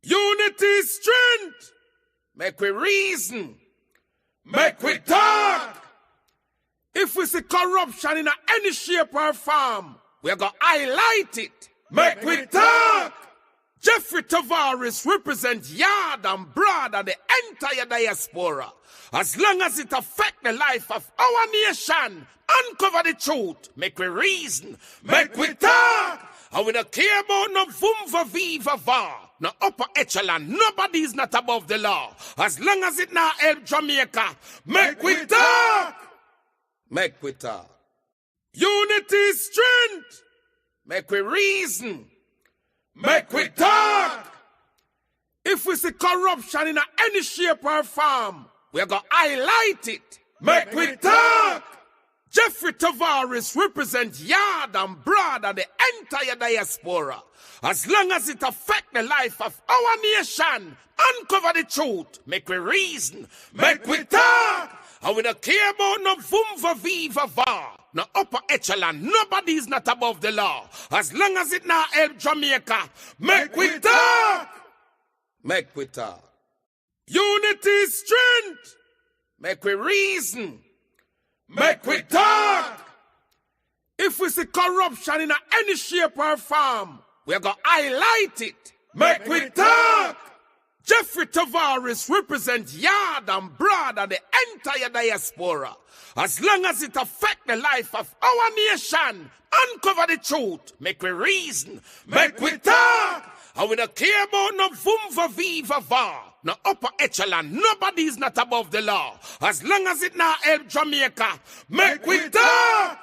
Unity is strength. Make we reason. Make we talk. If we see corruption in any shape or form, we're going to highlight it. Make we talk. Jeffrey Tavares represents yard and broad and the entire diaspora. As long as it affects the life of our nation, uncover the truth, make we reason, make we talk. And we don't care about no vumva viva va, no upper echelon, nobody is not above the law. As long as it not help Jamaica, make we talk. Make we talk. Unity is strength. Make we reason. Make we talk. If we see corruption in any shape or form, we're going to highlight it. Make we talk. Jeffrey Tavares represents yard and broad and the entire diaspora. As long as it affects the life of our nation, uncover the truth, make we reason, make we talk. And we don't care about no vumva viva va, no upper echelon, nobody is not above the law. As long as it not help Jamaica, make we talk. Make we talk. Unity is strength. Make we reason. Make we talk. If we see corruption in any shape or form, we're going to highlight it. Make we talk. Jeffrey Tavares represents yard and broad and the entire diaspora. As long as it affects the life of our nation, uncover the truth, make we reason, make we talk. And we don't care about no vumva viva va, no upper echelon, nobody is not above the law. As long as it not help Jamaica, make we talk.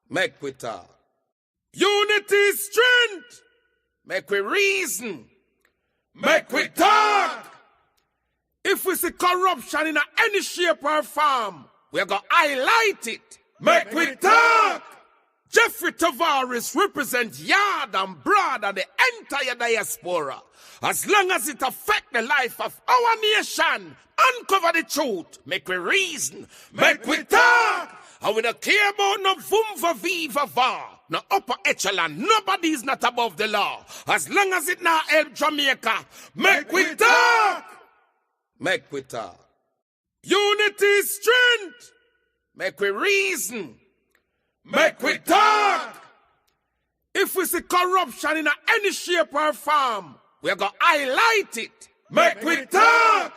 Make we talk. Unity is strength. Make we reason. Make we talk. If we see corruption in any shape or form, we're going to highlight it. Make we talk. Jeffrey Tavares represents yard and broad and the entire diaspora. As long as it affects the life of our nation, uncover the truth, make we reason, make we talk. And we don't care about no vumva viva va, no upper echelon, nobody is not above the law. As long as it not help Jamaica, make we talk. Make we talk. Unity is strength. Make we reason. Make we talk. If we see corruption in any shape or form, we're going to highlight it. Make we talk.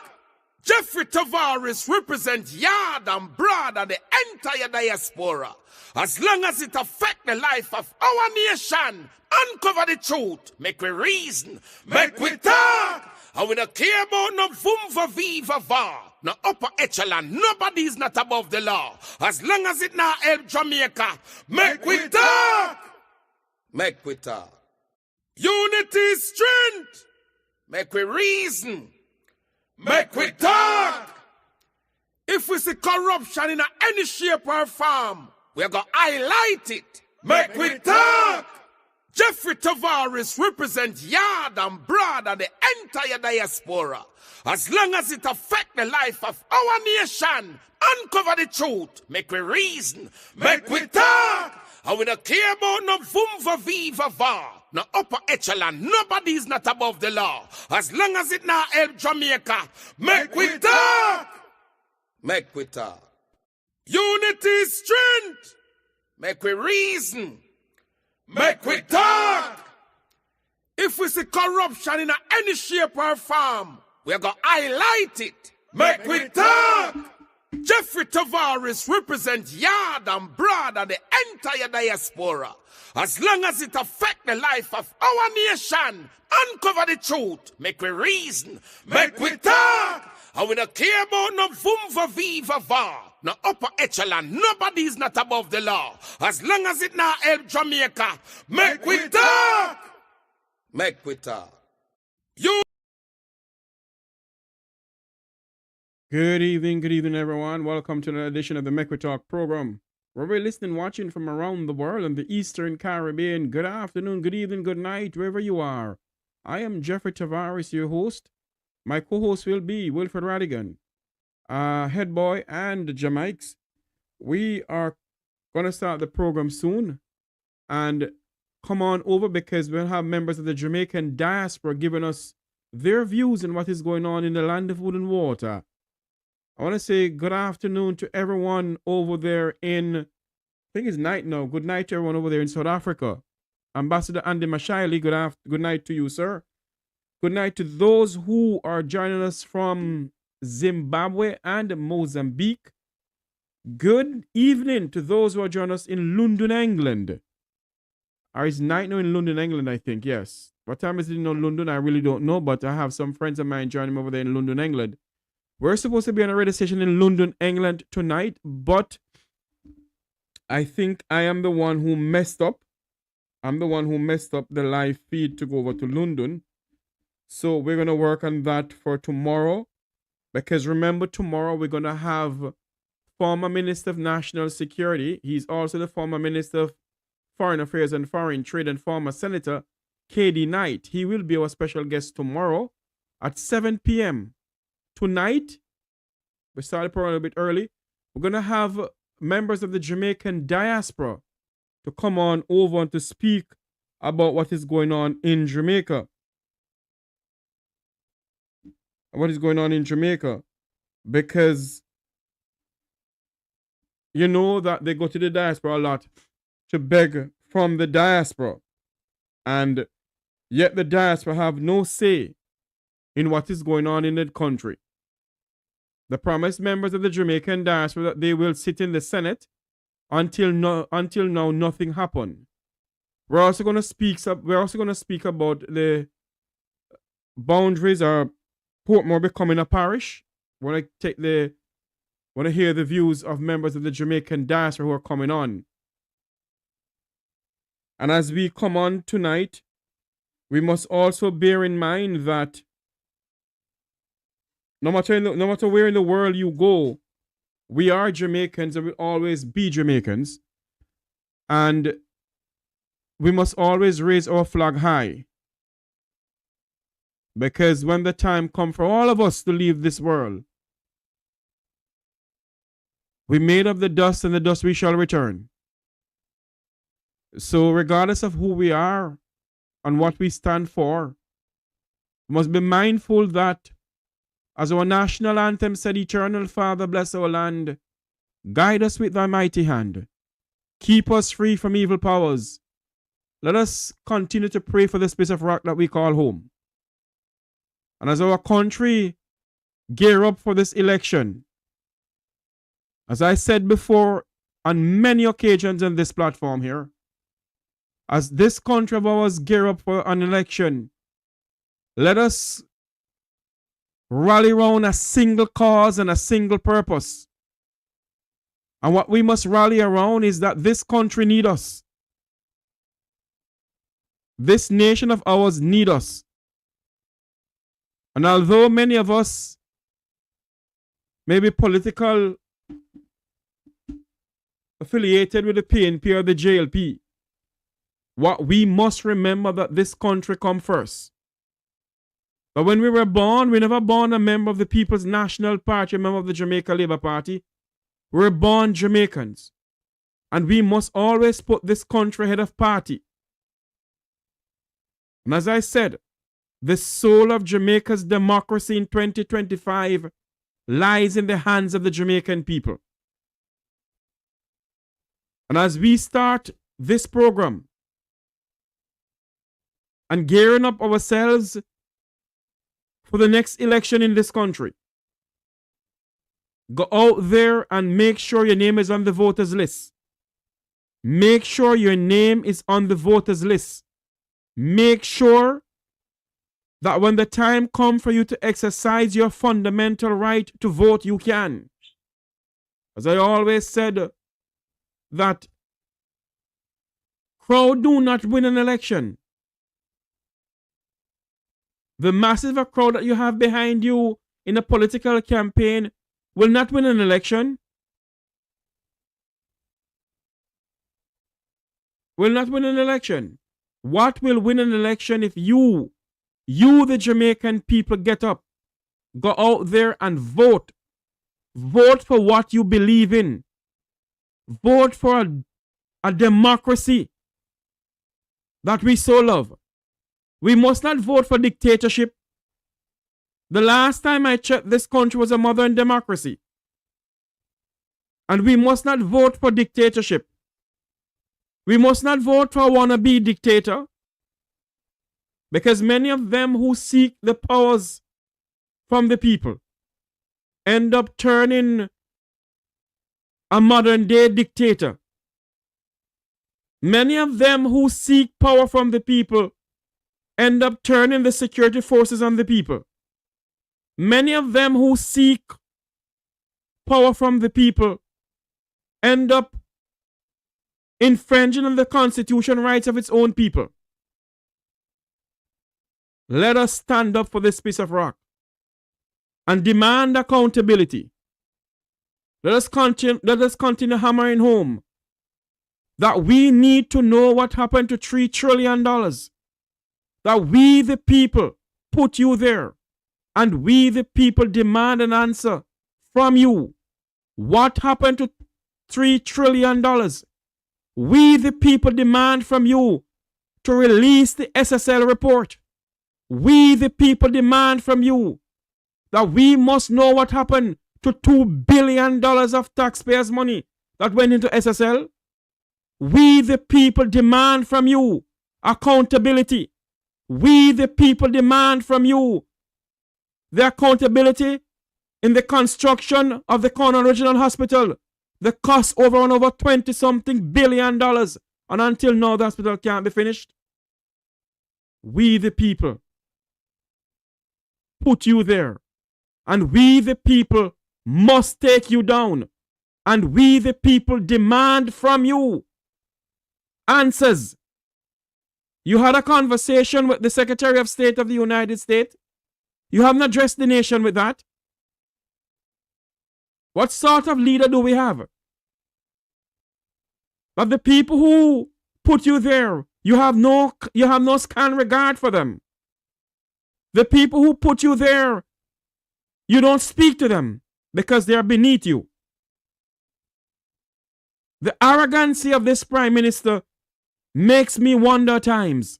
Jeffrey Tavares represents yard and broad and the entire diaspora. As long as it affects the life of our nation, uncover the truth, make we reason, make we talk. And we don't care about no vumva viva va, no upper echelon, nobody is not above the law. As long as it not help Jamaica, make we talk. Make we talk. Unity is strength. Make we reason. Make we talk. If we see corruption in any shape or form, we're going to highlight it. Make we talk. Jeffrey Tavares represents yard and broad and the entire diaspora. As long as it affects the life of our nation, uncover the truth, make we reason, make we talk. And we don't care about no vumva viva va, no upper echelon, nobody is not above the law. As long as it not help Jamaica, make we talk. Make we talk. Unity is strength. Make we reason. Make we talk. If we see corruption in any shape or form, we're going to highlight it. Make we talk. Jeffrey Tavares represents yard and broad and the entire diaspora. As long as it affects the life of our nation, uncover the truth, make we reason, make we talk. And we don't care about no vumva viva va, no upper echelon, nobody is not above the law. As long as it not help Jamaica, make we talk. Make we talk. Good evening, everyone. Welcome to another edition of the Make We Talk program, where we're listening, watching from around the world in the Eastern Caribbean. Good afternoon, good evening, good night, wherever you are. I am Jeffrey Tavares, your host. My co-host will be Wilfred Radigan, Headboy, and Jamaics. We are going to start the program soon, and come on over because we'll have members of the Jamaican Diaspora giving us their views on what is going on in the land of food and water. I want to say good afternoon to everyone over there in, I think it's night now. Good night to everyone over there in South Africa. Ambassador Andy Mashiley, good night to you, sir. Good night to those who are joining us from Zimbabwe and Mozambique. Good evening to those who are joining us in London, England. Or it's night now in London, England, I think, yes. What time is it in London? I really don't know, but I have some friends of mine joining me over there in London, England. We're supposed to be on a radio station in London, England tonight, but I think I am the one who messed up. I'm the one who messed up the live feed to go over to London. So we're going to work on that for tomorrow. Because remember, tomorrow we're going to have former Minister of National Security. He's also the former Minister of Foreign Affairs and Foreign Trade and former Senator K.D. Knight. He will be our special guest tomorrow at 7 p.m. Tonight, we started the program a bit early. We're going to have members of the Jamaican Diaspora to come on over and to speak about what is going on in Jamaica. What is going on in Jamaica? Because you know that they go to the diaspora a lot to beg from the diaspora. And yet the diaspora have no say in what is going on in the country. The promised members of the Jamaican diaspora that they will sit in the Senate until now nothing happened. We're also going to speak about the boundaries or Portmore becoming a parish. Want to hear the views of members of the Jamaican diaspora who are coming on. And as we come on tonight, we must also bear in mind that no matter where in the world you go, we are Jamaicans and will always be Jamaicans. And we must always raise our flag high. Because when the time comes for all of us to leave this world, we made of the dust and the dust we shall return. So regardless of who we are and what we stand for, we must be mindful that as our national anthem said, Eternal Father, bless our land. Guide us with thy mighty hand. Keep us free from evil powers. Let us continue to pray for this piece of rock that we call home. And as our country gear up for this election, as I said before on many occasions on this platform here, as this country of ours gear up for an election, let us rally around a single cause and a single purpose. And what we must rally around is that this country needs us. This nation of ours needs us. And although many of us may be political affiliated with the PNP or the JLP, what we must remember that this country come first. But when we were born, we never born a member of the People's National Party, a member of the Jamaica Labour Party. We were born Jamaicans. And we must always put this country ahead of party. And as I said, the soul of Jamaica's democracy in 2025 lies in the hands of the Jamaican people. And as we start this program and gearing up ourselves for the next election in this country, go out there and make sure your name is on the voters list. Make sure your name is on the voters list. Make sure that when the time comes for you to exercise your fundamental right to vote, you can. As I always said, that crowd do not win an election. The massive crowd that you have behind you in a political campaign will not win an election. Will not win an election. What will win an election if you, the Jamaican people, get up, go out there and vote. Vote for what you believe in. Vote for a democracy that we so love. We must not vote for dictatorship. The last time I checked, this country was a modern democracy. And we must not vote for dictatorship. We must not vote for a wannabe dictator. Because many of them who seek the powers from the people end up turning a modern day dictator. Many of them who seek power from the people end up turning the security forces on the people. Many of them who seek power from the people end up infringing on the constitutional rights of its own people. Let us stand up for this piece of rock and demand accountability. Let us continue hammering home that we need to know what happened to $3 trillion. That we, the people, put you there. And we, the people, demand an answer from you. What happened to $3 trillion? We, the people, demand from you to release the SSL report. We, the people, demand from you that we must know what happened to $2 billion of taxpayers' money that went into SSL. We, the people, demand from you accountability. We, the people, demand from you the accountability in the construction of the Cornwall Regional Hospital. The cost over 20-something billion. And until now, the hospital can't be finished. We, the people, put you there. And we, the people, must take you down. And we, the people, demand from you answers. You had a conversation with the Secretary of State of the United States. You haven't addressed the nation with that. What sort of leader do we have? But the people who put you there, you have no scan regard for them. The people who put you there, you don't speak to them because they are beneath you. The arrogancy of this Prime Minister makes me wonder at times.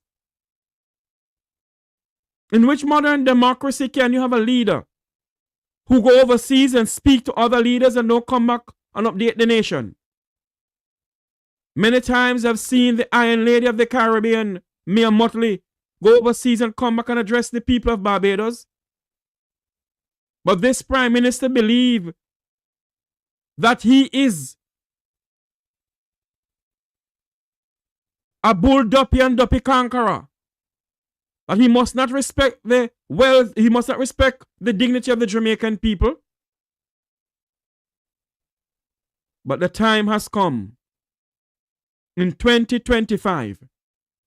In which modern democracy can you have a leader who go overseas and speak to other leaders and don't come back and update the nation? Many times I've seen the Iron Lady of the Caribbean, Mia Mottley, go overseas and come back and address the people of Barbados. But this Prime Minister believes that he is a bull duppy and duppy conqueror. That he must not respect the wealth, he must not respect the dignity of the Jamaican people. But the time has come in 2025.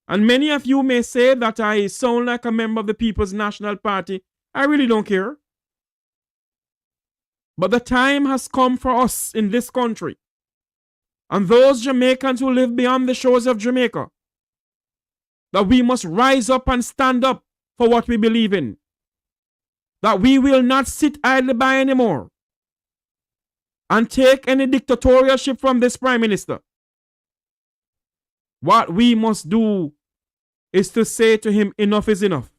And many of you may say that I sound like a member of the People's National Party. I really don't care. But the time has come for us in this country, and those Jamaicans who live beyond the shores of Jamaica, that we must rise up and stand up for what we believe in. That we will not sit idly by anymore and take any dictatorship from this Prime Minister. What we must do is to say to him, enough is enough.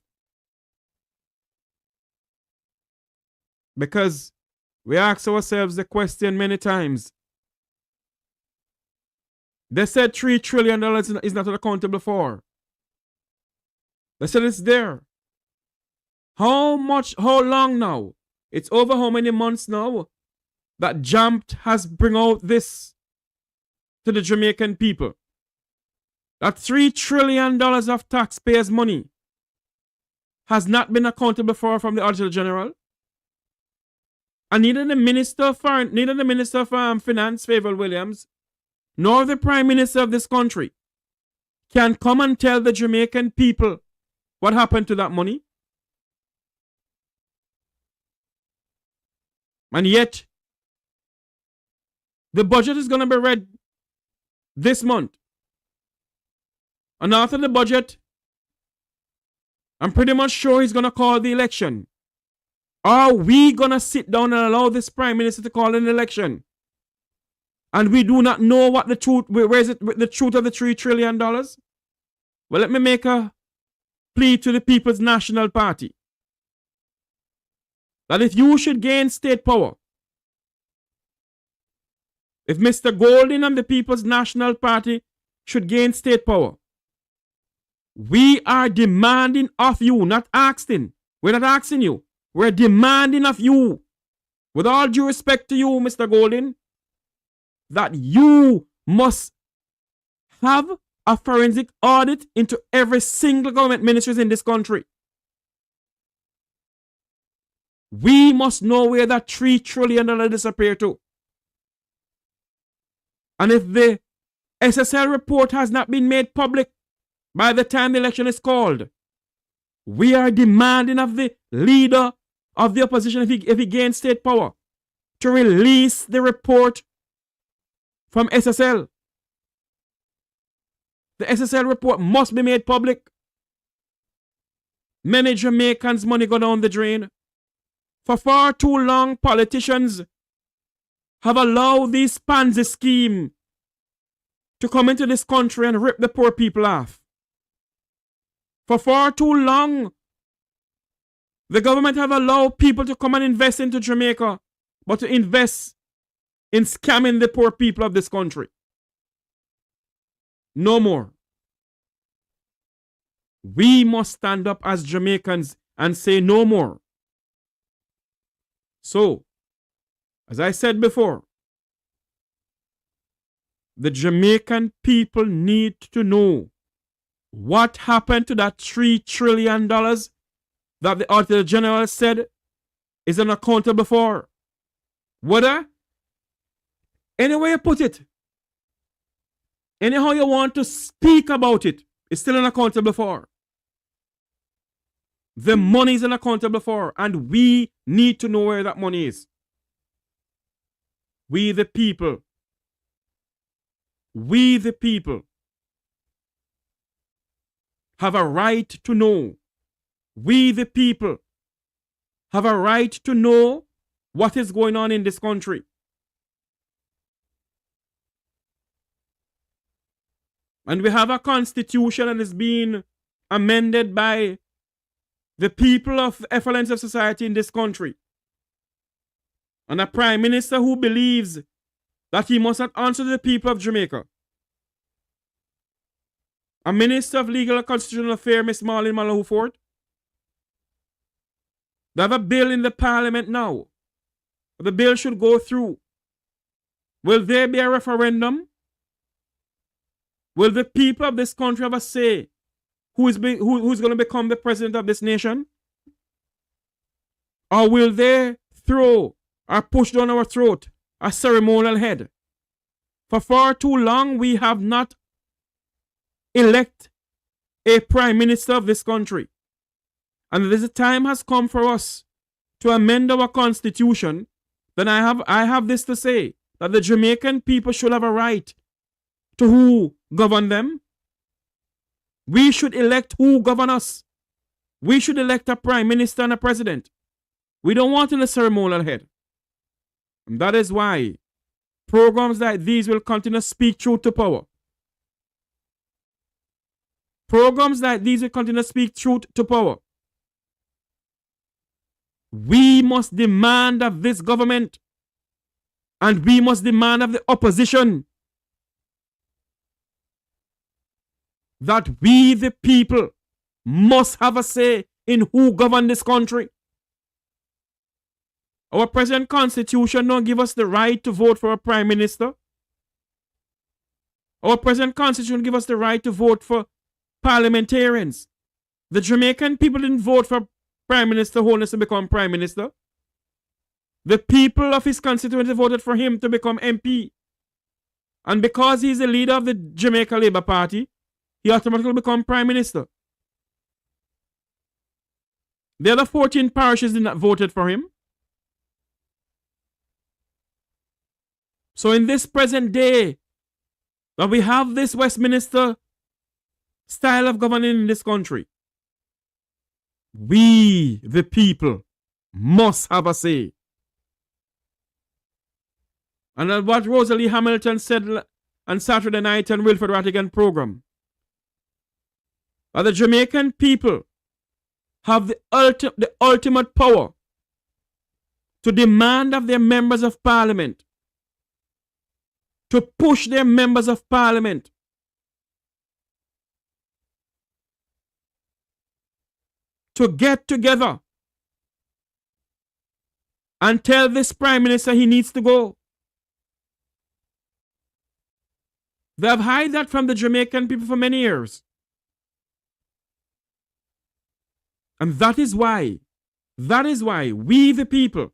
Because we ask ourselves the question many times. They said $3 trillion is not accountable for. They said it's there. How long now? It's over how many months now that JAMT has bring out this to the Jamaican people? That $3 trillion of taxpayers' money has not been accountable for from the Auditor General. And neither the Minister of Finance, Favour Williams, nor the Prime Minister of this country can come and tell the Jamaican people what happened to that money. And yet, the budget is going to be read this month. And after the budget, I'm pretty much sure he's going to call the election. Are we going to sit down and allow this Prime Minister to call an election? And we do not know what the truth, where is it, the truth of the $3 trillion? Well, let me make a plea to the People's National Party. that if you should gain state power, if Mr. Golden and the People's National Party should gain state power, we are demanding of you, not asking. We're not asking you. We're demanding of you, with all due respect to you, Mr. Golden, that you must have a forensic audit into every single government ministries in this country. We must know where that $3 trillion disappeared to. And if the SSL report has not been made public by the time the election is called, we are demanding of the leader of the opposition, if he gains state power, to release the report from SSL. The SSL report must be made public. Many Jamaicans' money go down the drain. For far too long, politicians have allowed this Ponzi scheme to come into this country and rip the poor people off. For far too long, the government have allowed people to come and invest into Jamaica, but to invest in scamming the poor people of this country. No more. We must stand up as Jamaicans and say no more. So, as I said before, the Jamaican people need to know what happened to that $3 trillion that the Auditor General said is unaccountable for. Whether, any way you put it, anyhow you want to speak about it, it's still unaccountable for. The money is unaccountable for, and we need to know where that money is. We the people have a right to know. We the people have a right to know what is going on in this country. And we have a constitution that is being amended by the people of effluence of society in this country. And a prime minister who believes that he must not answer to the people of Jamaica. A minister of legal and constitutional affairs, Miss Marlene Malahou-Fort. They have a bill in the parliament now. The bill should go through. Will there be a referendum? Will the people of this country have a say who's going to become the president of this nation? Or will they throw or push down our throat a ceremonial head? For far too long, we have not elected a prime minister of this country. And the time has come for us to amend our constitution. Then I have this to say, that the Jamaican people should have a right to who govern them. We should elect who govern us. We should elect a prime minister and a president. We don't want a ceremonial head. And that is why programs like these will continue to speak truth to power. Programs like these will continue to speak truth to power. We must demand of this government, and we must demand of the opposition, that we the people must have a say in who govern this country. Our present constitution don't give us the right to vote for a prime minister. Our present constitution give us the right to vote for parliamentarians. The Jamaican people didn't vote for Prime Minister Holness to become Prime Minister. The people of his constituency voted for him to become MP. And because he's the leader of the Jamaica Labour Party, he automatically become Prime Minister. The other 14 parishes did not voted for him. So in this present day, that we have this Westminster style of governing in this country, we, the people, must have a say. And what Rosalie Hamilton said on Saturday night on Wilfred Rattigan program, that the Jamaican people have the ultimate power to demand of their members of parliament, to push their members of parliament to get together and tell this prime minister he needs to go. They have hid that from the Jamaican people for many years. And that is why we the people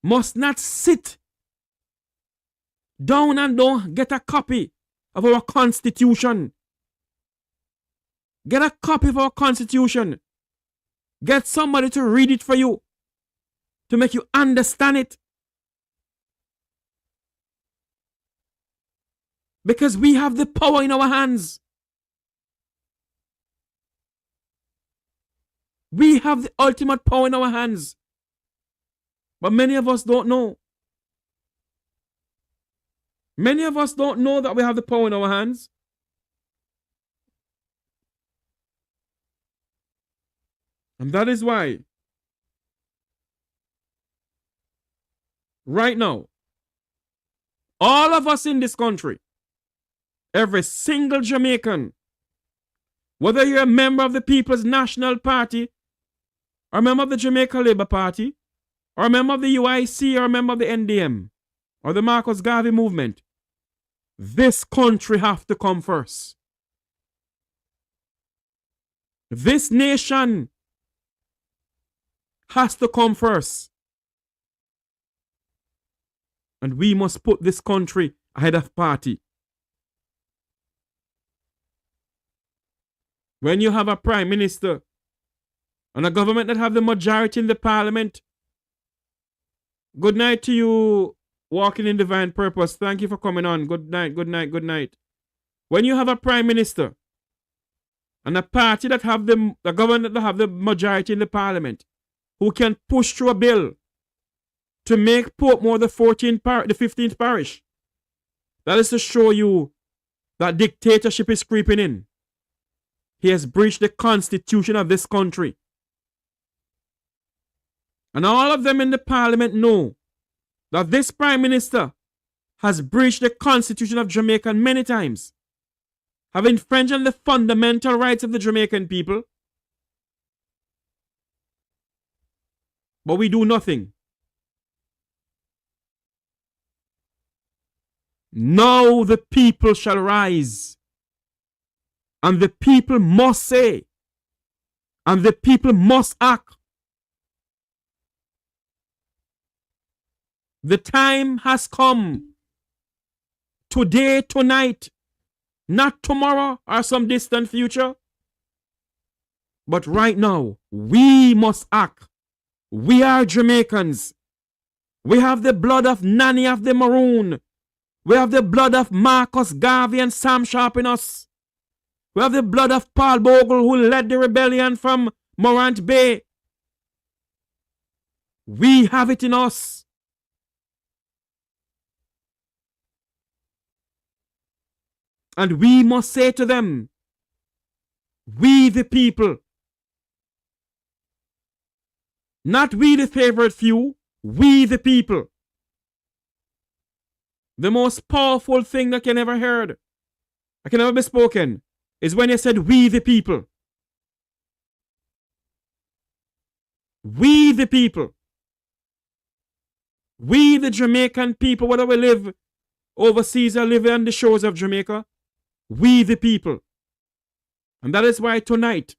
must not sit down and don't get a copy of our constitution. Get a copy of our constitution. Get somebody to read it for you, to make you understand it. Because we have the power in our hands. We have the ultimate power in our hands. But many of us don't know. Many of us don't know that we have the power in our hands. And that is why, right now, all of us in this country, every single Jamaican, whether you're a member of the People's National Party, or a member of the Jamaica Labour Party, or a member of the UIC, or a member of the NDM, or the Marcus Garvey movement, this country have to come first. This nation has to come first. And we must put this country ahead of party. When you have a prime minister and a government that have the majority in the parliament, good night to you, walking in divine purpose. Thank you for coming on. Good night, good night, good night. When you have a prime minister and a party that have the government that have the majority in the parliament, who can push through a bill to make Portmore the 15th parish, that is to show you that dictatorship is creeping in. He has breached the constitution of this country. And all of them in the parliament know that this prime minister has breached the constitution of Jamaica many times, have infringed on the fundamental rights of the Jamaican people. But we do nothing. Now the people shall rise. And the people must say. And the people must act. The time has come. Today, tonight. Not tomorrow or some distant future. But right now, we must act. We are Jamaicans. We have the blood of Nanny of the Maroon. We have the blood of Marcus Garvey and Sam Sharp in us. We have the blood of Paul Bogle, who led the rebellion from Morant Bay. We have it in us. And we must say to them, we the people, not we the favored few, we the people. The most powerful thing that can ever heard, that can ever be spoken, is when you said we the people. We the people. We the Jamaican people, whether we live overseas or live on the shores of Jamaica, we the people. And that is why tonight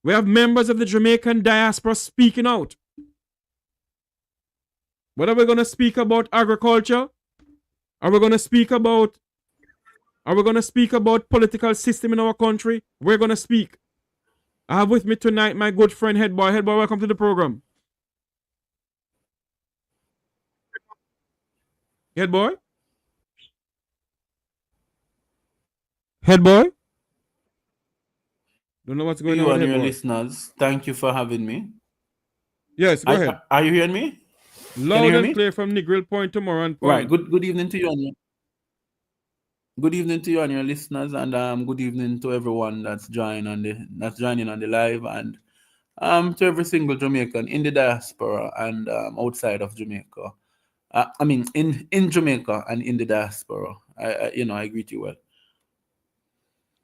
we have members of the Jamaican diaspora speaking out. Whether we're going to speak about agriculture, are we going to speak about political system in our country? We're going to speak. I have with me tonight my good friend Headboy. Headboy, welcome to the program. Headboy? Headboy? Don't know what's going on. You and your listeners, thank you for having me. Yes, go ahead. Are you hearing me? Loud and clear from Negril Point to Moran Point. Right. Good evening to you and good evening to you and your listeners, and good evening to everyone that's joining on the live. And To every single Jamaican in the diaspora and outside of Jamaica. I mean, in Jamaica and in the diaspora. I greet you well.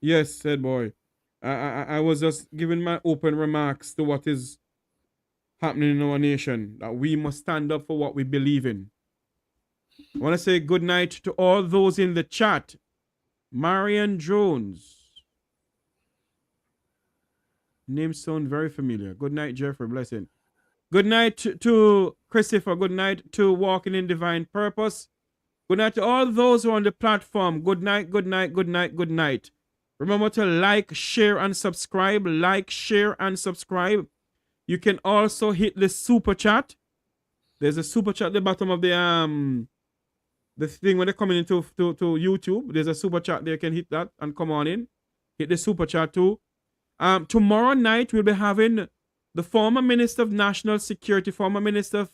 Yes, Headboy. I was just giving my open remarks to what is happening in our nation, that we must stand up for what we believe in. I want to say good night to all those in the chat. Marian Jones. Name sound very familiar. Good night, Jeffrey. Blessing. Good night to Christopher. Good night to Walking in Divine Purpose. Good night to all those who are on the platform. Good night, good night, good night, good night. Remember to like, share, and subscribe. Like, share, and subscribe. You can also hit the super chat. There's a super chat at the bottom of the thing when they're coming into to YouTube. There's a super chat there. You can hit that and come on in. Hit the super chat too. Tomorrow night we'll be having the former Minister of National Security, former Minister of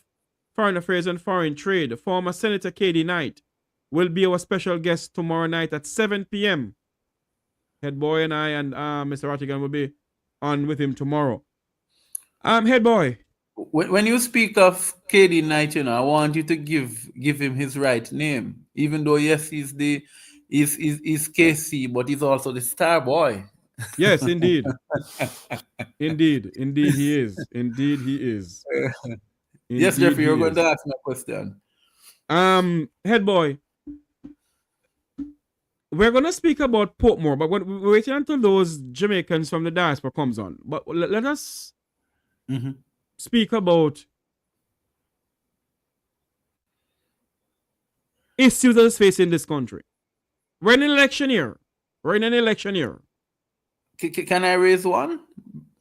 Foreign Affairs and Foreign Trade, former Senator K.D. Knight, will be our special guest tomorrow night at 7 p.m. Headboy and I and Mr. Rattigan will be on with him tomorrow. Headboy. When you speak of KD Knight, I want you to give him his right name. Even though yes, he's KC, but he's also the star boy. Yes, indeed. Indeed he is. Indeed he is. Yes, Jeffrey, you're going to ask me a question. Headboy, we're going to speak about Portmore, but we're waiting until those Jamaicans from the diaspora comes on. But let us speak about issues that is facing this country. We're in an election year. Can I raise one?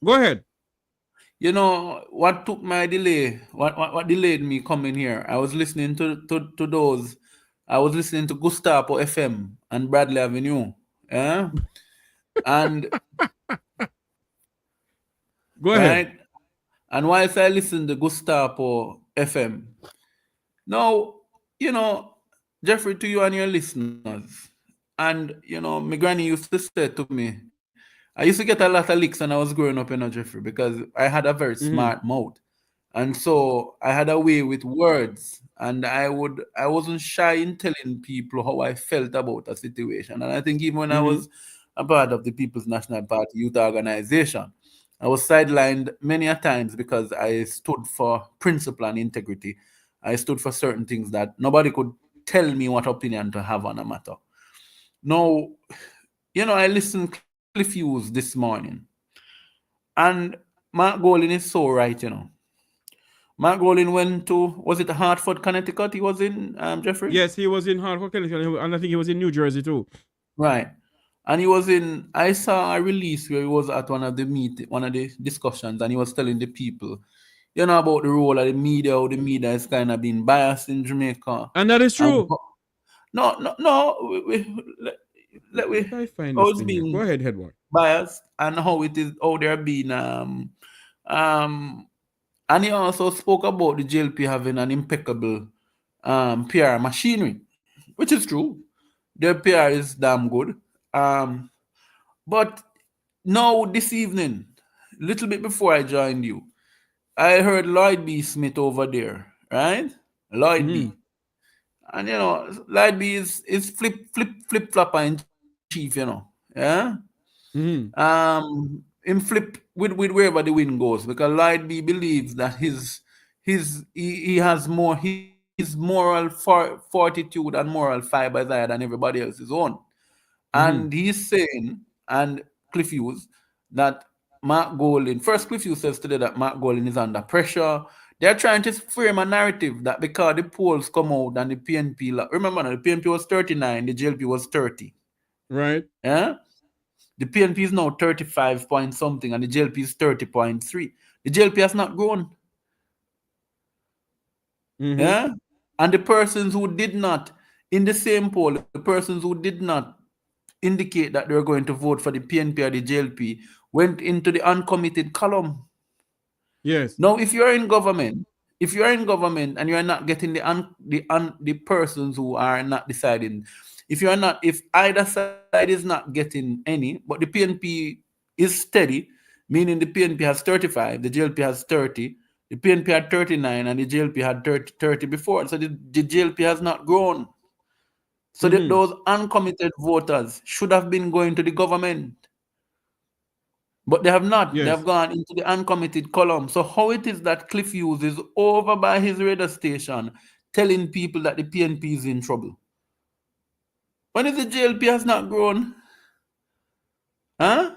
Go ahead. What took my delay? What delayed me coming here? I was listening to those. I was listening to Gustavo FM and Bradley Avenue. Yeah? And go ahead. Right? And whilst I listened to Gustavo FM, now, Jeffrey, to you and your listeners, and, my granny used to say to me, I used to get a lot of licks when I was growing up, Jeffrey, because I had a very smart mouth. And so I had a way with words, and I wasn't shy in telling people how I felt about a situation. And I think even when I was a part of the People's National Party Youth Organization, I was sidelined many a times because I stood for principle and integrity. I stood for certain things that nobody could tell me what opinion to have on a matter. Now, I listened to Cliff Hughes this morning, and Mark Golin is so right, Mark Golin went to, was it Hartford, Connecticut he was in, Jeffrey? Yes, he was in Hartford, Connecticut, and I think he was in New Jersey too. Right. And I saw a release where he was at one of the discussions, and he was telling the people, about the role of the media, how the media is kind of being biased in Jamaica. And that is true. No. How it's being go ahead, Headboy. Biased, and how they're being and he also spoke about the JLP having an impeccable PR machinery, which is true. Their PR is damn good. But now this evening, a little bit before I joined you, I heard Lloyd B. Smith over there, right? Lloyd B. And Lloyd B is flip flopper in chief, yeah. Him flip with wherever the wind goes, because Lloyd B believes that he has more his moral fortitude and moral fiber higher than everybody else's own. And he's saying, and Cliff Hughes, that Mark Golin, first Cliff Hughes says today that Mark Golin is under pressure. They're trying to frame a narrative that because the polls come out and the PNP, remember now, the PNP was 39, the JLP was 30. Right. Yeah? The PNP is now 35 point something and the JLP is 30.3. The JLP has not grown. Yeah? And the persons who did not, in the same poll, the persons who did not indicate that they were going to vote for the PNP or the JLP went into the uncommitted column. Yes. Now, if you're in government and you're not getting the persons who are not deciding, if either side is not getting any, but the PNP is steady, meaning the PNP has 35, the JLP has 30, the PNP had 39, and the JLP had 30 before. So the JLP has not grown. So those uncommitted voters should have been going to the government. But they have not. Yes. They have gone into the uncommitted column. So how it is that Cliff Hughes is over by his radio station telling people that the PNP is in trouble? When if the JLP has not grown? Huh?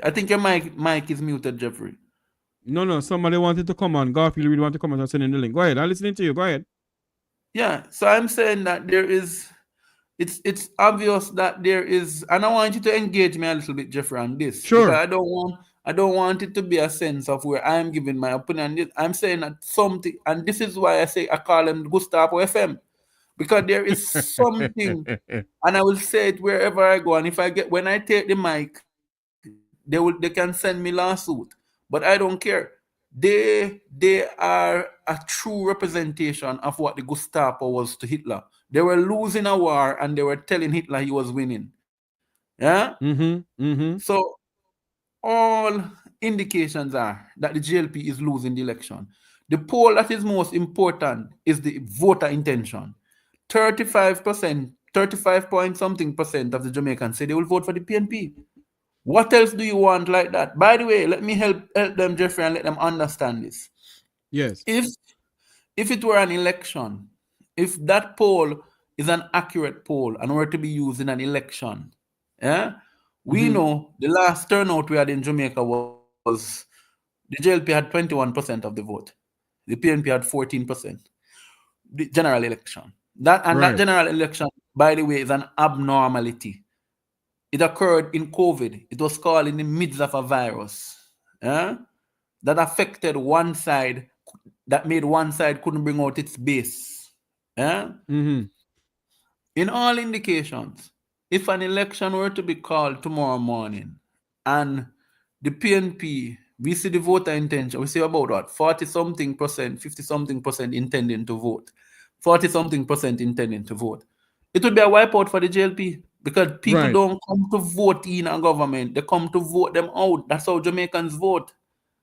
I think your mic is muted, Jeffrey. No, somebody wanted to come on. Garfield Reed wanted to come on and send in the link. Go ahead, I'm listening to you. Go ahead. Yeah, so I'm saying that there is, it's obvious that there is, and I want you to engage me a little bit, Jeffrey, on this. Sure. Because I don't want it to be a sense of where I'm giving my opinion. I'm saying that something, and this is why I call them Gustavo FM. Because there is something, and I will say it wherever I go. And when I take the mic, they can send me lawsuit, but I don't care. They are a true representation of what the Gestapo was to Hitler. They were losing a war and they were telling Hitler he was winning. Yeah. So all indications are that the JLP is losing the election. The poll that is most important is the voter intention. 35%, 35 point something percent of the Jamaicans say they will vote for the PNP. What else do you want like that? By the way, let me help them, Jeffrey, and let them understand this. Yes. If it were an election, if that poll is an accurate poll and were to be used in an election, we know the last turnout we had in Jamaica was the JLP had 21% of the vote. The PNP had 14%. The general election. That general election, by the way, is an abnormality. It occurred in COVID. It was called in the midst of a virus that affected one side, that made one side couldn't bring out its base. In all indications, if an election were to be called tomorrow morning and the PNP, we see the voter intention, we see about what, 40-something percent, 50-something percent intending to vote, 40-something percent intending to vote, it would be a wipeout for the JLP. Because people don't come to vote in a government. They come to vote them out. That's how Jamaicans vote.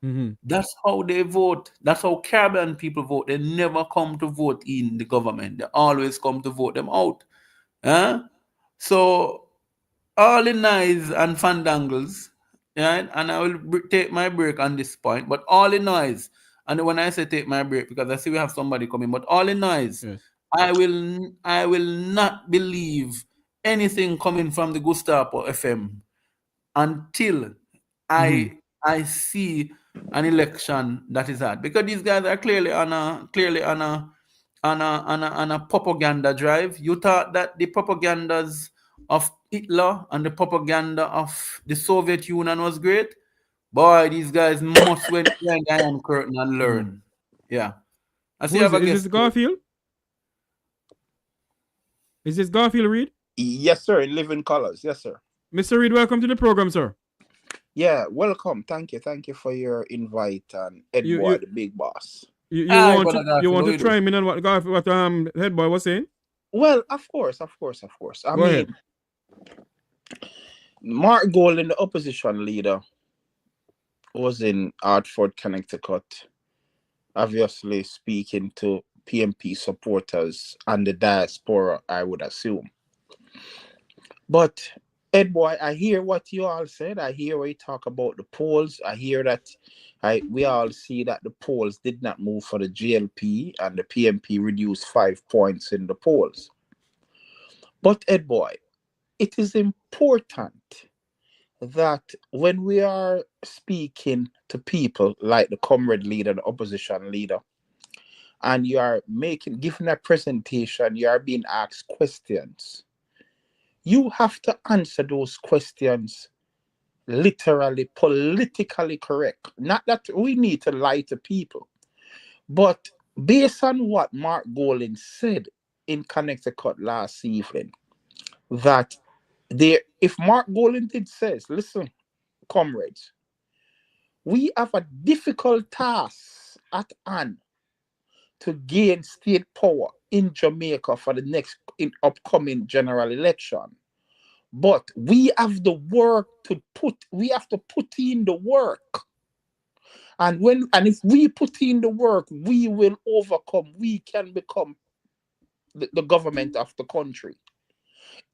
That's how they vote. That's how Caribbean people vote. They never come to vote in the government. They always come to vote them out. So, all the noise and fandangles, and I will take my break on this point, but all the noise, and when I say take my break, because I see we have somebody coming, but all the noise, yes. I will not believe anything coming from the Gustavo FM until I see an election that is hard, because these guys are clearly on a propaganda drive. You thought that the propagandas of Hitler and the propaganda of the Soviet Union was great? Boy, these guys must went behind the Iron Curtain and learn. Yeah. I see. Is this Garfield? Is this Garfield Reed? Yes, sir. In living colors. Yes, sir. Mr. Reed, welcome to the program, sir. Yeah, welcome. Thank you for your invite, and Headboy, the big boss. You want to chime in on what Headboy was saying? Well, of course. I mean, Mark Golden, the opposition leader, was in Hartford, Connecticut, obviously speaking to PNP supporters and the diaspora, I would assume. But Headboy, I hear what you all said. I hear where you talk about the polls. I hear that we all see that the polls did not move for the JLP and the PNP reduced 5 points in the polls. But Headboy, it is important that when we are speaking to people like the comrade leader, the opposition leader, and you are giving a presentation, you are being asked questions, you have to answer those questions literally, politically correct. Not that we need to lie to people, but based on what Mark Golden said in Connecticut last evening, that if Mark Golden says, listen, comrades, we have a difficult task at hand to gain state power in Jamaica for the next upcoming general election. But we have the work to put, we have to put in the work. And if we put in the work, we will overcome. We can become the government of the country.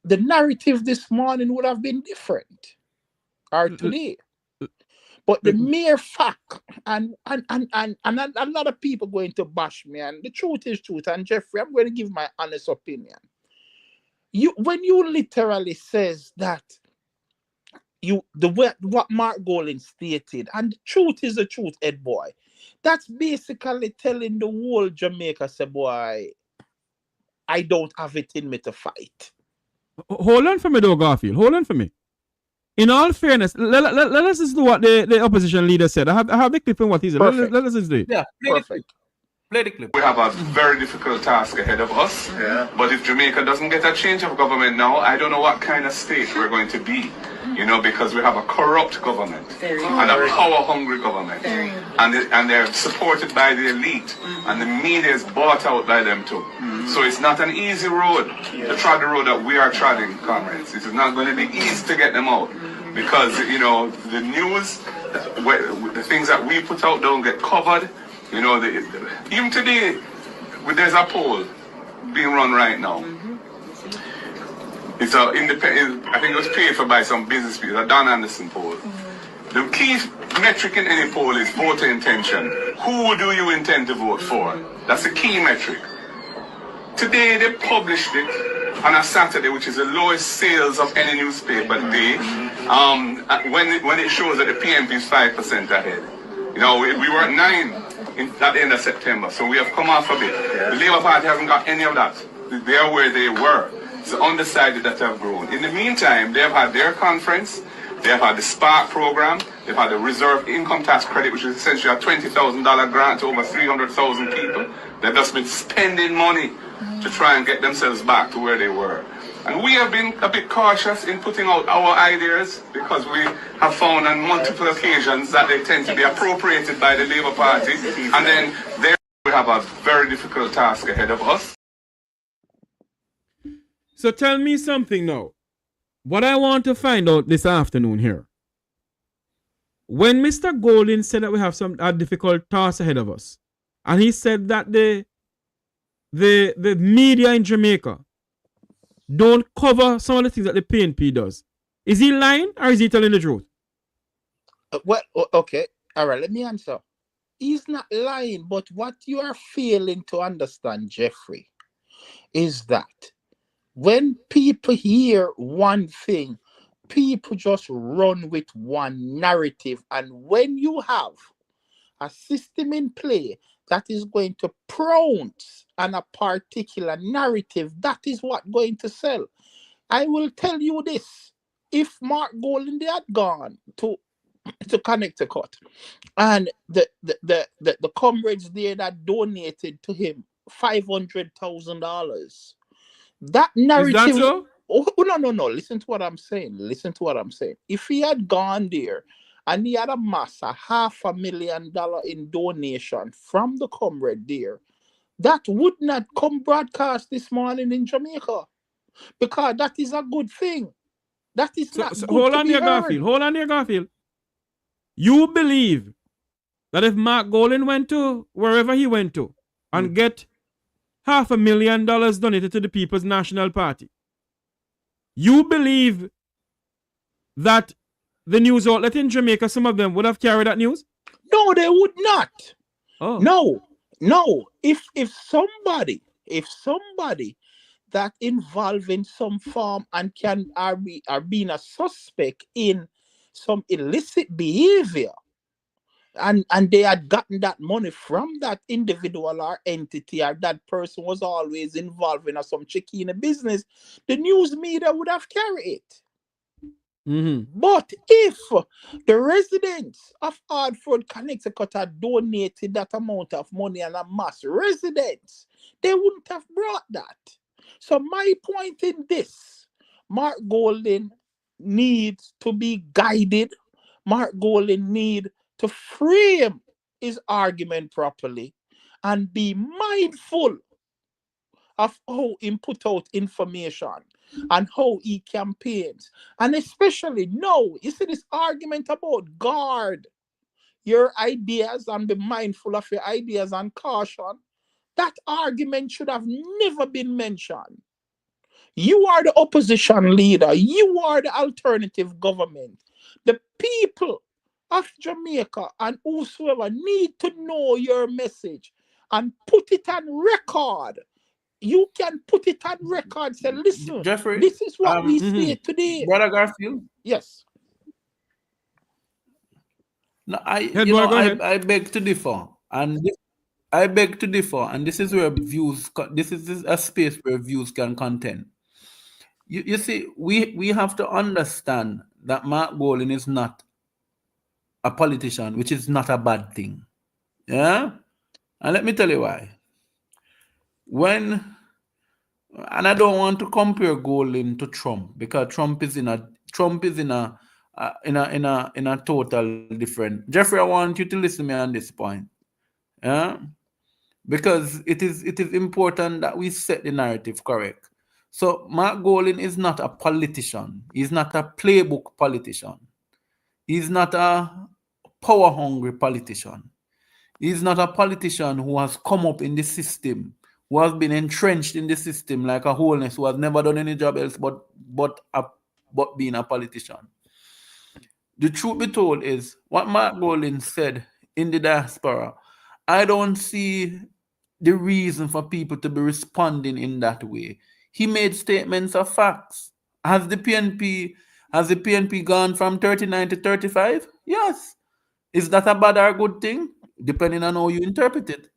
The narrative this morning would have been different, or today. But the mere fact, and a lot of people going to bash me, and the truth is truth. And Jeffrey, I'm going to give my honest opinion. When you literally says that what Mark Golding stated, and the truth is the truth, Headboy, that's basically telling the whole Jamaica, say, boy, I don't have it in me to fight. Hold on for me, though, Garfield. Hold on for me. In all fairness, let us listen to what the opposition leader said. I have the clip in what he said. Let us listen to it. Yeah, perfect. Play the clip. We have a very difficult task ahead of us. Yeah. But if Jamaica doesn't get a change of government now, I don't know what kind of state we're going to be. You know, because we have a corrupt government and a power-hungry government. And they're supported by the elite. And the media is bought out by them too. So it's not an easy road to trod the road that we are treading, comrades. It is not going to be easy to get them out. Because, you know, the news, the things that we put out don't get covered. You know, even today, there's a poll being run right now. It's an independent, I think it was paid for by some business people, a Don Anderson poll. The key metric in any poll is voter intention. Who do you intend to vote for? That's the key metric. Today, they published it on a Saturday, which is the lowest sales of any newspaper today, when it shows that the PMP is 5% ahead. You know, we were at 9 at the end of September, so we have come off a bit. The Labour Party hasn't got any of that. They are where they were. It's the undecided that have grown. In the meantime, they have had their conference, they have had the Spark program, they've had the Reserve Income Tax Credit, which is essentially a $20,000 grant to over 300,000 people. They've just been spending money to try and get themselves back to where they were. And we have been a bit cautious in putting out our ideas because we have found on multiple occasions that they tend to be appropriated by the Labour Party. And then there we have a very difficult task ahead of us. So tell me something now. What I want to find out this afternoon here. When Mr. Golding said that we have a difficult task ahead of us, and he said that the media in Jamaica don't cover some of the things that the PNP does. Is he lying or is he telling the truth? Well, okay. All right, let me answer. He's not lying, but what you are failing to understand, Jeffrey, is that when people hear one thing, people just run with one narrative. And when you have a system in play that is going to pronounce on a particular narrative, that is what going to sell. I will tell you this. If Mark Golding had gone to Connecticut and the comrades there that donated to him $500,000, that narrative... Is that so? Oh, no. Listen to what I'm saying. If he had gone there and he had amassed $500,000 in donation from the comrade there, that would not come broadcast this morning in Jamaica. Because that is a good thing. That is not good. Hold on there, Garfield. You believe that if Mark Golding went to wherever he went to and get $500,000 donated to the People's National Party, you believe that the news outlet in Jamaica, some of them would have carried that news? No, they would not. Oh. No. If somebody that involved in some form and are being a suspect in some illicit behavior, and they had gotten that money from that individual or entity, or that person was always involved in some chicken business, the news media would have carried it. Mm-hmm. But if the residents of Hartford, Connecticut had donated that amount of money and a mass residents, they wouldn't have brought that. So my point in this, Mark Golding needs to be guided. Mark Golding needs to frame his argument properly and be mindful of how he put out information and how he campaigns. And especially now, you see this argument about guard your ideas and be mindful of your ideas and caution. That argument should have never been mentioned. You are the opposition leader. You are the alternative government. The people of Jamaica and whosoever need to know your message and put it on record. You can put it on record. Say, listen, Jeffrey, this is what we say today. Brother Garfield? Yes. No, Headboy, I beg to differ. I beg to differ. And this is where this is a space where views can contend. You see, we have to understand that Mark Golding is not a politician, which is not a bad thing. Yeah? And let me tell you why. And I don't want to compare Golding to Trump, because Trump is in a total different. Jeffrey, I want you to listen to me on this point. Yeah? Because it is important that we set the narrative correct. So Mark Golding is not a politician. He's not a playbook politician. He's not a power-hungry politician. He's not a politician who has come up in the system, who has been entrenched in the system like a wholeness, who has never done any job else but being a politician. The truth be told is, what Mark Golding said in the diaspora, I don't see the reason for people to be responding in that way. He made statements of facts. Has the PNP gone from 39 to 35? Yes. Is that a bad or good thing? Depending on how you interpret it.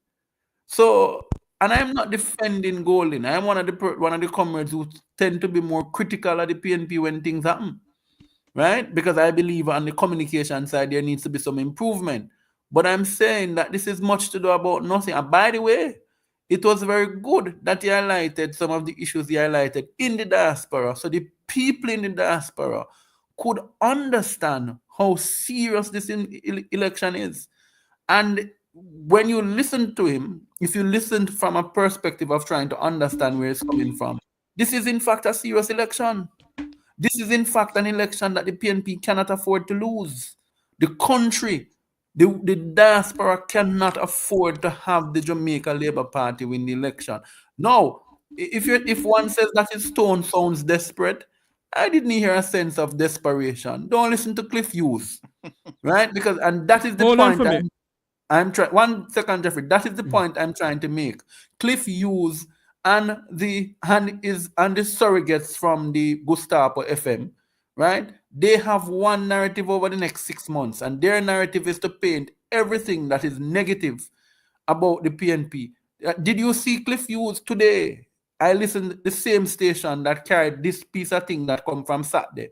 So, and I'm not defending Golding. I'm one of the comrades who tend to be more critical of the PNP when things happen. Right? Because I believe on the communication side there needs to be some improvement. But I'm saying that this is much to do about nothing. And by the way, it was very good that he highlighted some of the issues he highlighted in the diaspora, so the people in the diaspora could understand how serious this election is. And when you listen to him, if you listen from a perspective of trying to understand where it's coming from, this is in fact a serious election. This is in fact an election that the PNP cannot afford to lose. The country, the diaspora cannot afford to have the Jamaica Labour Party win the election. Now, if one says that his tone sounds desperate, I didn't hear a sense of desperation. Don't listen to Cliff Hughes, right? And that is the point. I'm trying. 1 second, Jeffrey. That is the point I'm trying to make. Cliff Hughes and the surrogates from the Gustavo FM, right? They have one narrative over the next 6 months, and their narrative is to paint everything that is negative about the PNP. Did you see Cliff Hughes today? I listened to the same station that carried this piece of thing that come from Saturday.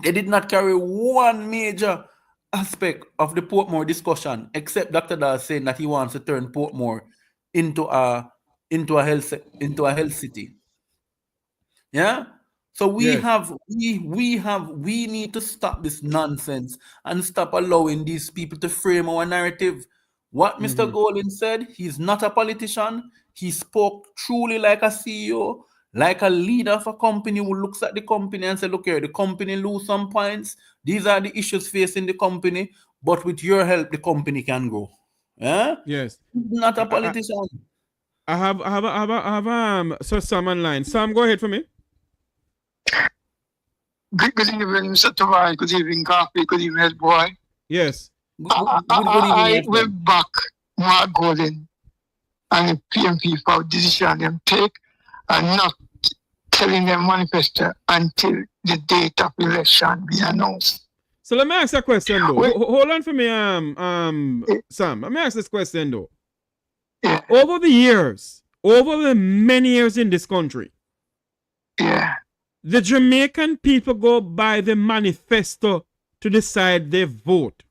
They did not carry one major aspect of the Portmore discussion, except Dr. Dahl saying that he wants to turn Portmore into a health city. Yeah. So we need to stop this nonsense and stop allowing these people to frame our narrative. What Mr. Golding said, he's not a politician. He spoke truly like a CEO, like a leader of a company who looks at the company and says, look here, the company lose some points. These are the issues facing the company, but with your help, the company can grow. Yeah? Yes. Not a politician. I have so Sam online. Sam, go ahead for me. Good evening, Mr. Tavares. Good evening, Garfield. Good evening, Headboy. Yes. I will back Mark Golding and the PNP for decision them take and not telling them manifesto until the date of election be announced. So let me ask a question though. Hold on for me, Sam. Let me ask this question though. Yeah. Over the many years in this country, the Jamaican people go by the manifesto to decide their vote.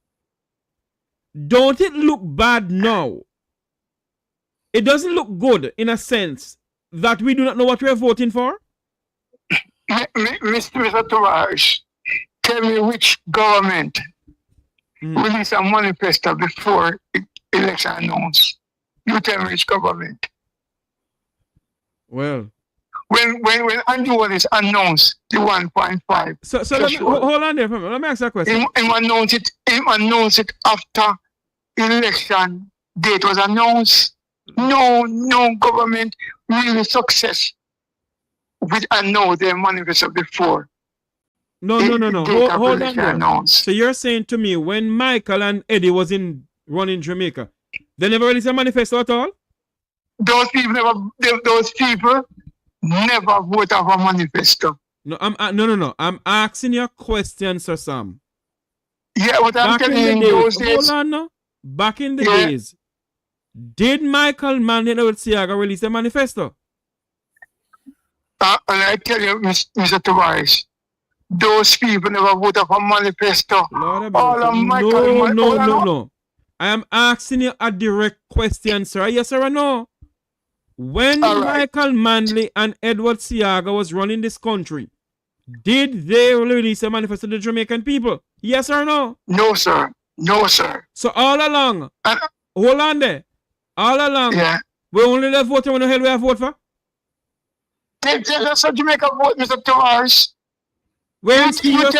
Don't it look bad now? It doesn't look good in a sense that we do not know what we are voting for? Mr. Tavares, tell me which government released a manifesto before election announced. You tell me which government. Well. When Andrew Wallace announced the 1.5. So let me, hold on there for me. Let me ask you a question. Him announced it after election date was announced. No government really success with announce their manifesto before. No. Hold on there. Announced. So you're saying to me when Michael and Eddie was running Jamaica, they never released a manifesto at all? Those people never voted for a manifesto. No, I'm asking you a question, Sir Sam. Yeah, what I'm telling you in those days. Hold on now. Back in the days, did Michael Mann and Edward Seaga release a manifesto? And I tell you, Mr. Tavares, those people never voted for manifesto. No. I am asking you a direct question, sir. Yes or no? When Michael Manley and Edward Seaga was running this country, did they release a manifesto to the Jamaican people? Yes or no? No, sir. So all along, hold on there. All along, we only left voting when the hell we have vote for? That's how Jamaica vote, Mr. Tavares. You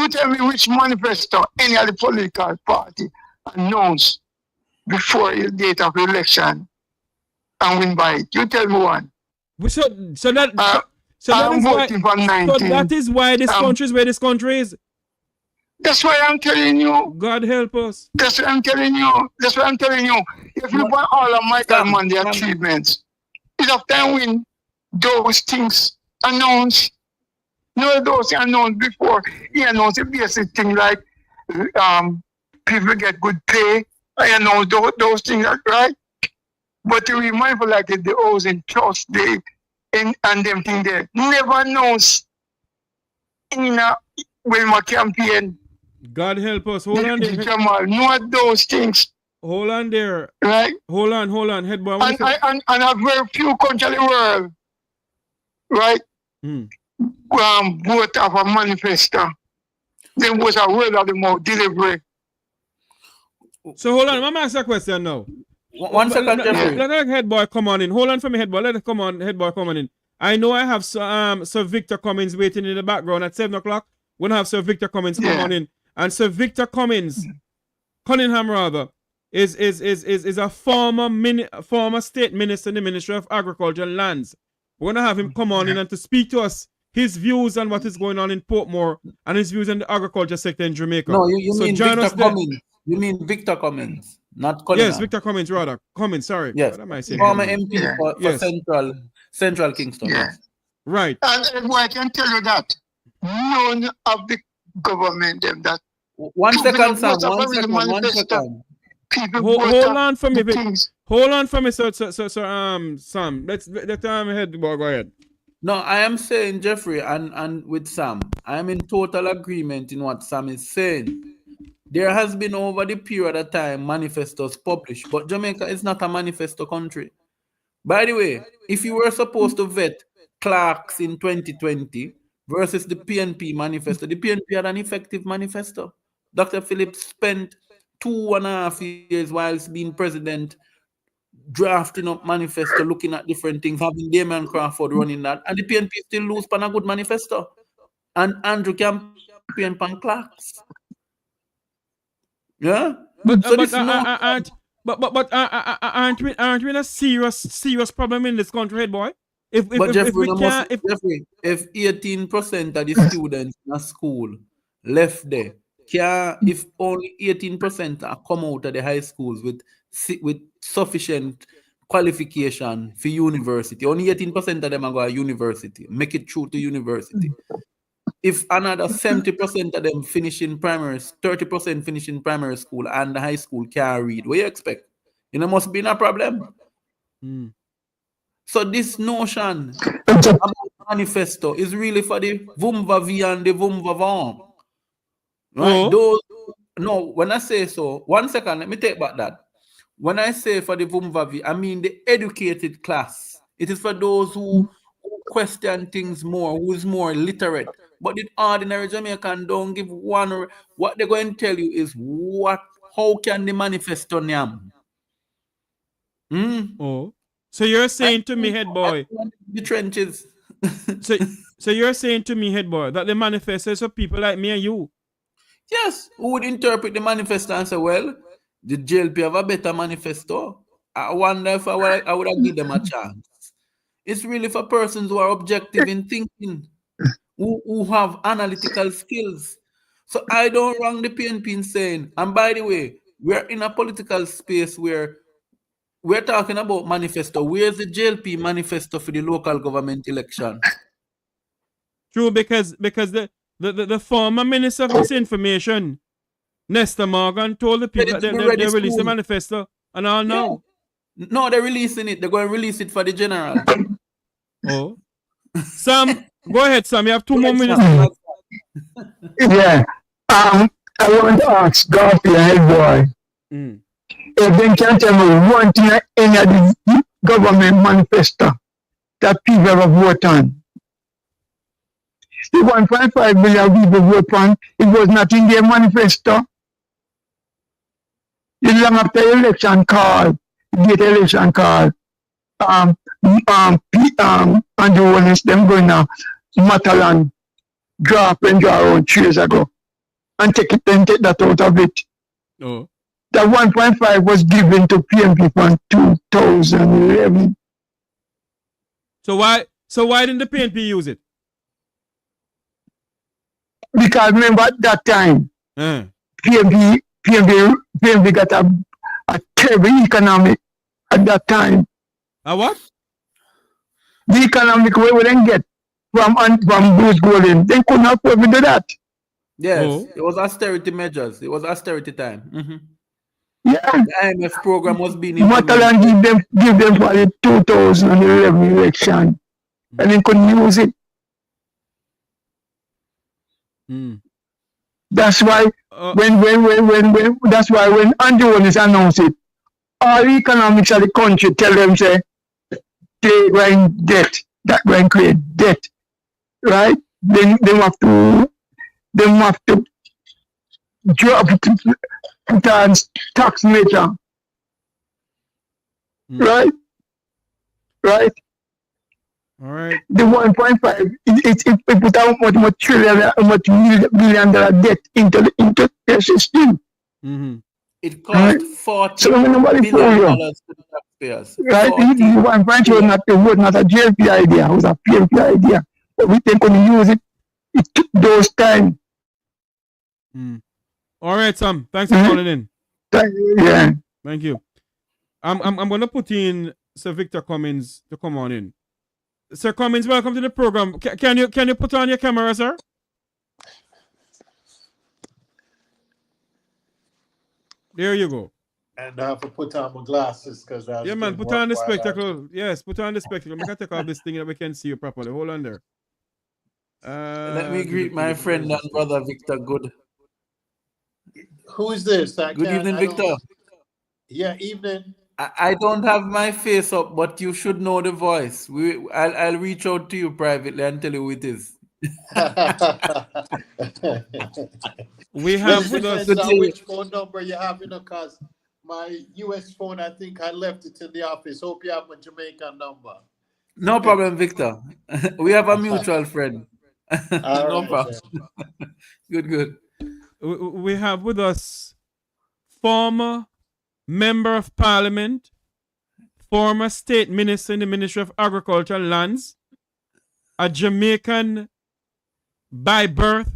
tell me which manifesto any of the political party announced before the date of election and win by it. You tell me one. So that is why this country is where this country is. That's why I'm telling you. God help us. That's what I'm telling you. If you want all of Michael Manley achievements, it's after when those things announced. Those announced before. He announced a basic thing like people get good pay. I announced those things, right? But to be mindful like the O's in trust and them things there. Never announced in when my campaign. God help us. Hold on there. Not those things. Hold on there. Right? Hold on, Headboy. And a very few countries in the world, right? Vote of a manifesto. Then was a word of the mouth delivery. So hold on, I'm gonna ask a question now. 1 second, Jeffrey. Let Headboy come on in. Hold on for me, Headboy. Let it come on, Headboy come on in. I know I have Sir Victor Cummins waiting in the background at 7 o'clock. We're gonna have Sir Victor Cummins come on in. And Sir Victor Cummins, Cunningham rather, is a former state minister in the Ministry of Agriculture and Lands. We're gonna have him come on in and to speak to us his views on what is going on in Portmore and his views on the agriculture sector in Jamaica. No, you mean Victor Cummins. You mean Victor Cummins, not Cunningham. Yes, Victor Cummins rather. Cummins, sorry. Yes. What am I saying? Former MP for Central Kingston. Yeah. Right. And I can tell you that none of the government them that 1 second, Sam. 1 second. Hold on for me, Vic. Hold on for me, Sam. Let's Headboy go ahead. No, I am saying, Jeffrey, and with Sam, I am in total agreement in what Sam is saying. There has been over the period of time manifestos published, but Jamaica is not a manifesto country. By the way, if you were supposed to vet Clark's in 2020 versus the PNP manifesto, the PNP had an effective manifesto. Dr. Phillips spent 2.5 years whilst being president drafting up manifesto, looking at different things, having Damien Crawford running that, and the PNP still lose pan a good manifesto. And Andrew campaign pan Clark's. Yeah? But aren't we in a serious problem in this country, Headboy? If 18% of the students in a school left there, if only 18% are come out of the high schools with sufficient qualification for university, only 18% of them are going to university, make it through to university. If another 70% of them finish in primary, 30% finish in primary school and the high school can't read, what do you expect? Must be a problem. So this notion about manifesto is really for the Vumvavi and the Vumvavam. Right? When I say so, 1 second, let me take back that. When I say for the Vumvavi, I mean the educated class. It is for those who question things more, who is more literate. But the ordinary Jamaican don't give one. What they're going to tell you is how can the manifesto name? So you're saying to me, Headboy, the trenches. so you're saying to me, Headboy, that the manifesto is for people like me and you? Yes, who would interpret the manifesto and say, well, the JLP have a better manifesto? I wonder if I would have given them a chance. It's really for persons who are objective in thinking, who have analytical skills. So I don't wrong the PNP in saying, and by the way, we're in a political space where we're talking about manifesto. Where's the JLP manifesto for the local government election? True, because the former Minister of Disinformation, Nestor Morgan, told the people that they released the manifesto, and all now. No, they're releasing it. They're going to release it for the general. Oh. Sam, go ahead, Sam. You have 2 more minutes. Yeah. I want to ask Garfield Headboy. If they can tell me one thing in the government manifesto that people have voted on. The 1.5 billion people vote on, it was not in their manifesto. It's long after the election call, get election call, Andrew Wallace, them going to Maitland, draw around 3 years ago, and take that out of it. Oh. That 1.5 was given to PMP from 2011. So why didn't the PNP use it? Because remember at that time, PMP got a terrible economic at that time. A what? The economic way we didn't get from Bruce Golden. They couldn't afford to do that. Yes, It was austerity measures. It was austerity time. Yeah. The IMF program was being Maitland give them for the 2011 election, and they couldn't use it. That's why when Andrew Wallace announced it, all the economics of the country tell them say they going debt, that going create debt, right? Then they have to drop put on tax measure, right? All right. The 1.5, it put out much trillion, much billion dollar debt into the system. It cost $40 billion to the taxpayers. Right? The 1.5 was not a JLP idea, it was a PMP idea. But we couldn't use it. It took those time. All right, Sam. Thanks for calling in. Yeah. Thank you. I'm gonna put in Sir Victor Cummins to come on in. Sir Cummins, welcome to the program. Can you put on your camera, sir? There you go. And I have to put on my glasses because yeah, man, put on the spectacle. Yes, put on the spectacle. We can take off this thing that we can see you properly. Hold on there. Let me greet my friend and brother Victor Good. Who is this? Good evening, Victor. Yeah, evening. I don't have my face up, but you should know the voice. I'll reach out to you privately and tell you who it is. We have with us which phone number you have, because my US phone, I think I left it in the office. Hope you have my Jamaican number. No problem, Victor. We have a mutual friend. No problem. Good. We have with us former Member of Parliament, former State Minister in the Ministry of Agriculture and Lands, a Jamaican by birth,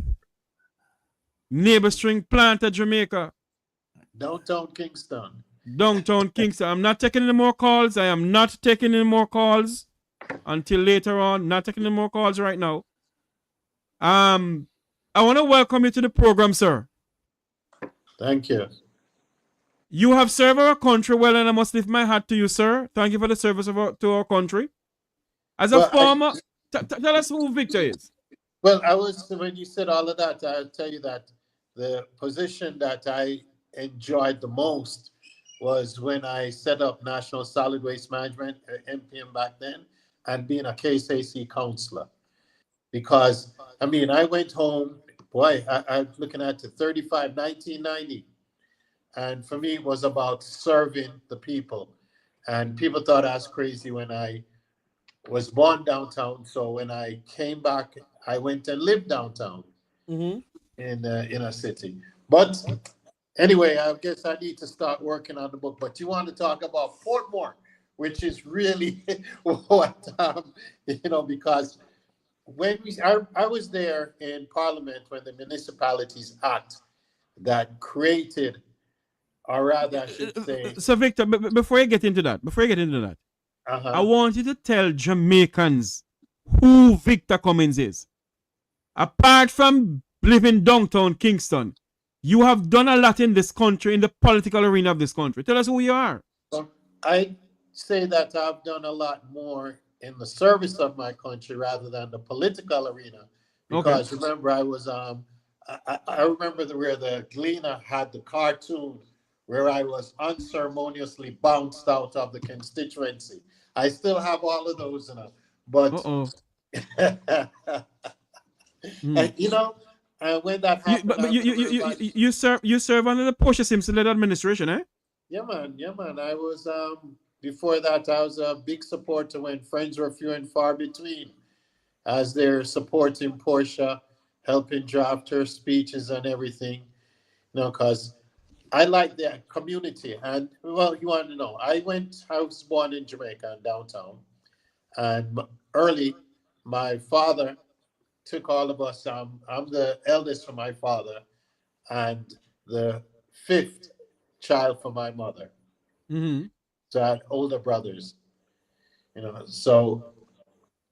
neighbor string planter, Jamaica. Downtown Kingston. I'm not taking any more calls. I am not taking any more calls until later on. Not taking any more calls right now. I want to welcome you to the program, sir. Thank you. You have served our country well, and I must lift my hat to you, sir. Thank you for the service to our country. As a former, tell us who Victor is. Well, when you said all of that, I'll tell you that the position that I enjoyed the most was when I set up National Solid Waste Management, NPM back then, and being a KSAC counselor. Because, I went home, I'm looking at the 1990. And for me, it was about serving the people. And people thought I was crazy when I was born downtown. So when I came back, I went and lived downtown in the inner city. But anyway, I guess I need to start working on the book. But you want to talk about Portmore, which is really what, because when I was there in Parliament when the Municipalities Act that created, or rather I should say. So Victor, before you get into that, I want you to tell Jamaicans who Victor Cummins is. Apart from living downtown Kingston, you have done a lot in this country, in the political arena of this country. Tell us who you are. I say that I've done a lot more in the service of my country rather than the political arena. Because remember, I was I remember where the Gleaner had the cartoon where I was unceremoniously bounced out of the constituency. I still have all of those in it, but and, when that happened, you serve under the Portia Simpson-led administration, eh? Yeah, man. I was before that. I was a big supporter when friends were few and far between, as they're supporting Portia, helping draft her speeches and everything. Because I like the community. And, well, you want to know, I was born in Jamaica, downtown. And early, my father took all of us. I'm the eldest for my father and the fifth child for my mother. So I had older brothers, so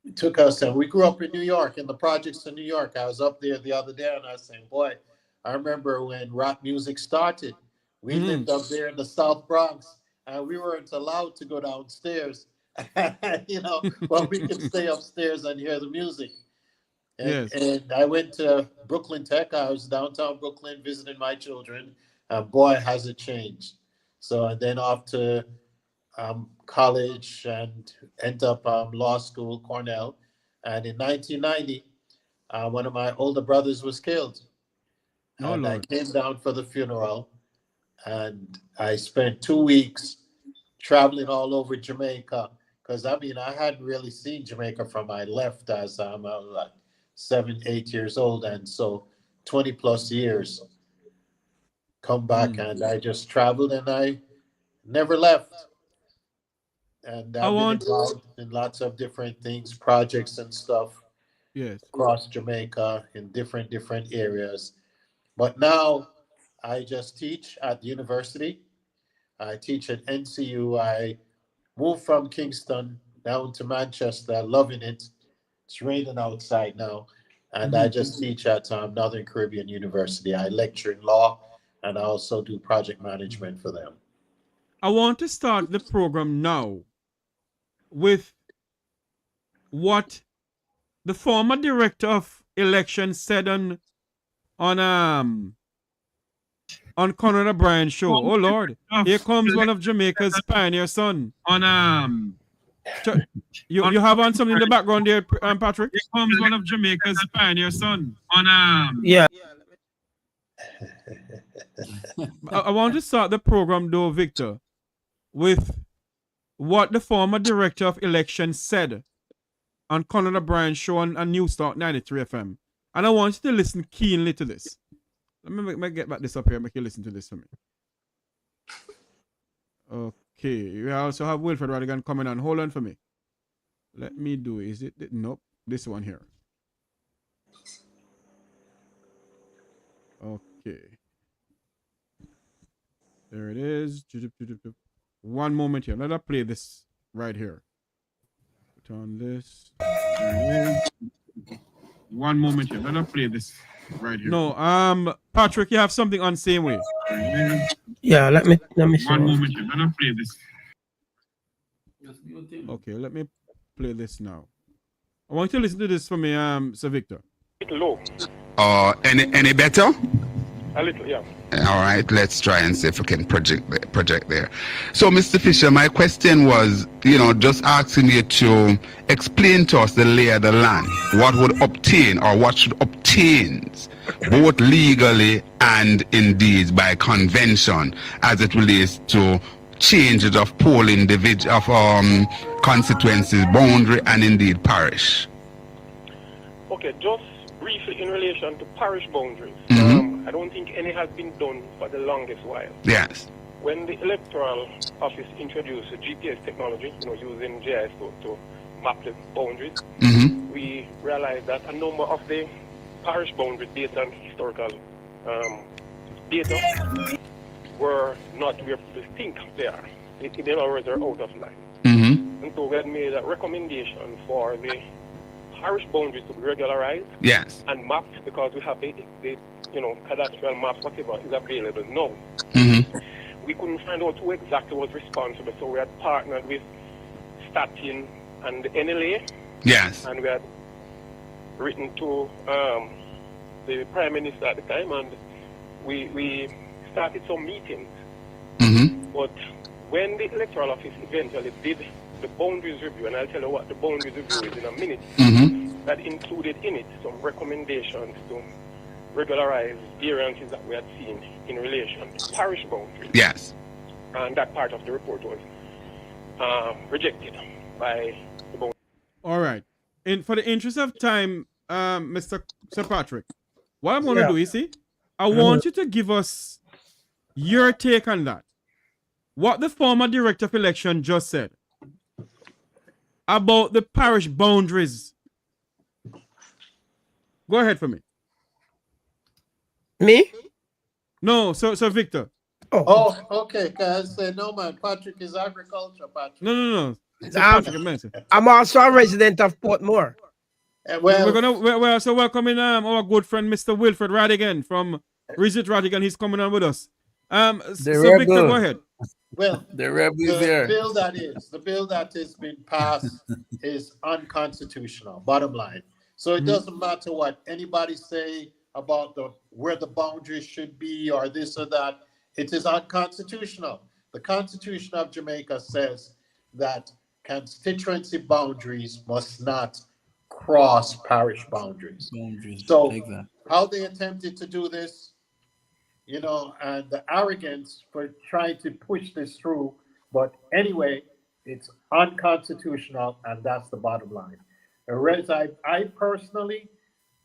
it took us, and we grew up in New York, in the projects in New York. I was up there the other day and I was saying, boy, I remember when rap music started. We lived up there in the South Bronx, and we weren't allowed to go downstairs, but we could stay upstairs and hear the music. And I went to Brooklyn Tech. I was downtown Brooklyn visiting my children. Boy, has it changed. So and then off to college and end up law school, Cornell. And in 1990, one of my older brothers was killed. And I came down for the funeral. And I spent 2 weeks traveling all over Jamaica. Because, I hadn't really seen Jamaica from I left as I was like 7, 8 years old. And so 20 plus years come back and I just traveled and I never left. And I've been involved in lots of different things, projects and stuff across Jamaica in different areas. But now I just teach at the university. I teach at NCU. I moved from Kingston down to Manchester, loving it. It's raining outside now. And I just teach at Northern Caribbean University. I lecture in law and I also do project management for them. I want to start the program now with what the former director of elections said on Conrad O'Brien's show. Oh Lord, here comes one of Jamaica's pioneer son. You have on something in the background there, Patrick? Here comes one of Jamaica's pioneer son. Yeah. I want to start the program though, Victor, with what the former director of elections said on Conrad O'Brien's show on Newstalk 93 FM. And I want you to listen keenly to this. Let me get back this up here and make you listen to this for me. Okay. We also have Wilfred Radigan coming on. Hold on for me. Let me do it. Is it? Nope. This one here. Okay. There it is. One moment here. Let us play this right here. Put on this. One moment here. Let us play this right here. No, Patrick, you have something on same way. Yeah, let me see. One moment here. Let us play this. Okay, let me play this now. I want you to listen to this for me, Sir Victor. Low. Any better? A little, yeah. All right, let's try and see if we can project there. So, Mr. Fisher, my question was, just asking you to explain to us the lay of the land. What would obtain or what should obtain, both legally and indeed by convention, as it relates to changes of polling constituencies, boundary, and indeed parish? Okay, just briefly in relation to parish boundaries. I don't think any has been done for the longest while. Yes. When the Electoral Office introduced the GPS technology, using GIS to map the boundaries, we realized that a number of the parish boundaries based on historical data were not where people think they are. In other words, they're out of line. And so we had made a recommendation for the parish boundaries to be regularized and mapped, because we have the cadastral maps, whatever is available now. We couldn't find out who exactly was responsible, so we had partnered with Statin and the NLA. And we had written to the Prime Minister at the time, and we started some meetings. But when the Electoral Office eventually did the boundaries review, and I'll tell you what the boundaries review is in a minute, that included in it some recommendations to regularize variances that we had seen in relation to parish boundaries. And that part of the report was rejected by the boundary. All right. For the interest of time, Mr. Sir Patrick, what I'm going to do, you see, I want you to give us your take on that. What the former director of election just said about the parish boundaries. Go ahead for me. Me? No, so Victor. Oh, okay. Because no, man, Patrick is agriculture, Patrick. No. I'm also a resident of Portmore. We're also welcoming our good friend Mr. Wilfred Radigan from Visit Radigan. He's coming on with us. So Victor, go ahead. Well, the bill that has been passed is unconstitutional, bottom line. So it doesn't matter what anybody say about where the boundaries should be or this or that. It is unconstitutional. The Constitution of Jamaica says that constituency boundaries must not cross parish boundaries. So exactly. How they attempted to do this, and the arrogance for trying to push this through. But anyway, it's unconstitutional, and that's the bottom line. Whereas I personally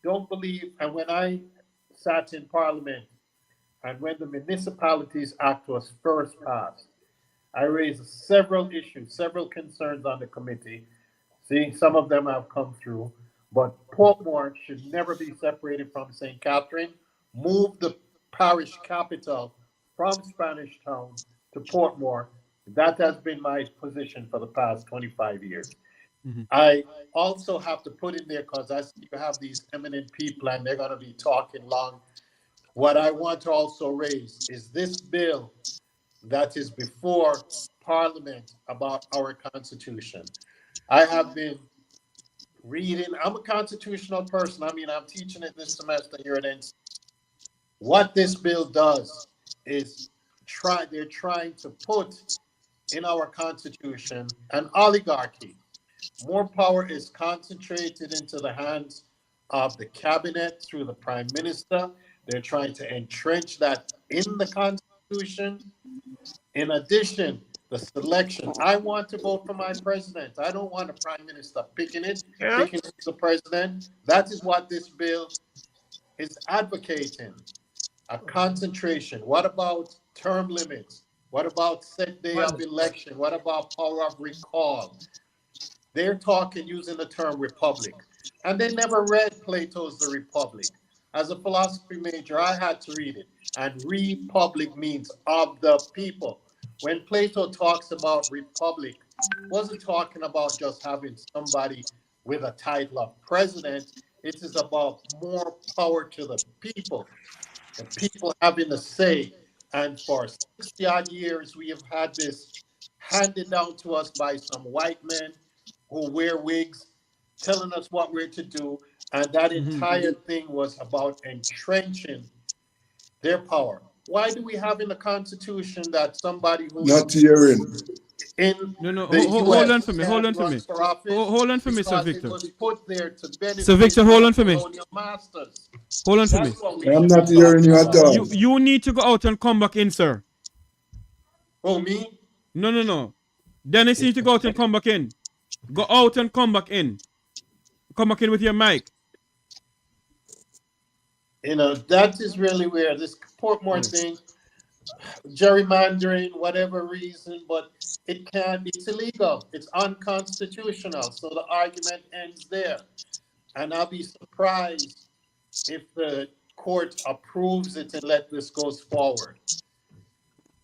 don't believe, and when I sat in Parliament, and when the Municipalities Act was first passed, I raised several issues, several concerns on the committee. Seeing some of them have come through, but Portmore should never be separated from St. Catherine. Move the parish capital from Spanish Town to Portmore. That has been my position for the past 25 years. I also have to put in there, because I see you have these eminent people and they're going to be talking long. What I want to also raise is this bill that is before Parliament about our Constitution. I have been reading, I'm a constitutional person. I mean, I'm teaching it this semester here at NC. What this bill does is they're trying to put in our Constitution an oligarchy. More power is concentrated into the hands of the cabinet through the prime minister. They're trying to entrench that in the Constitution. In addition, the selection. I want to vote for my president. I don't want a prime minister picking the president. That is what this bill is advocating. A concentration. What about term limits? What about set day of election? What about power of recall? They're talking using the term republic. And they never read Plato's The Republic. As a philosophy major, I had to read it. And republic means of the people. When Plato talks about republic, he wasn't talking about just having somebody with a title of president. It is about more power to the people. The people having a say. And for 60 odd years, we have had this handed down to us by some white men who wear wigs, telling us what we're to do. And that entire thing was about entrenching their power. Why do we have in the Constitution that somebody who's not hearing? Hold on for me, Sir Victor. Was put there to benefit Sir Victor, hold on for me. Masters. Hold on for me. I'm not hearing you at all. You need to go out and come back in, sir. Oh, me? No. Dennis, you need to go out and come back in. Go out and come back in. Come back in with your mic. You know, that is really where this Portmore thing, gerrymandering, whatever reason, but it's illegal. It's unconstitutional. So the argument ends there. And I'll be surprised if the court approves it and let this goes forward.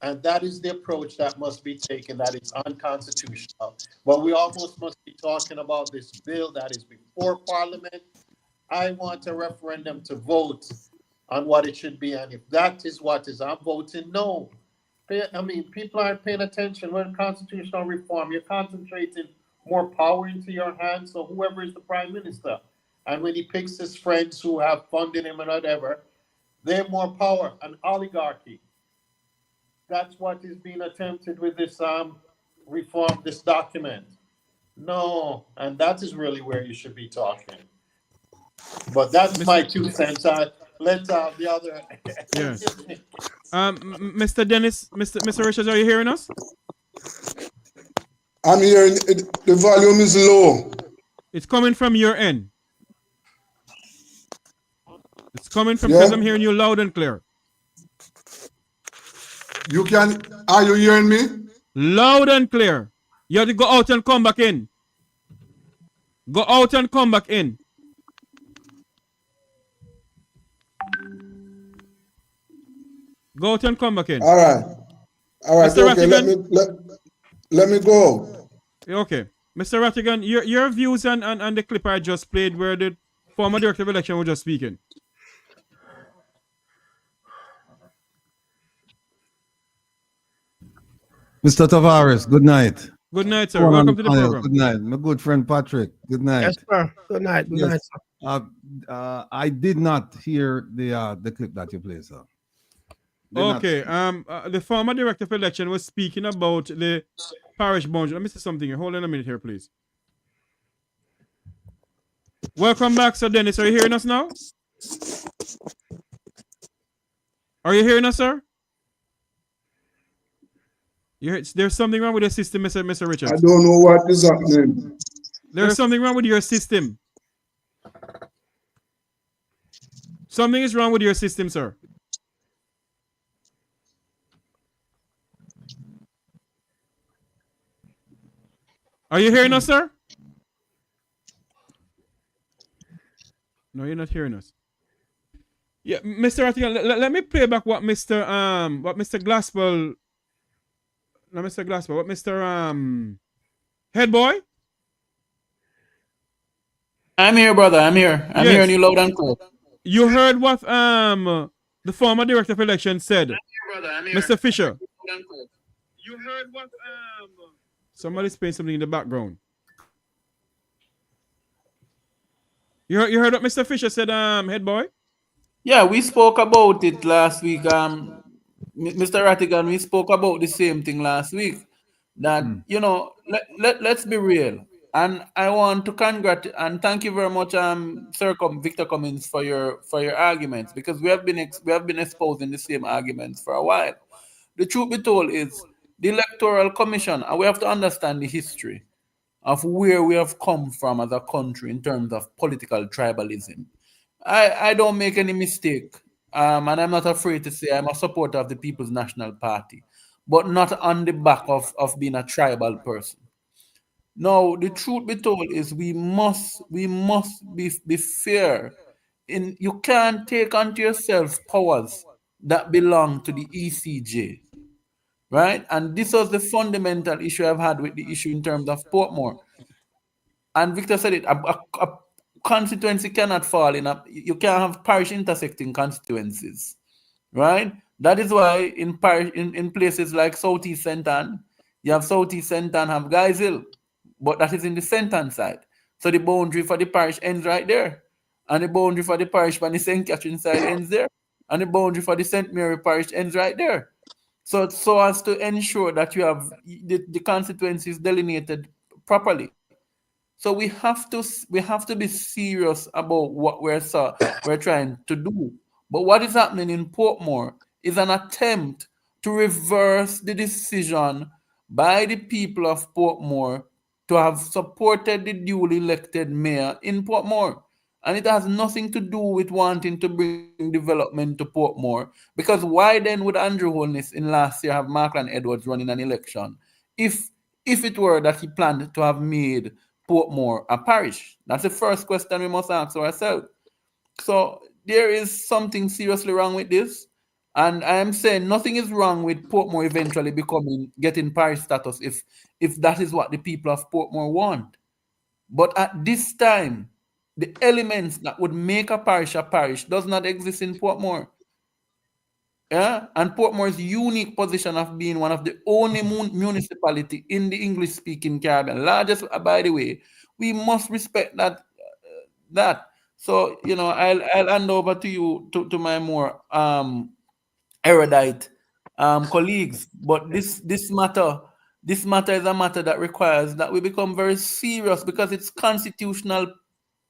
And that is the approach that must be taken, that it's unconstitutional. But we almost must be talking about this bill that is before Parliament. I want a referendum to vote on what it should be. And if that is what is, I'm voting no. I mean, people aren't paying attention. When constitutional reform, you're concentrating more power into your hands. So whoever is the prime minister, and when he picks his friends who have funded him and whatever, they have more power, an oligarchy. That's what is being attempted with this reform, this document. No, and that is really where you should be talking. But that's my 2 cents. Let the other. Yes. Mr. Dennis, Mr. Richards, are you hearing us? I'm hearing the volume is low. It's coming from your end. It's coming from because I'm hearing you loud and clear. Are you hearing me? Loud and clear. You have to go out and come back in. Go out and come back in. Go out and come back in. All right. Mr. Okay. Rattigan, let me go. Okay. Mr. Rattigan, your views on the clip I just played where the former director of election was just speaking. Mr. Tavares, good night. Good night, sir. Welcome to the program. Good night. My good friend Patrick, good night. Yes, sir. Good night. Good night, sir. I did not hear the clip that you played, sir. Okay. The former director of election was speaking about the parish boundary. Let me say something here. Hold on a minute here, please. Welcome back, Sir Dennis. Are you hearing us now? Are you hearing us, sir? There's something wrong with your system, Mr. Richards. I don't know what is happening. There's something wrong with your system. Something is wrong with your system, sir. Are you hearing us, sir? No, you're not hearing us. Yeah, Mr. Rattigan, let me play back what Mr. Glaspel. Not Mr. Glaspel, what Mr. Headboy? I'm here, brother. I'm here. I'm hearing you loud and clear. You heard what the former director of election said, I'm here, brother. I'm here. Mr. Fisher. You heard what somebody's playing something in the background. You heard what Mr. Fisher said, Headboy? Yeah, we spoke about it last week. Mr. Rattigan, we spoke about the same thing last week. That you know, let's be real. And I want to congratulate and thank you very much, Sir Victor Cummins, for your arguments, because we have been exposing the same arguments for a while. The truth be told is the Electoral Commission, and we have to understand the history of where we have come from as a country in terms of political tribalism. I don't make any mistake, and I'm not afraid to say I'm a supporter of the People's National Party, but not on the back of being a tribal person. No, the truth be told is we must be fair. You can't take unto yourself powers that belong to the ECJ, right? And this was the fundamental issue I've had with the issue in terms of Portmore. And Victor said it, a constituency cannot fall in you can't have parish intersecting constituencies, right? That is why in places like Southeast Sentan, you have Southeast Sentan have Guys Hill, but that is in the Sentan side. So the boundary for the parish ends right there. And the boundary for the parish on the St. Catherine side ends there. And the boundary for the St. Mary parish ends right there. So as to ensure that you have the constituencies delineated properly. So we have to be serious about what we're trying to do. But what is happening in Portmore is an attempt to reverse the decision by the people of Portmore to have supported the duly elected mayor in Portmore. And it has nothing to do with wanting to bring development to Portmore. Because why then would Andrew Holness in last year have Maitland Edwards running an election if it were that he planned to have made Portmore a parish? That's the first question we must ask ourselves. So there is something seriously wrong with this. And I am saying nothing is wrong with Portmore eventually getting parish status if that is what the people of Portmore want. But at this time, the elements that would make a parish does not exist in Portmore. Yeah, and Portmore's unique position of being one of the only municipality in the English-speaking Caribbean, largest, by the way, we must respect that. So I'll hand over to you to my more erudite colleagues. But this matter is a matter that requires that we become very serious, because it's constitutional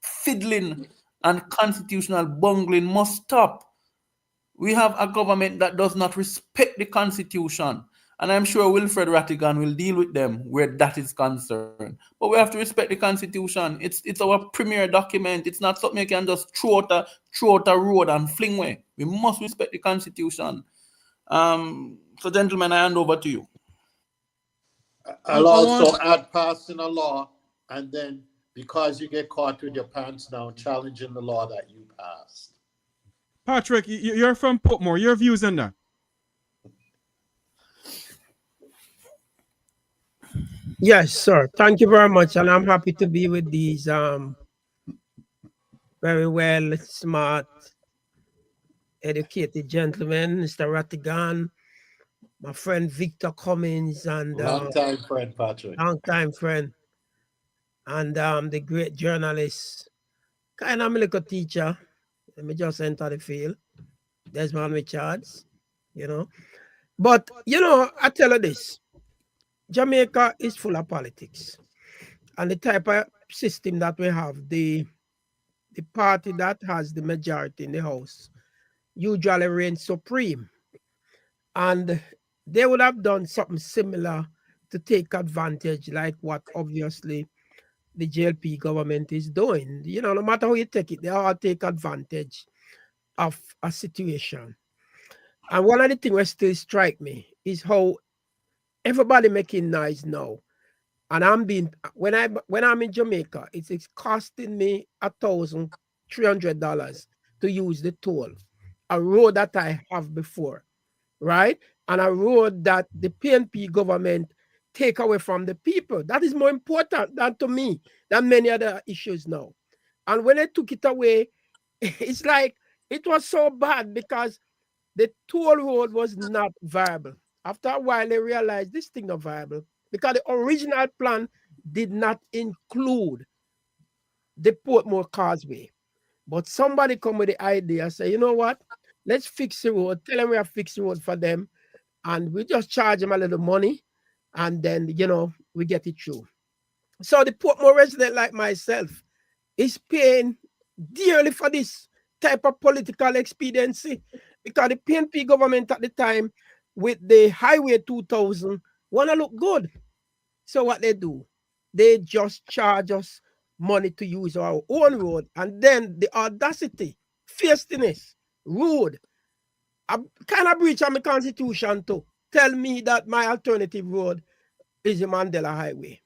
fiddling and constitutional bungling must stop. We have a government that does not respect the Constitution, and I'm sure Wilfred Rattigan will deal with them where that is concerned. But we have to respect the Constitution. It's our premier document. It's not something you can just throw out a road and fling away. We must respect the Constitution. So, gentlemen, I hand over to you. I'll also add passing a law, and then because you get caught with your pants down, challenging the law that you passed. Patrick, you're from Portmore. Your views on that? Yes, sir. Thank you very much. And I'm happy to be with these very well, smart, educated gentlemen, Mr. Rattigan, my friend Victor Cummins, and long-time friend, Patrick. Long-time friend. And the great journalist, kind of a little teacher. Let me just enter the field. Desmond Richards, But, I tell you this. Jamaica is full of politics. And the type of system that we have, the party that has the majority in the House usually reigns supreme. And they would have done something similar to take advantage, like what obviously the JLP government is doing. No matter how you take it, they all take advantage of a situation. And one of the things that still strike me is how everybody making noise now. And when I'm in Jamaica, it's costing me $1,300 to use the toll, a road that I have before, right? And a road that the PNP government take away from the people. That is more important to me than many other issues now. And when they took it away, it's like it was so bad because the toll road was not viable. After a while, they realized this thing not viable because the original plan did not include the Portmore Causeway. But somebody come with the idea, say, you know what? Let's fix the road. Tell them we have fixed the road for them. And we just charge them a little money. And then, we get it through. So the Portmore resident like myself is paying dearly for this type of political expediency because the PNP government at the time with the Highway 2000 want to look good. So what they do, they just charge us money to use our own road. And then the audacity, fierceness, rude, a kind of breach of my constitution to tell me that my alternative road is the Mandela Highway.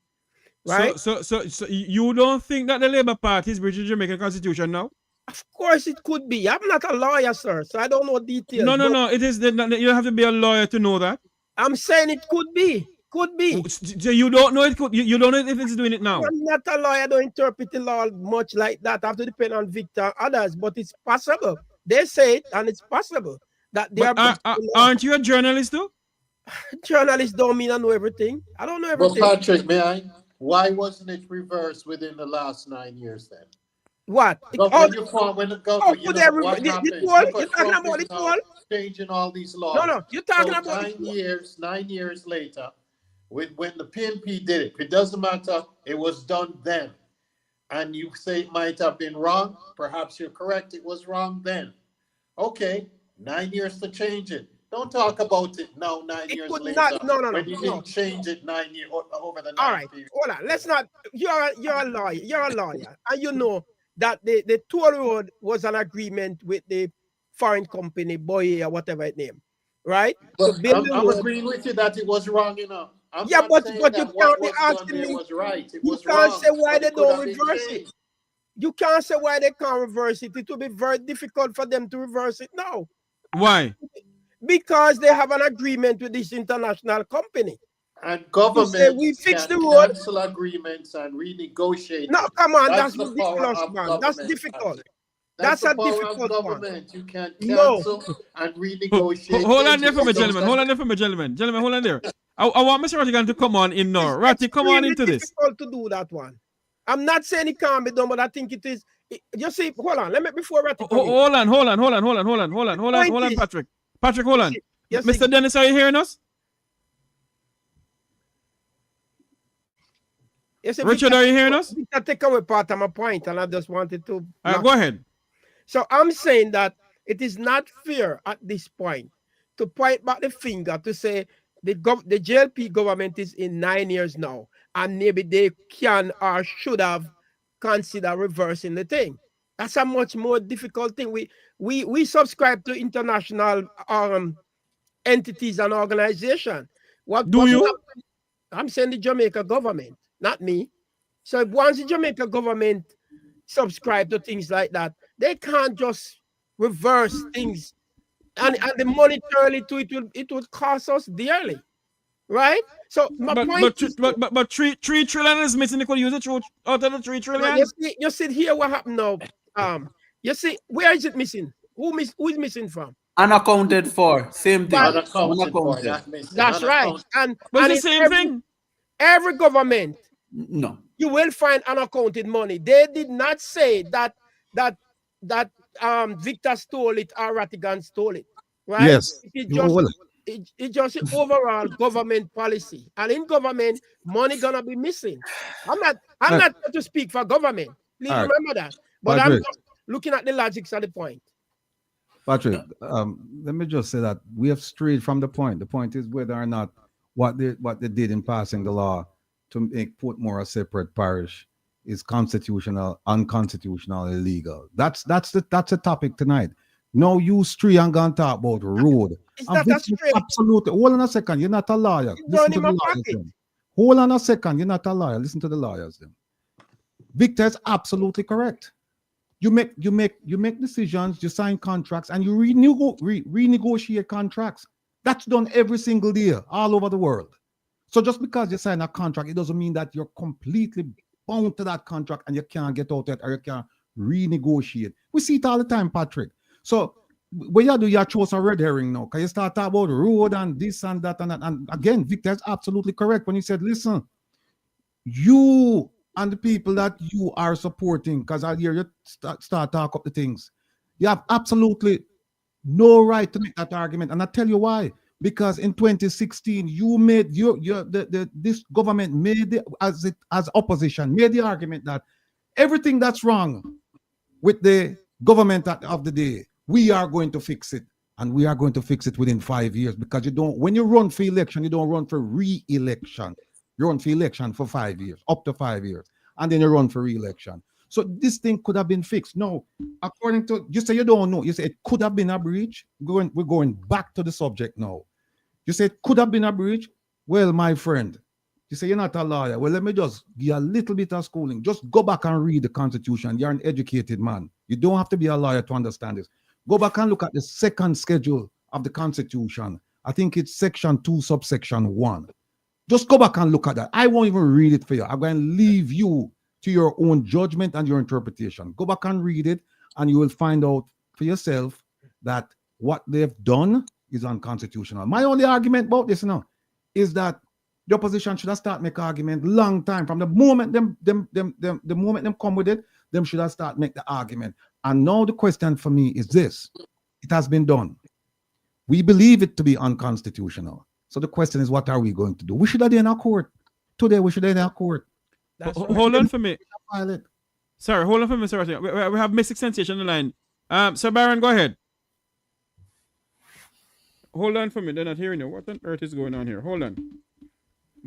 Right? So you don't think that the Labour Party is breaching the Jamaican Constitution now? Of course it could be. I'm not a lawyer, sir, so I don't know details. No. It is. You don't have to be a lawyer to know that. I'm saying it could be. Could be. So you don't know it could. You don't know if it's doing it now. I'm not a lawyer. I don't interpret the law much like that. I have to depend on Victor and others, but it's possible. They say it, and it's possible that they aren't you a journalist though? Journalists don't mean I know everything. I don't know everything. But Patrick, may I? Why wasn't it reversed within the last 9 years then? What? When the government, you're talking about the toll? Changing all these laws. No, you're talking about 9 years later, when the PNP did it. It doesn't matter. It was done then. And you say it might have been wrong. Perhaps you're correct. It was wrong then. Okay, 9 years to change it. Don't talk about it now, 9 years later. When you didn't change it 9 years over the 9 All right, period. hold on. Let's not. You're a lawyer. You're a lawyer, and you know that the toll road was an agreement with the foreign company, Boy or whatever it name, right? But To build I'm agreeing with you that it was wrong, you know. I'm yeah, not but saying you that can't be what was done asking there me. was right. It You was can't wrong, say why but they it could don't have been reverse it. changed. You can't say why they can't reverse it. It will be very difficult for them to reverse it now. Why? Because they have an agreement with this international company. And governments can the cancel agreements and renegotiate. No, come on, that's that's the power ridiculous, of man. government. That's difficult. That's That's the a power difficult of one. government. You can cancel and renegotiate. Hold on there for me, gentlemen. Hold on there for me, gentlemen. Gentlemen, hold on there. I want Mr. Rattigan to come on in now. Ratty, come on into this. It's difficult to do that one. I'm not saying it can't be done, but I think it is. You see, hold on. Let me before Ratty. Hold on, Patrick. Patrick, hold on. Mr. Dennis, are you hearing us? Yes, Richard, are you hearing us? I take away part of my point, and I just wanted to. Go ahead. So I'm saying that it is not fair at this point to point back the finger to say the JLP government is in 9 years now, and maybe they can or should have considered reversing the thing. That's a much more difficult thing. We subscribe to international entities and organizations. Do you? I'm saying the Jamaica government, not me. So once the Jamaica government subscribe to things like that, they can't just reverse things, and the monetarily to it would cost us dearly, right? So my point is, but 3 trillion is missing. They could use it out of the 3 trillion. You see here what happened now. You see, where is it missing? Who is missing from? Unaccounted for, same thing. Unaccounted. That's right. And the same thing. Every government, no, you will find unaccounted money. They did not say that Victor stole it or Rattigan stole it, right? Yes. It's just overall government policy, and in government, money gonna be missing. I'm not here to speak for government. Please remember that. But Patrick, I'm just looking at the logics of the point. Patrick, let me just say that we have strayed from the point. The point is whether or not what they did in passing the law to make Portmore a separate parish is constitutional, unconstitutional, illegal. That's the topic tonight. No, you stray and gonna talk about road. Absolutely. Hold on a second. You're not a lawyer. Listen to the lawyers then. Hold on a second. You're not a lawyer. Listen to the lawyers then. Victor is absolutely correct. You make decisions, you sign contracts, and you renegotiate contracts. That's done every single day, all over the world. So just because you sign a contract, it doesn't mean that you're completely bound to that contract and you can't get out of it or you can't renegotiate. We see it all the time, Patrick. So when you do, you chose a red herring now, because you start talking about road and this and that and that. And again, Victor is absolutely correct when he said, listen, you and the people that you are supporting, because I hear you start talk up the things, you have absolutely no right to make that argument. And I tell you why. Because in 2016, you made this government made as opposition made the argument that everything that's wrong with the government of the day, we are going to fix it, and we are going to fix it within 5 years. Because when you run for election, you don't run for re-election. You run for election for 5 years, up to 5 years, and then you run for re-election. So this thing could have been fixed. No, according to, you say you don't know. You say it could have been a breach. We're going back to the subject now. You say it could have been a breach. Well, my friend, you say you're not a lawyer. Well, let me just give you a little bit of schooling. Just go back and read the Constitution. You're an educated man. You don't have to be a lawyer to understand this. Go back and look at the second schedule of the Constitution. I think it's section 2, subsection 1. Just go back and look at that. I won't even read it for you. I'm going to leave you to your own judgment and your interpretation. Go back and read it, and you will find out for yourself that what they've done is unconstitutional. My only argument about this now is that the opposition should have started make argument long time. From the moment the moment them come with it, them should have started make the argument. And now the question for me is this. It has been done. We believe it to be unconstitutional. So the question is, what are we going to do? We should have been in our court. Today we should have been in our court. Hold on for me. Sorry, hold on for me, sir. We have Mystic Sensation on the line. Sir Baron, go ahead. hold on for me. They're not hearing you. What on earth is going on here? Hold on.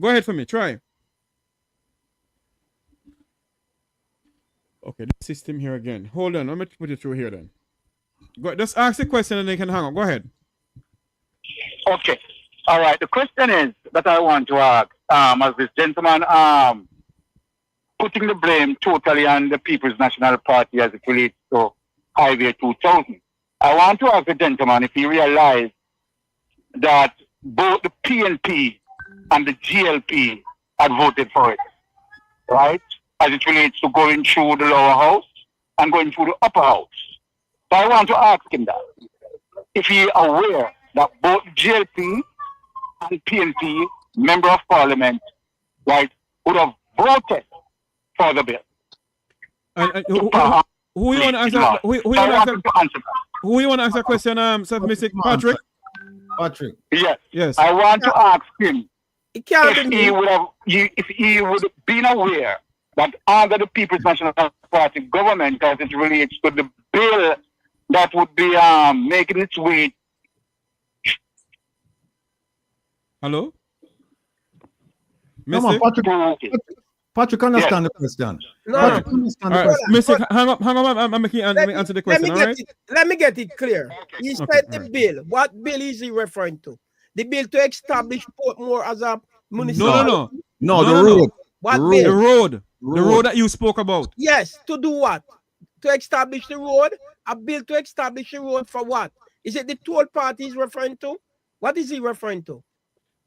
Go ahead for me. Try. Okay, the system here again. Hold on. Let me put it through here then. Go, just ask the question and they can hang up. Go ahead. Okay. All right. The question is that I want to ask, as this gentleman putting the blame totally on the People's National Party as it relates to Highway 2000. I want to ask the gentleman if he realized that both the PNP and the GLP had voted for it, right? As it relates to going through the lower house and going through the upper house. So I want to ask him that. If he is aware that both GLP and PNP, member of parliament, right, would have voted for the bill. Who you want to answer? Who you want to answer question? Mr. Patrick. Patrick. Yes. Yes. I want to ask him if he would have, if he would have been aware that under the People's National Party government, as it relates to the bill that would be making its way. Hello. Come on, Patrick, understand the question. No, Mr. Hang up. I'm making answer the question. Let me get it clear. He said the bill. What bill is he referring to? The bill to establish Portmore as a municipality. No, the road. What bill? The road that you spoke about. Yes, to do what? To establish the road? A bill to establish the road for what? Is it the toll party he's referring to? What is he referring to?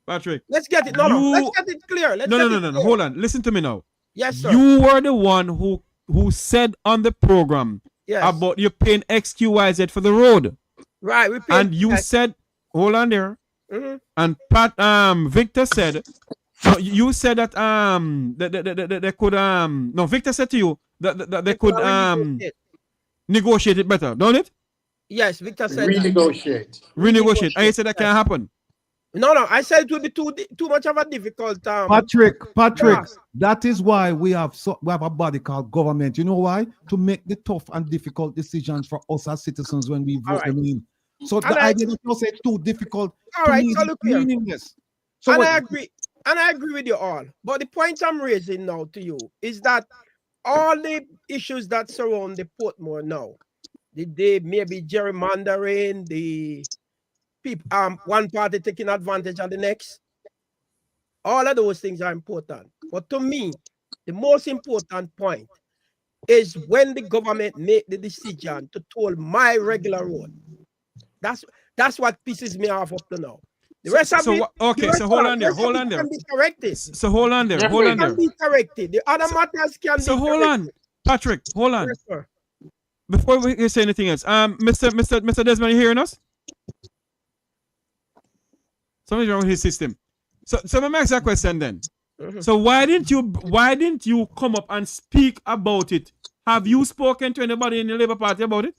Patrick. Let's get it. Let's get it clear. No. Hold on. Listen to me now. Yes, sir. You were the one who said on the program about you paying XQYZ for the road. Right. And you said, hold on there. Mm-hmm. And Victor said, so you said that they could no, Victor said to you that they could negotiate it better, don't it? Yes, Victor said renegotiate. And you said that can't happen. No, I said it would be too much of a difficult Patrick, that is why we have a body called government. You know why? To make the tough and difficult decisions for us as citizens when we vote them in. So the idea that you say it's too difficult so look here. meaningless. I agree. And I agree with you all. But the point I'm raising now to you is that all the issues that surround the Portmore now, the maybe gerrymandering, the people, one party taking advantage of the next, all of those things are important. But to me, the most important point is when the government make the decision to toll my regular road. That's what pisses me off up to now. The rest of it, okay, so hold on there. Can be corrected. So hold on there. Can be corrected. The other matters can be corrected. So hold on, Patrick. Hold on. Yes, sir. Before we say anything else, Mr. Desmond, you hearing us? Something's wrong with his system. So let me ask that question then. Mm-hmm. So why didn't you come up and speak about it? Have you spoken to anybody in the Labour Party about it?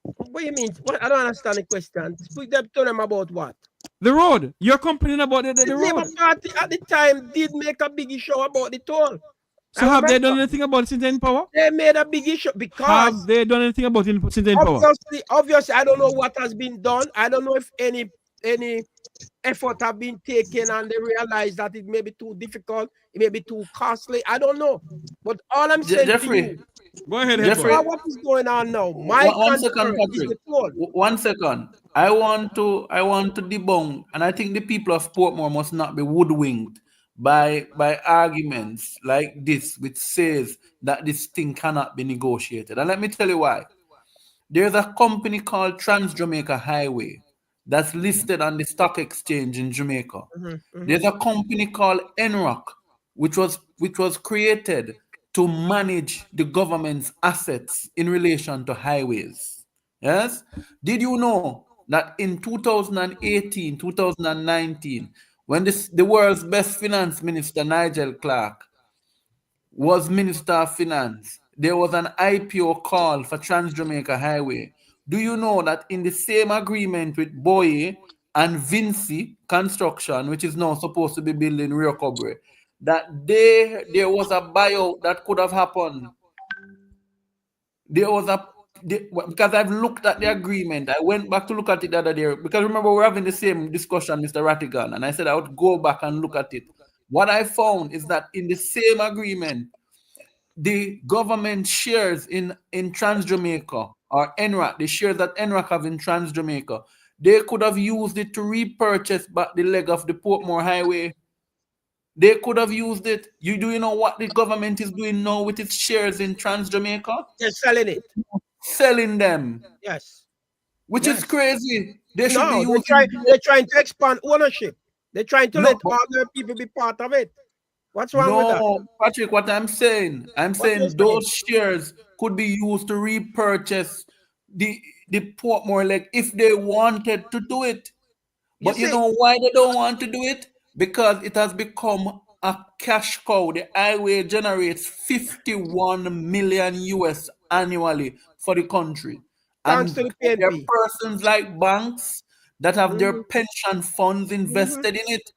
What do you mean? I don't understand the question. Speak to them about what? The road. You're complaining about the road. Labour Party at the time did make a big issue about the toll. So have they done anything about it since they're in power? They made a big issue because... Have they done anything about it since they're in power? Obviously, I don't know what has been done. I don't know if any effort have been taken and they realize that it may be too difficult, it may be too costly. I don't know. But all I'm saying Jeffrey, to you, go ahead, Jeffrey. What is going on now? One second, Patrick. 1 second. I want to debunk, and I think the people of Portmore must not be woodwinked by arguments like this, which says that this thing cannot be negotiated. And let me tell you why. There's a company called Trans-Jamaica Highway that's listed on the stock exchange in Jamaica. There's a company called NROC, which was created to manage the government's assets in relation to highways. Yes? Did you know that in 2018, 2019, when the world's best finance minister, Nigel Clark, was Minister of Finance, there was an IPO call for Trans-Jamaica Highway. Do you know that in the same agreement with Boye and Vinci Construction, which is now supposed to be building Rio Cobre, that there was a buyout that could have happened? There was a because I've looked at the agreement. I went back to look at it the other day because remember we're having the same discussion, Mr. Rattigan, and I said I would go back and look at it. What I found is that in the same agreement, the government shares in Trans Jamaica or NRAC, the shares that NRAC have in Trans Jamaica, they could have used it to repurchase back the leg of the Portmore Highway. They could have used it. You know what the government is doing now with its shares in Trans Jamaica? They're selling it. Selling them. Yes. Which is crazy. They should be No, using they're trying to expand ownership. They're trying to let other people be part of it. What's wrong with that? No, Patrick, what I'm saying those shares could be used to repurchase the Portmore leg if they wanted to do it. But you know why they don't want to do it? Because it has become a cash cow. The highway generates 51 million US annually for the country. Thanks And to the there are PNP. persons like banks that have their pension funds invested in it.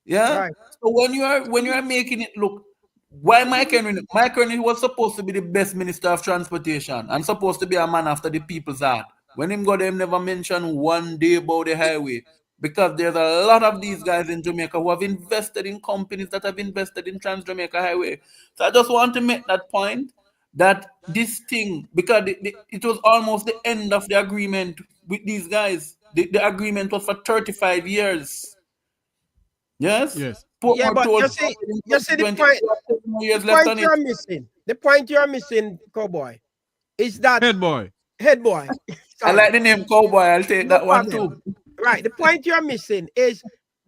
Yeah. Right. So when you are making it look, why Mike Henry was supposed to be the best minister of transportation and supposed to be a man after the people's heart. When him go there, him never mentioned one day about the highway. Because there's a lot of these guys in Jamaica who have invested in companies that have invested in Trans Jamaica Highway. So I just want to make that point that this thing, because it was almost the end of the agreement with these guys. The agreement was for 35 years. Yes? Yes. Yeah, but you see the point you're missing, Cowboy, is that Headboy. I like the name Cowboy. I'll take that one too. Right. The point you're missing is,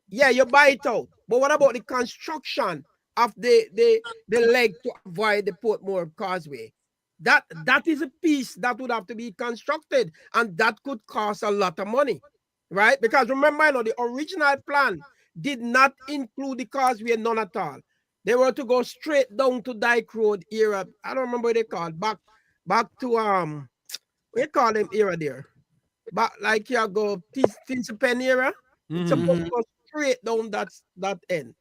yeah, you buy it out. But what about the construction of the leg to avoid the Portmore Causeway? That is a piece that would have to be constructed, and that could cost a lot of money, right? Because remember, the original plan did not include the causeway, none at all. They were to go straight down to Dyke Road era. I don't remember what they called. Back to what they call them era there. But like you go Pen era, it's supposed to go straight down that end.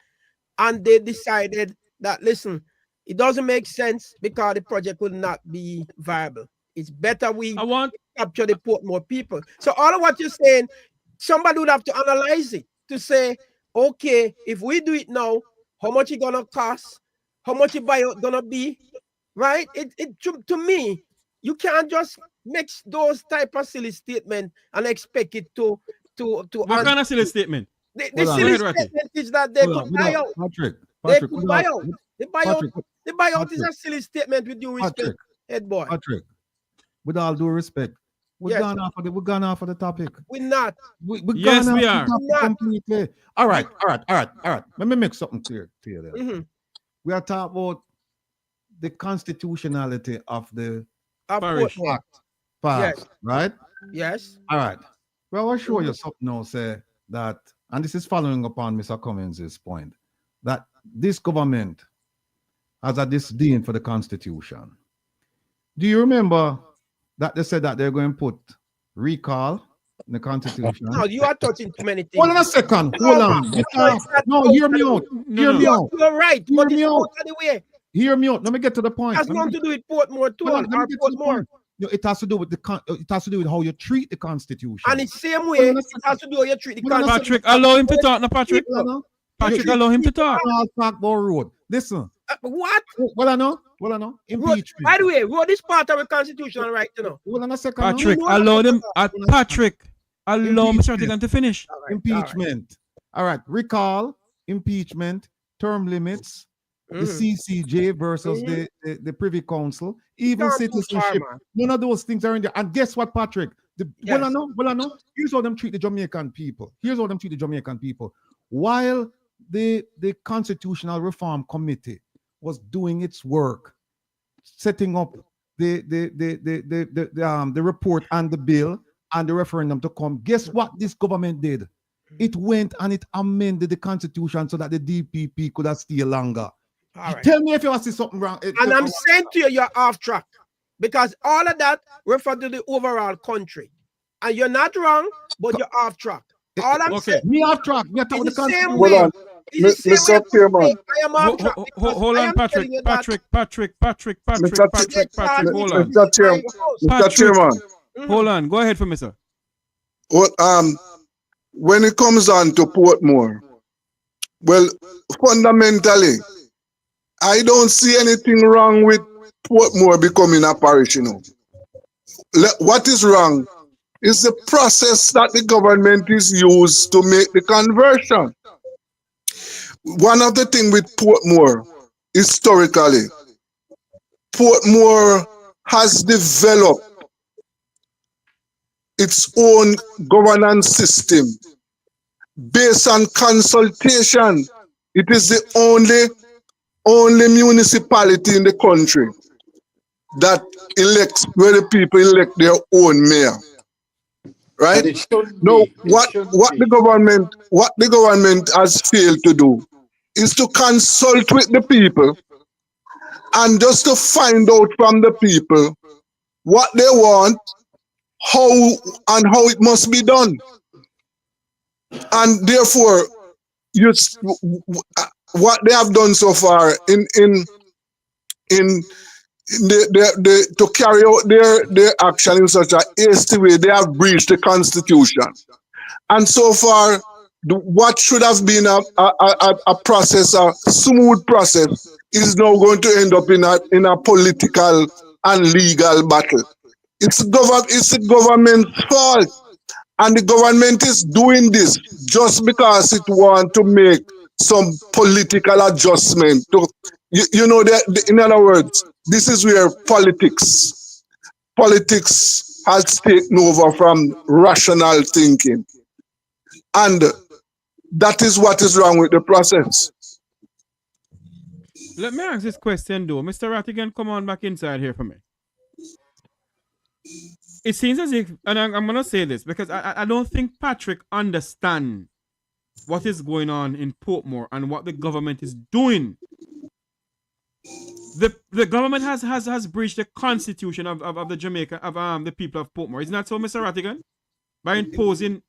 And they decided that, listen, it doesn't make sense because the project will not be viable. It's better we capture the Portmore people. So all of what you're saying, somebody would have to analyze it to say, okay, if we do it now, how much it gonna cost? How much the buyout gonna be? Right? To me, you can't just make those type of silly statement and expect it to. What kind of silly statement? The silly statement is that they could buy out. They could buy out. The buyout is a silly statement with due respect, Headboy. Patrick, with all due respect, we're gone off of the topic. We're not. Yes, we are. Completely. All right. Let me make something clear to you there. We are talking about the constitutionality of the parish act, yes. Right? Yes. All right. Well, I'll show you something now, say that, and this is following upon Mr. Cummins' point, that this government has a disdain for the Constitution. Do you remember that they said that they're going to put recall in the Constitution? No, you are touching too many things. Hold on a second. Hold on. No, hear me out. Hear me out. You're right. Hear me out. Anyway. Hear me out. Let me get to the point. It has nothing to do with Portmore too. Portmore. No, it has to do with it has to do with how you treat the Constitution. And the same way, it has to do with how you treat the Constitution. Patrick, allow him to talk. No, Patrick. Patrick, allow him to talk. I'll talk about road. Listen. What? Well, I know. Impeachment. By the way, road is part of the Constitution, right? Hold on a second. Patrick, allow them. Patrick, allow Mr. Rattigan to finish. Impeachment. All right. Recall, impeachment, term limits, the CCJ versus the Privy Council, even citizenship. None of those things are in there. And guess what, Patrick? Well, I know. Here's how them treat the Jamaican people. While the Constitutional Reform Committee was doing its work, setting up the report and the bill and the referendum to come, guess what this government did? It went and it amended the Constitution so that the DPP could have stayed longer. Right. Tell me if you see something wrong. And I'm saying to you, you're off track. Because all of that refers to the overall country. And you're not wrong, but you're off track. All I'm saying. Me off track. We are talking the the same way. Mr. Chairman. Hold on, Patrick, hold on. Mr. Chairman. Hold on, go ahead for me, sir. Well, when it comes on to Portmore, well, fundamentally, I don't see anything wrong with Portmore becoming a parish, you know. What is wrong is the process that the government is used to make the conversion. One of the things with Portmore, historically, Portmore has developed its own governance system based on consultation. It is the only municipality in the country that elects, where the people elect their own mayor. Right? Now, what the government has failed to do is to consult with the people and just to find out from the people what they want, how it must be done. And therefore, what they have done so far to carry out their action in such a hasty way, they have breached the Constitution. And so far, what should have been a process, a smooth process, is now going to end up in a political and legal battle. It's the government's fault. And the government is doing this just because it wants to make some political adjustment. In other words, this is where politics has taken over from rational thinking. And that is what is wrong with the process. Let me ask this question though. Mr. Rattigan, come on back inside here for me. It seems as if, and I'm going to say this because I don't think Patrick understands what is going on in Portmore and what the government is doing. The government has breached the constitution of the Jamaica, of the people of Portmore. Isn't that so, Mr. Rattigan? By imposing...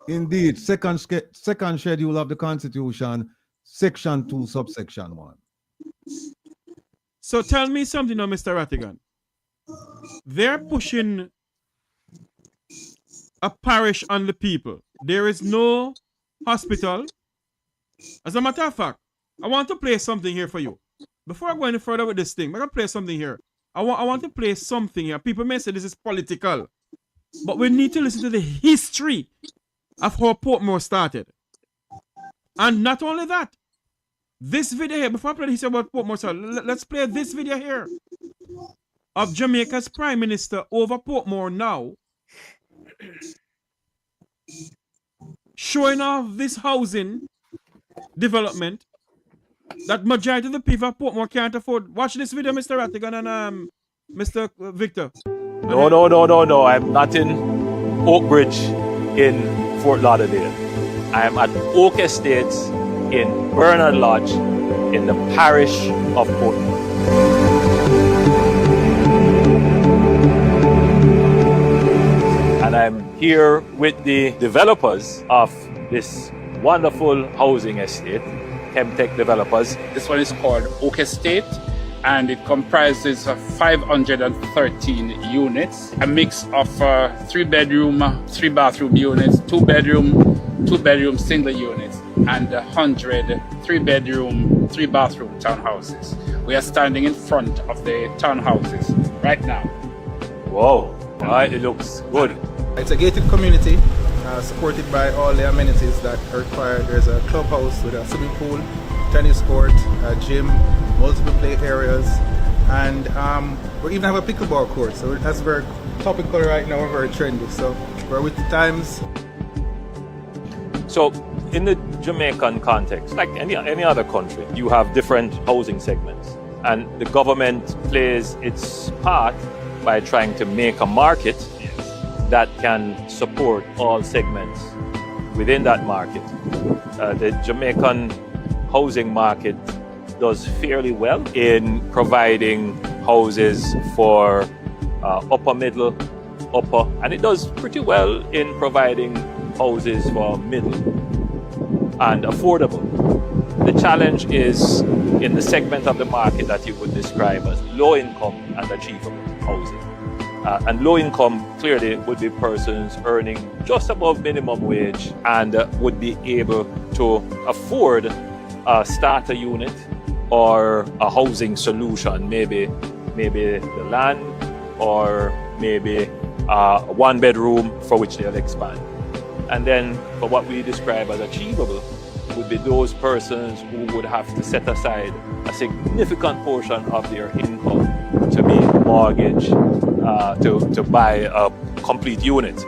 Indeed, second schedule of the Constitution, Section 2, Subsection 1. So tell me something now, Mr. Rattigan. They're pushing a parish on the people. There is no hospital. As a matter of fact, I want to play something here for you. Before I go any further with this thing, I'm going to play something here. I want to play something here. People may say this is political, but we need to listen to the history of how Portmore started. And not only that, this video here, before I play the history about Portmore, let's play this video here of Jamaica's Prime Minister over Portmore now, showing off this housing development that majority of the people of Portmore can't afford. Watch this video, Mr. Rattigan and Mr. Victor. No. I'm not in Oakbridge in Fort Lauderdale. I am at Oak Estates in Bernard Lodge in the parish of Portmore. And I'm here with the developers of this wonderful housing estate, Chemtech developers. This one is called Oak Estate, and it comprises of 513 units, a mix of 3-bedroom, 3-bathroom units, 2-bedroom single units, and 100 3-bedroom, 3-bathroom townhouses. We are standing in front of the townhouses right now. Wow, it looks good. It's a gated community, supported by all the amenities that are required. There's a clubhouse with a swimming pool, tennis court, a gym, multiple play areas, and we even have a pickleball court. So that's very topical right now, very trendy. So we're with the times. So in the Jamaican context, like any other country, you have different housing segments, and the government plays its part by trying to make a market that can support all segments within that market. The Jamaican housing market does fairly well in providing houses for upper, middle, upper, and it does pretty well in providing houses for middle. and affordable. The challenge is in the segment of the market that you would describe as low income and achievable housing. And low income clearly would be persons earning just above minimum wage and would be able to afford a starter unit or a housing solution, maybe the land or maybe one bedroom for which they'll expand. And then for what we describe as achievable would be those persons who would have to set aside a significant portion of their income to meet a mortgage, to buy a complete unit.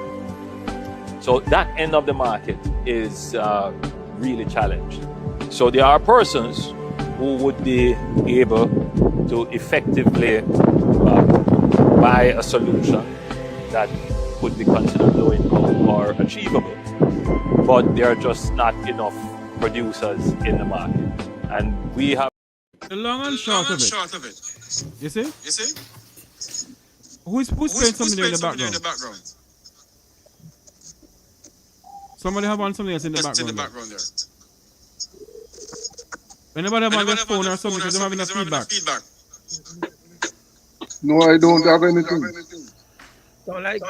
So that end of the market is really challenged. So there are persons who would be able to effectively buy a solution that could be considered low income or achievable, but there are just not enough producers in the market. And we have the long and short of it. You see? Who's playing something there in the background? Somebody have on something else in the background there. Anybody have on their phone or something because they're having a feedback? No, I don't have anything. Don't like.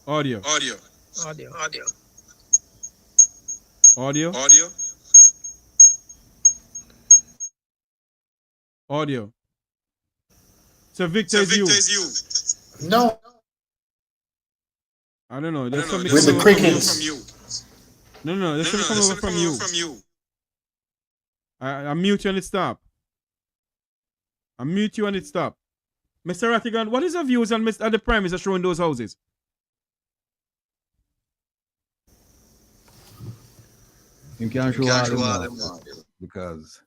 Audio. So Victor is you. No. I don't know. There's something with the crickets. From you. No. There's something coming over from you. I mute you and it stop. I mute you and it stop. Mr. Rattigan, what is your views on the premise of showing those houses? You can't show all them because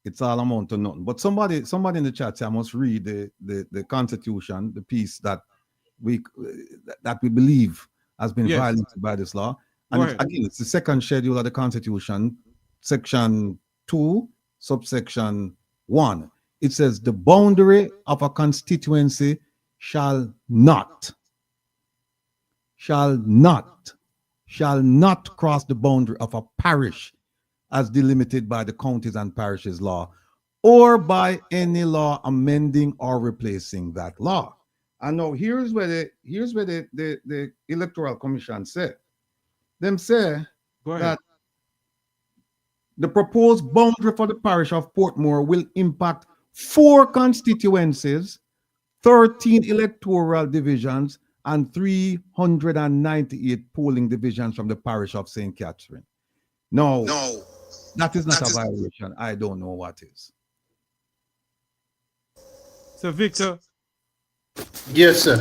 it's all amount to nothing. But somebody in the chat said I must read the Constitution, the piece that we believe has been violated by this law. And it's the second schedule of the Constitution, section 2, subsection 1. It says the boundary of a constituency shall not cross the boundary of a parish as delimited by the counties and parishes law or by any law amending or replacing that law. And now here's where the Electoral Commission said. Them say that the proposed boundary for the parish of Portmore will impact 4 constituencies, 13 electoral divisions, and 398 polling divisions from the parish of St. Catherine. No, that is not a violation. I don't know what is. So, Victor. Yes, sir.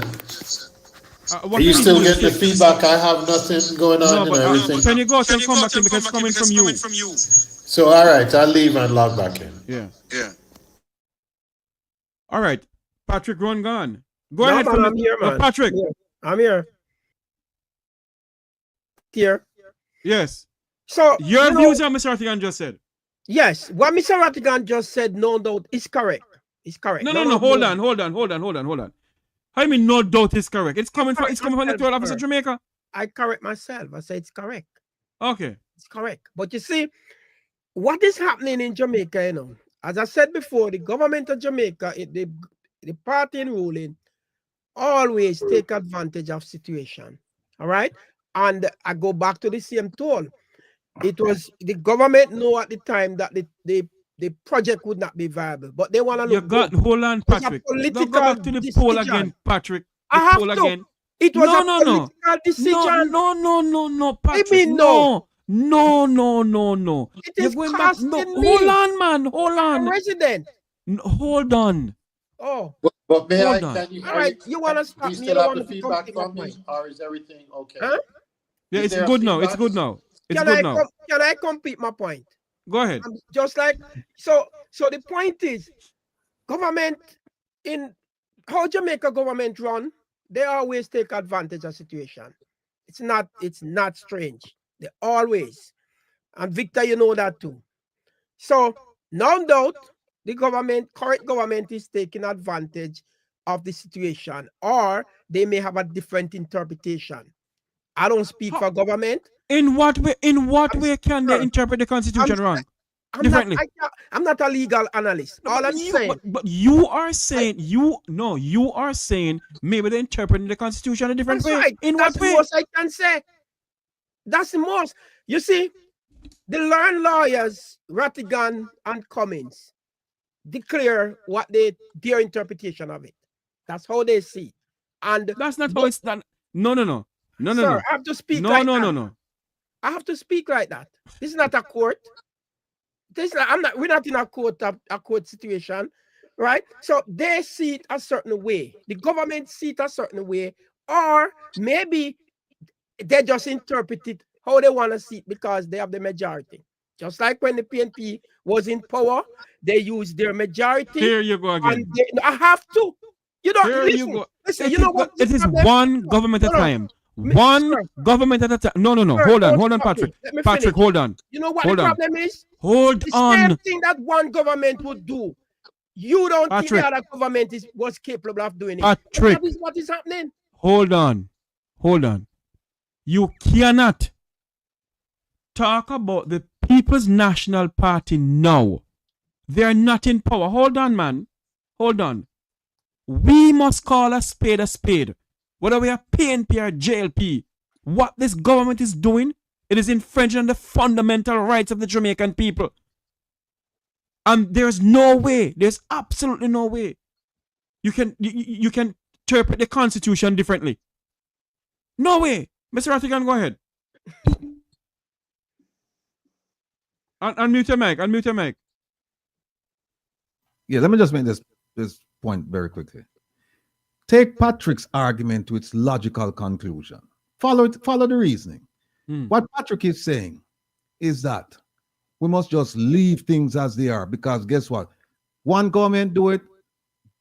Are you still getting the feedback? I have nothing going on and everything. Can you go out and come back in because it's coming from you? So, all right, I'll leave and log back in. Yeah. All right. Patrick, run gone. Go ahead. Man, I'm here, man. Patrick. I'm here. Yes. So your views on Mr. Rattigan just said. Yes, what Mr. Rattigan just said, no doubt, is correct. It's correct. No. Hold on. I mean, no doubt is correct. It's coming from the Electoral Office of Jamaica. I correct myself. I say it's correct. Okay. It's correct. But you see, what is happening in Jamaica, as I said before, the government of Jamaica, the party in ruling, always take advantage of situation. All right? And I go back to the same tool. It was the government know at the time that the project would not be viable, but they want to look. Hold on, Patrick. Don't go back to the poll again, Patrick. I have to. Again. It was a political decision. No, Patrick. I mean, no. It is costing me. Hold on, man. Hold on. Resident. Hold on. Oh. But may hold I? on. Can you, all right, you want to stop me? You still have the feedback from me, or is everything okay? Huh? Yeah, it's good now. It's good now. Can I complete my point? Go ahead. Just like so the point is, government in how Jamaica government run, they always take advantage of situation. It's not strange. They always, and Victor, you know that too. So no doubt the current government is taking advantage of the situation, or they may have a different interpretation. I don't speak for government. In what way can they interpret the Constitution wrong? Differently. I'm not a legal analyst. All I'm saying. But you are saying you are saying maybe they're interpreting the Constitution a different way. Right. In That's what way? the most I can say. That's the most. You see, the learned lawyers, Rattigan and Cummins, declare what their interpretation of it. That's how they see. And that's not how it's done. No. Sir, I have to speak no, like no, that. no, no. I have to speak like that. This is not a court. We're not in a court situation, right? So they see it a certain way. The government see it a certain way, or maybe they just interpret it how they want to see it because they have the majority. Just like when the PNP was in power, they used their majority. Here you go again. I have to. You don't Here listen. you go. Listen, you know what? It is one government at a time. One government at a time. No. Hold on, Patrick. Patrick, hold on. You know what the problem is? Hold on. The same thing that one government would do. You don't think the other government was capable of doing it. Patrick. That is what is happening. Hold on. You cannot talk about the People's National Party now. They are not in power. Hold on, man. Hold on. We must call a spade a spade. Whether we are PNP or JLP, what this government is doing, it is infringing on the fundamental rights of the Jamaican people. And there's no way, there's absolutely no way you can interpret the Constitution differently. No way. Mr. Rattigan, go ahead. Unmute your mic. Yeah, let me just make this point very quickly. Take Patrick's argument to its logical conclusion. Follow the reasoning. What Patrick is saying is that we must just leave things as they are, because guess what? One government do it,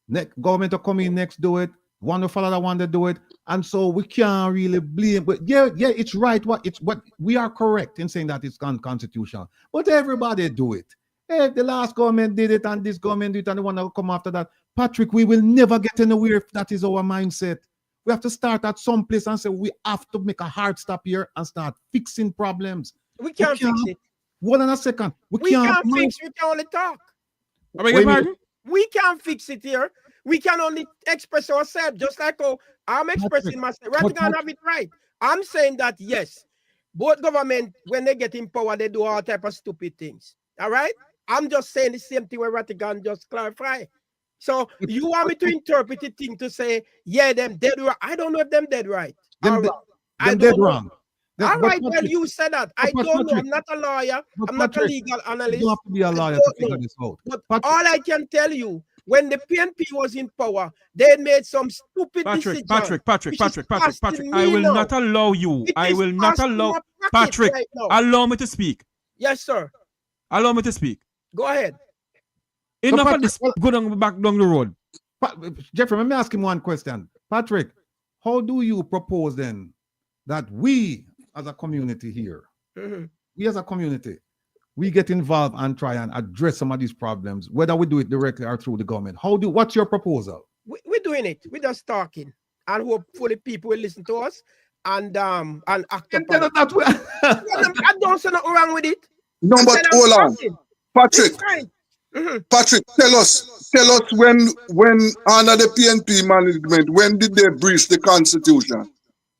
next government will come in next do it, one will follow the one that do it, and so we can't really blame. But yeah, it's right. What we are correct in saying that it's unconstitutional, but everybody do it. Hey, the last government did it, and this government did it, and the one that will come after that. Patrick, we will never get anywhere if that is our mindset. We have to start at some place and say we have to make a hard stop here and start fixing problems. We can't fix it. Hold on a second. We can't fix it. We can only talk. We can't fix it here. We can only express ourselves, just like how I'm expressing myself. Right, you have it right. I'm saying that yes, both government, when they get in power, they do all type of stupid things. All right? I'm just saying the same thing where Rattigan just clarify. So you want me to interpret the thing to say, yeah, them dead right. I don't know if them dead right. Them dead wrong. All right, well, you said that. I don't know. I'm not a lawyer. I'm not a legal analyst. You don't have to be a lawyer to figure this out. But all I can tell you, when the PNP was in power, they made some stupid decisions. Patrick, I will not allow you. I will not allow Patrick. Allow me to speak. Yes, sir. Allow me to speak. Go ahead. Enough of this. Go back down the road. Jeffrey, let me ask him one question. Patrick, how do you propose then that we as a community here, we as a community, we get involved and try and address some of these problems, whether we do it directly or through the government? What's your proposal? We're doing it. We're just talking, and hopefully people will listen to us and act upon it. I don't see nothing wrong with it. No, but hold on, Patrick. Patrick, tell us when under the PNP management, when did they breach the Constitution?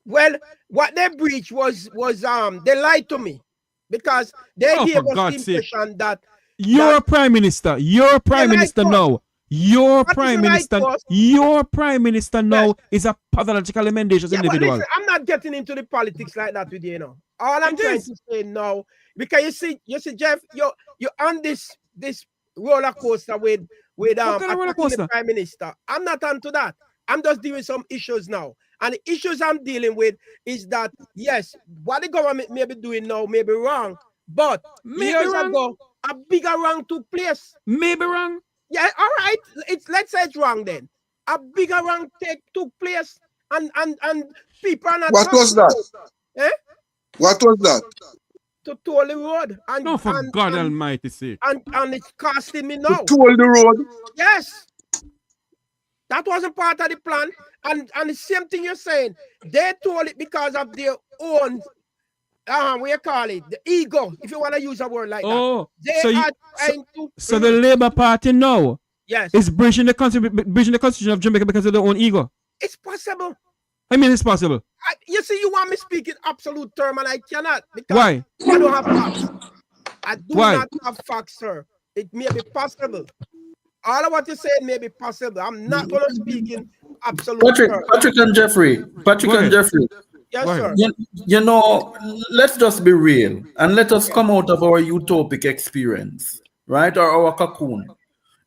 Well, what they breached was they lied to me, because they gave us the impression that you're prime minister. You're prime minister now. Your prime minister now is a pathological mendacious individual. Listen, I'm not getting into the politics like that with you now. All I'm trying to say now, because you see, Jeff, you're on this roller coaster with the prime minister. I'm not onto that. I'm just dealing with some issues now. And the issues I'm dealing with is that, yes, what the government may be doing now may be wrong, but years ago, a bigger wrong took place. Maybe wrong. Yeah, all right. Let's say it's wrong then. A bigger wrong took place, and people are not. What was that? What was that? To toll the road. And, no, for God Almighty sake. And it's costing me now. To toll the road? Yes. That wasn't part of the plan. And the same thing you're saying, they told it because of their own what you call it, the ego, if you want to use a word like that. So the Labour Party now is bridging the constitution of Jamaica because of their own ego. It's possible. I mean, it's possible. You see, you want me speak in absolute term, and I cannot. Because Why? I don't have facts. I do not have facts, sir. It may be possible. All I want to say may be possible. I'm not going to speak in absolute term. Patrick and Jeffrey. Yes, sir. You know, let's just be real and let us come out of our utopic experience, right? Or our cocoon.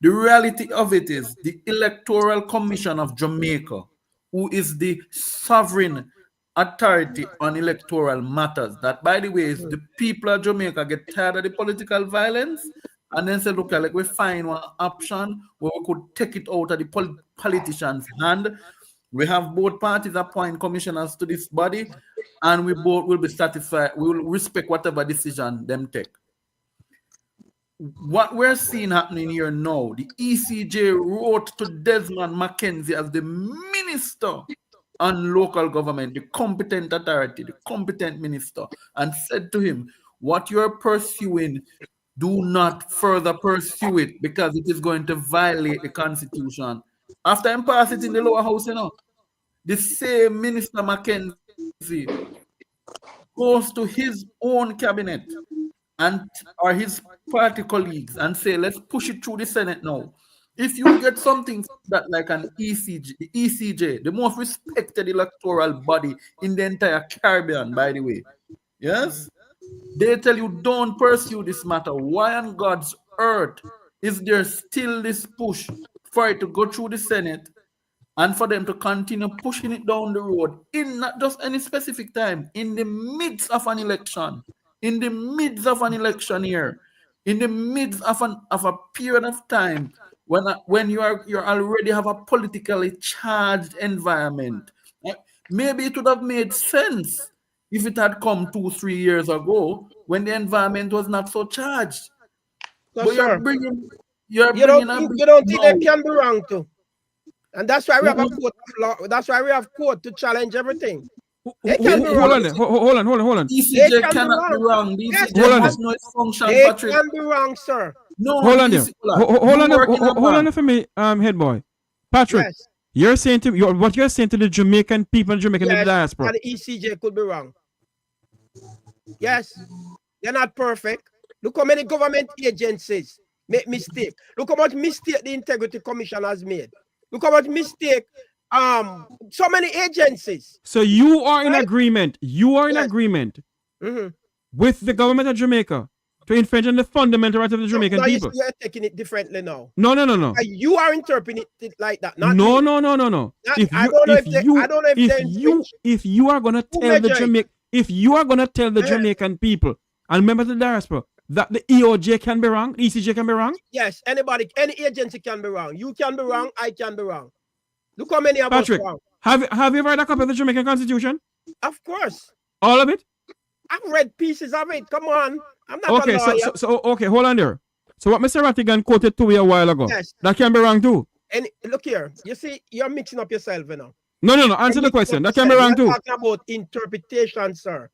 The reality of it is the Electoral Commission of Jamaica, who is the sovereign authority on electoral matters, that, by the way, is the people of Jamaica get tired of the political violence and then say, look, like we find one option where we could take it out of the politicians' hand. We have both parties appoint commissioners to this body, and we both will be satisfied. We will respect whatever decision them take. What we're seeing happening here now, the ECJ wrote to Desmond Mackenzie as the minister on local government, the competent authority, the competent minister, and said to him, what you're pursuing, do not further pursue it because it is going to violate the constitution. After him pass it in the lower house, you know, the same Minister Mackenzie goes to his own cabinet and or his party colleagues and say, let's push it through the Senate now. If you get something that like an ECJ, the most respected electoral body in the entire Caribbean, by the way, yes, they tell you don't pursue this matter. Why on God's earth is there still this push for it to go through the Senate and for them to continue pushing it down the road in not just any specific time, in the midst of an election, here, in the midst of a period of time when you already have a politically charged environment? Maybe it would have made sense if it had come 2-3 years ago when the environment was not so charged. So, but sir, you don't think they can be wrong too, and that's why we have a court of law. That's why we have court to challenge everything. They can be wrong. Hold on. ECJ cannot be wrong. Yes, they can be wrong, sir. No, hold on for me, Headboy. Patrick, Yes. you're saying to what you're saying to the Jamaican people, Jamaican diaspora. And the ECJ could be wrong. Yes, they're not perfect. Look how many government agencies make mistake. Look how much mistake the Integrity Commission has made. Look how much mistake so many agencies. So you are in agreement. You are in agreement with the government of Jamaica to infringe on the fundamental rights of the Jamaican people. You're taking it differently now. No. You are interpreting it like that. No. If you are gonna tell the Jamaican people and members of the diaspora that the EOJ can be wrong, ECJ can be wrong. Yes, any agency can be wrong. You can be wrong. I can be wrong. Look how many of us Patrick, wrong. have you ever read a copy of the Jamaican Constitution? Of course. All of it? I've read pieces of it. Come on. I'm not a lawyer. So okay, hold on there. So what Mr. Rattigan quoted to you a while ago, that can be wrong too. And look here, you see, you're mixing up yourself, you know. No. Answer the question. That can be wrong too. We're talking about interpretation, sir.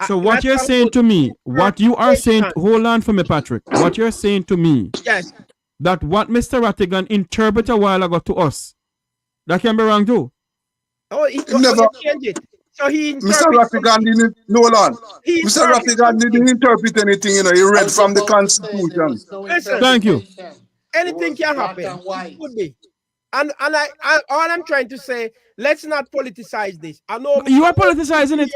So what you're saying to me, what you are saying, hold on for me, Patrick. What you're saying to me, yes, that what Mr. Rattigan interpreted a while ago to us, that can be wrong too. Oh, he never changed it. So he Mr. Rattigan didn't, Mr. Rattigan didn't interpret anything, you know, he read from the Constitution. Listen, thank you. Anything can happen. It could be. And I all I'm trying to say, let's not politicize this. I know you are politicizing it.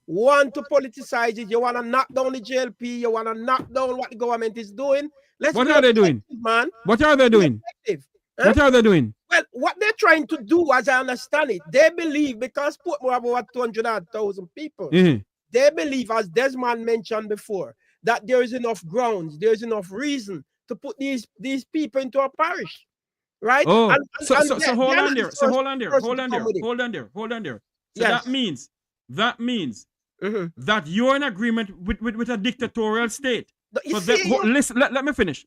Want to politicize it, you want to knock down the JLP, you want to knock down what the government is doing. What are they doing? Man. What are they doing? What are they doing? Well, what they're trying to do, as I understand it, they believe, because Portmore have over 200,000 people, they believe, as Desmond mentioned before, that there is enough grounds, there is enough reason to put these people into a parish, right? Oh, so hold on there. So hold on there. So that means that you're in agreement with a dictatorial state. Listen, let me finish.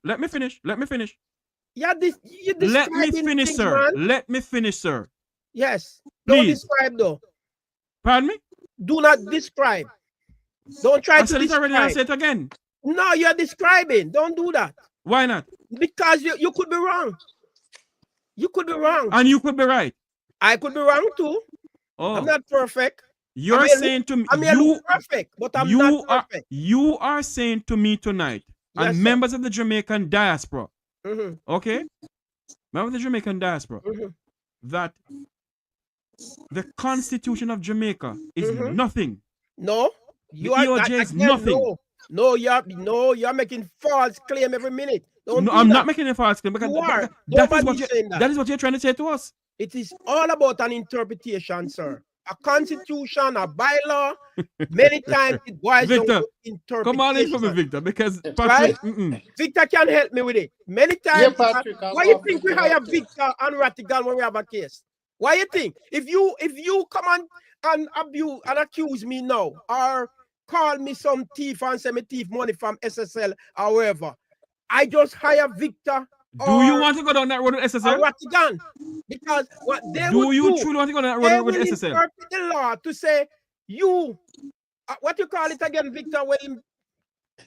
Yeah, let me finish, sir. Man. Let me finish, sir. Yes. Please. Don't describe, though. Pardon me? Do not describe. Don't try to said it already. I say it again. No, you're describing. Don't do that. Why not? Because you could be wrong. You could be wrong. And you could be right. I could be wrong too. Oh. I'm not perfect. You're saying to me, you perfect, but I'm not perfect. You are saying to me tonight, yes, and members of the Jamaican diaspora, okay? Members of the Jamaican diaspora, that the Constitution of Jamaica is nothing. No, you are EOJ is nothing. No, you're making false claim every minute. I'm not making a false claim because that is what you're trying to say to us. It is all about an interpretation, sir. A constitution, a bylaw, many times it boils down to interpretation. Come on in for me, Victor, because Patrick, Victor can help me with it. Many times, Patrick, why you think we hire Victor and Ratigan when we have a case? Why you think? If you come and abuse and accuse me now, or call me some thief and say me thief money from SSL or wherever, I just hire Victor. Do you want to go down that road with SSL? Ratigan, because what they do you truly want to go down that road with SSL? They will interpret the law to say you, what you call it again, Victor, when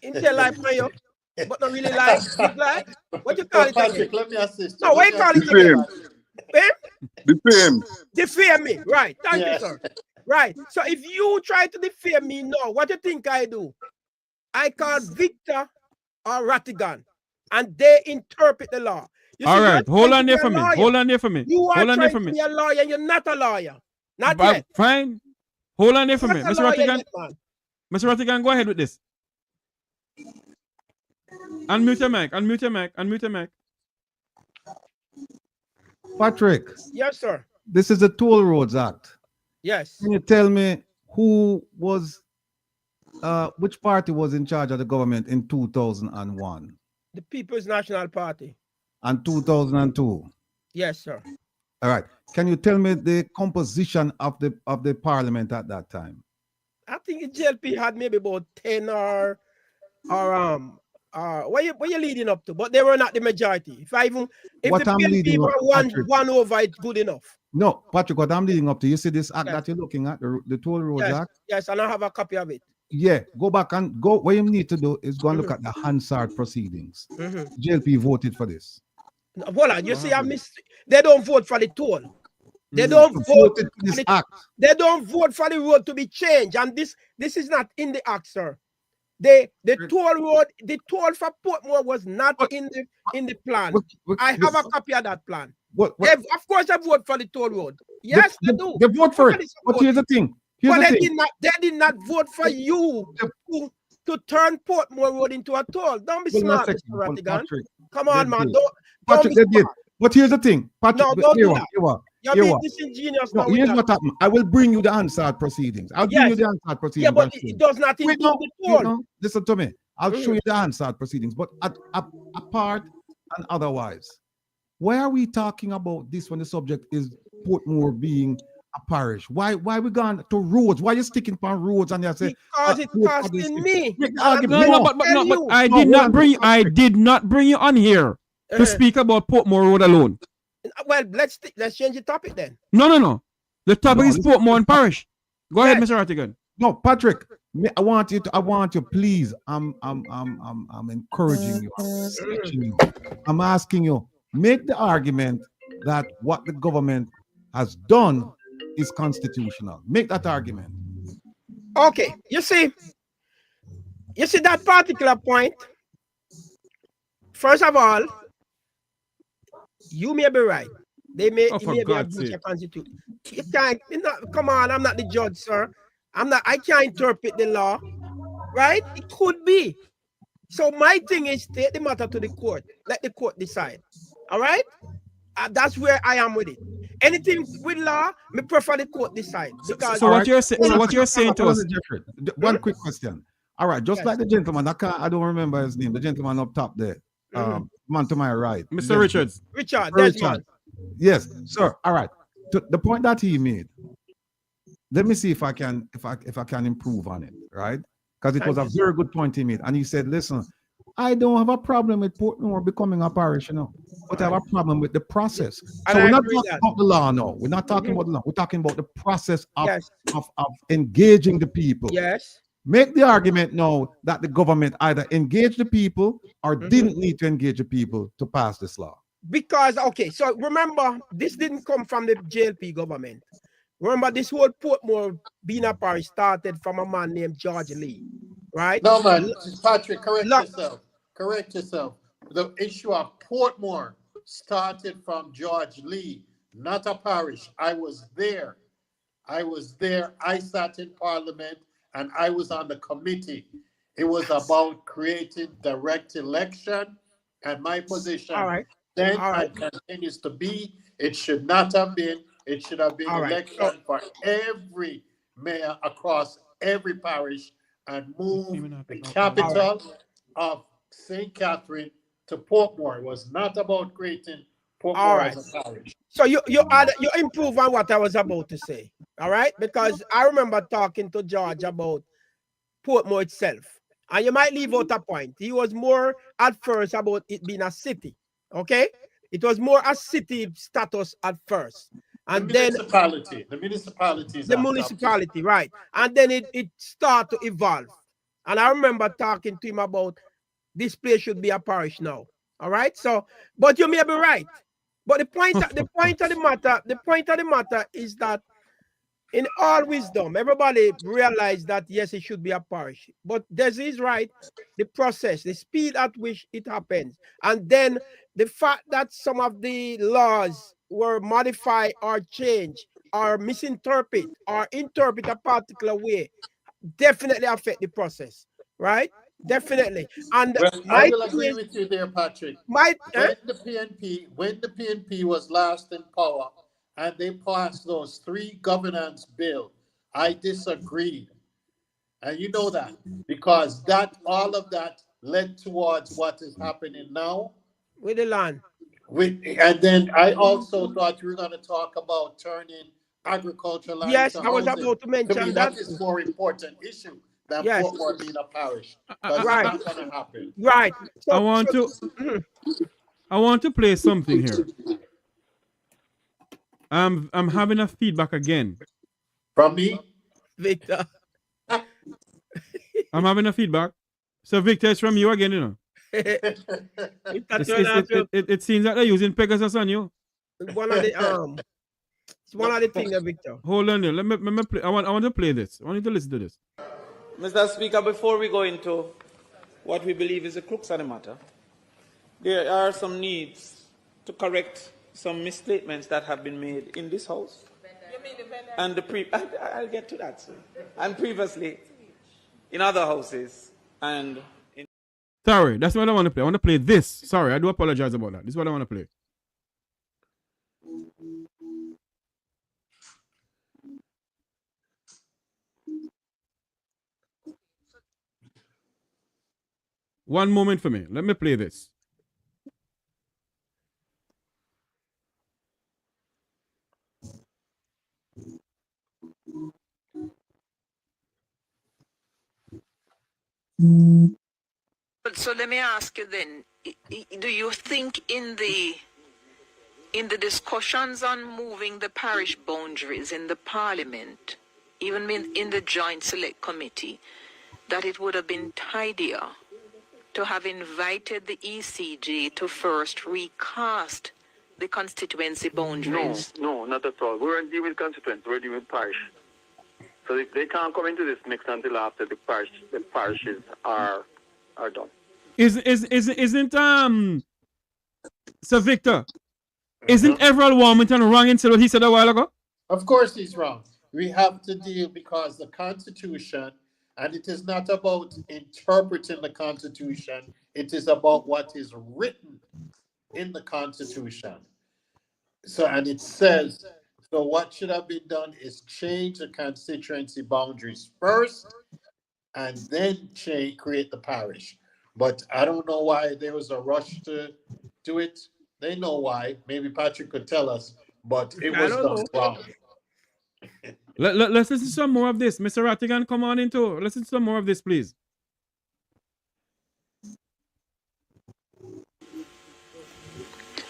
in tell life for you, but not really like, what you call it again? Let me assist. No, what you call it again? Defame. Defame me, right? Thank you, sir. Right. So if you try to defame me now, what do you think I do? I call Victor or Ratigan, and they interpret the law. All right, hold on there for me. Hold on there for me. You are hold on trying there for to me. be a lawyer. You're not a lawyer. Not yet. Fine. Hold on there for me, Mr. Ratigan. Mr. Ratigan, go ahead with this. Unmute your mic. Unmute your mic. Unmute your mic. Patrick. Yes, sir. This is the Toll Roads Act. Yes. Can you tell me who was, which party was in charge of the government in 2001? The People's National Party. And 2002? Yes, sir. All right. Can you tell me the composition of the parliament at that time? I think the JLP had maybe about 10 or what you leading up to? But they were not the majority. If the PNP were one over, it's good enough. No, Patrick, what I'm leading up to, you see this act that you're looking at, the Toll Roads Act? Yes, and I have a copy of it. Yeah, go back and go. What you need to do is go and look at the Hansard proceedings. JLP voted for this. Hold on, you see, they don't vote for the toll. They don't vote for this act. They don't vote for the road to be changed, and this is not in the act, sir. The toll road, the toll for Portmore was not in the plan. I have a copy of that plan. Of course, they vote for the toll road. Yes, they do. They vote for it. But here's the thing. They did not vote for you to turn Portmore Road into a toll. Don't be smart, Mr. Ratigan. Come on, man. Patrick, they did. But here's the thing. Patrick, no, don't do that. You're being disingenuous now. Here's what happened. I will bring you the Hansard proceedings. I'll bring you the Hansard proceedings. Yeah, but it does not include the toll. Listen to me. I'll show you the Hansard proceedings. But apart and otherwise, why are we talking about this when the subject is Portmore being a parish? Why we gone to roads? Why you sticking on roads and you say because it's costing me? But I did not bring you on here to speak about Portmore Road alone. Well, let's change the topic then. No. The topic is Portmore and parish. Go ahead, Mr. Ratigan. No, Patrick, I want you, please. I'm encouraging you. I'm stretching you. I'm asking you, make the argument that what the government has done is constitutional. Make that argument. Okay, you see that particular point. First of all, you may be right. They may be a constitution. You can't. Come on, I'm not the judge, sir. I can't interpret the law, right? It could be. So my thing is take the matter to the court. Let the court decide. All right? That's where I am with it. Anything with law, me prefer the court decide. Because what you're saying to us. One quick question. All right, just like the gentleman, I don't remember his name. The gentleman up top there. Man to my right. Mr. Richards. Desmond. Yes, sir. All right. The point that he made. Let me see if I can improve on it, right? Because it was a very good point he made. And he said, listen, I don't have a problem with Portmore becoming a parish, but I have a problem with the process. So we're not talking about the law now. We're not talking about the law. We're talking about the process of engaging the people. Yes. Make the argument now that the government either engaged the people or didn't need to engage the people to pass this law. Because, okay, so remember, this didn't come from the JLP government. Remember, this whole Portmore being a parish started from a man named George Lee, right? No, man, Patrick, correct yourself. Correct yourself. The issue of Portmore started from George Lee, not a parish. I was there. I sat in Parliament and I was on the committee. It was about creating direct election, and my position and continues to be, it should not have been. It should have been election for every mayor across every parish and move the capital of St. Catherine to Portmore. It was not about creating Portmore as a parish. So you improve on what I was about to say, all right? Because I remember talking to George about Portmore itself, and you might leave out a point. He was more at first about it being a city, okay? It was more a city status at first. And the municipality, right? And then it started to evolve. And I remember talking to him about this place should be a parish now. All right. So, but you may be right. But the point of the matter is that in all wisdom, everybody realized that yes, it should be a parish. But this is right, the process, the speed at which it happens, and then the fact that some of the laws were modified or changed or misinterpret or interpret a particular way definitely affect the process, right? Definitely. And I will agree with you there, Patrick. When the PNP was last in power and they passed those 3 governance bills, I disagreed. And you know that because all of that led towards what is happening now with the land. And then I also thought you were going to talk about turning agricultural land. Yes, I was about to mention that is a more important issue than Portmore being a parish. Right. It's not going to happen. Right. So, I want to play something here. I'm having a feedback again. From me? Victor. I'm having a feedback. So Victor, it's from you again, you know. It seems that they're using Pegasus on you. One of the it's one of the things, Victor. Hold on there. Let me play. I want to play this. I want you to listen to this. Mr. Speaker, before we go into what we believe is the crux of the matter, there are some needs to correct some misstatements that have been made in this house. And I'll get to that, sir. And previously in other houses and Sorry, that's what I want to play. I want to play this. Sorry, I do apologize about that. This is what I want to play. One moment for me. Let me play this. So let me ask you then, do you think in the discussions on moving the parish boundaries in the Parliament, even in the Joint Select Committee, that it would have been tidier to have invited the ECG to first recast the constituency boundaries? No, not at all. We weren't dealing with constituency, we were dealing with parish. So they can't come into this mix until after the parishes are done. Isn't Sir Victor, isn't Everald Warmington wrong in what he said a while ago? Of course he's wrong. We have to deal because the Constitution, and it is not about interpreting the Constitution, it is about what is written in the Constitution. So, and it says, so what should have been done is change the constituency boundaries first, and then create the parish. But I don't know why there was a rush to do it. They know why. Maybe Patrick could tell us, but it was done wrong. Let's listen to some more of this. Mr. Rattigan, come on in too. Listen to some more of this, please.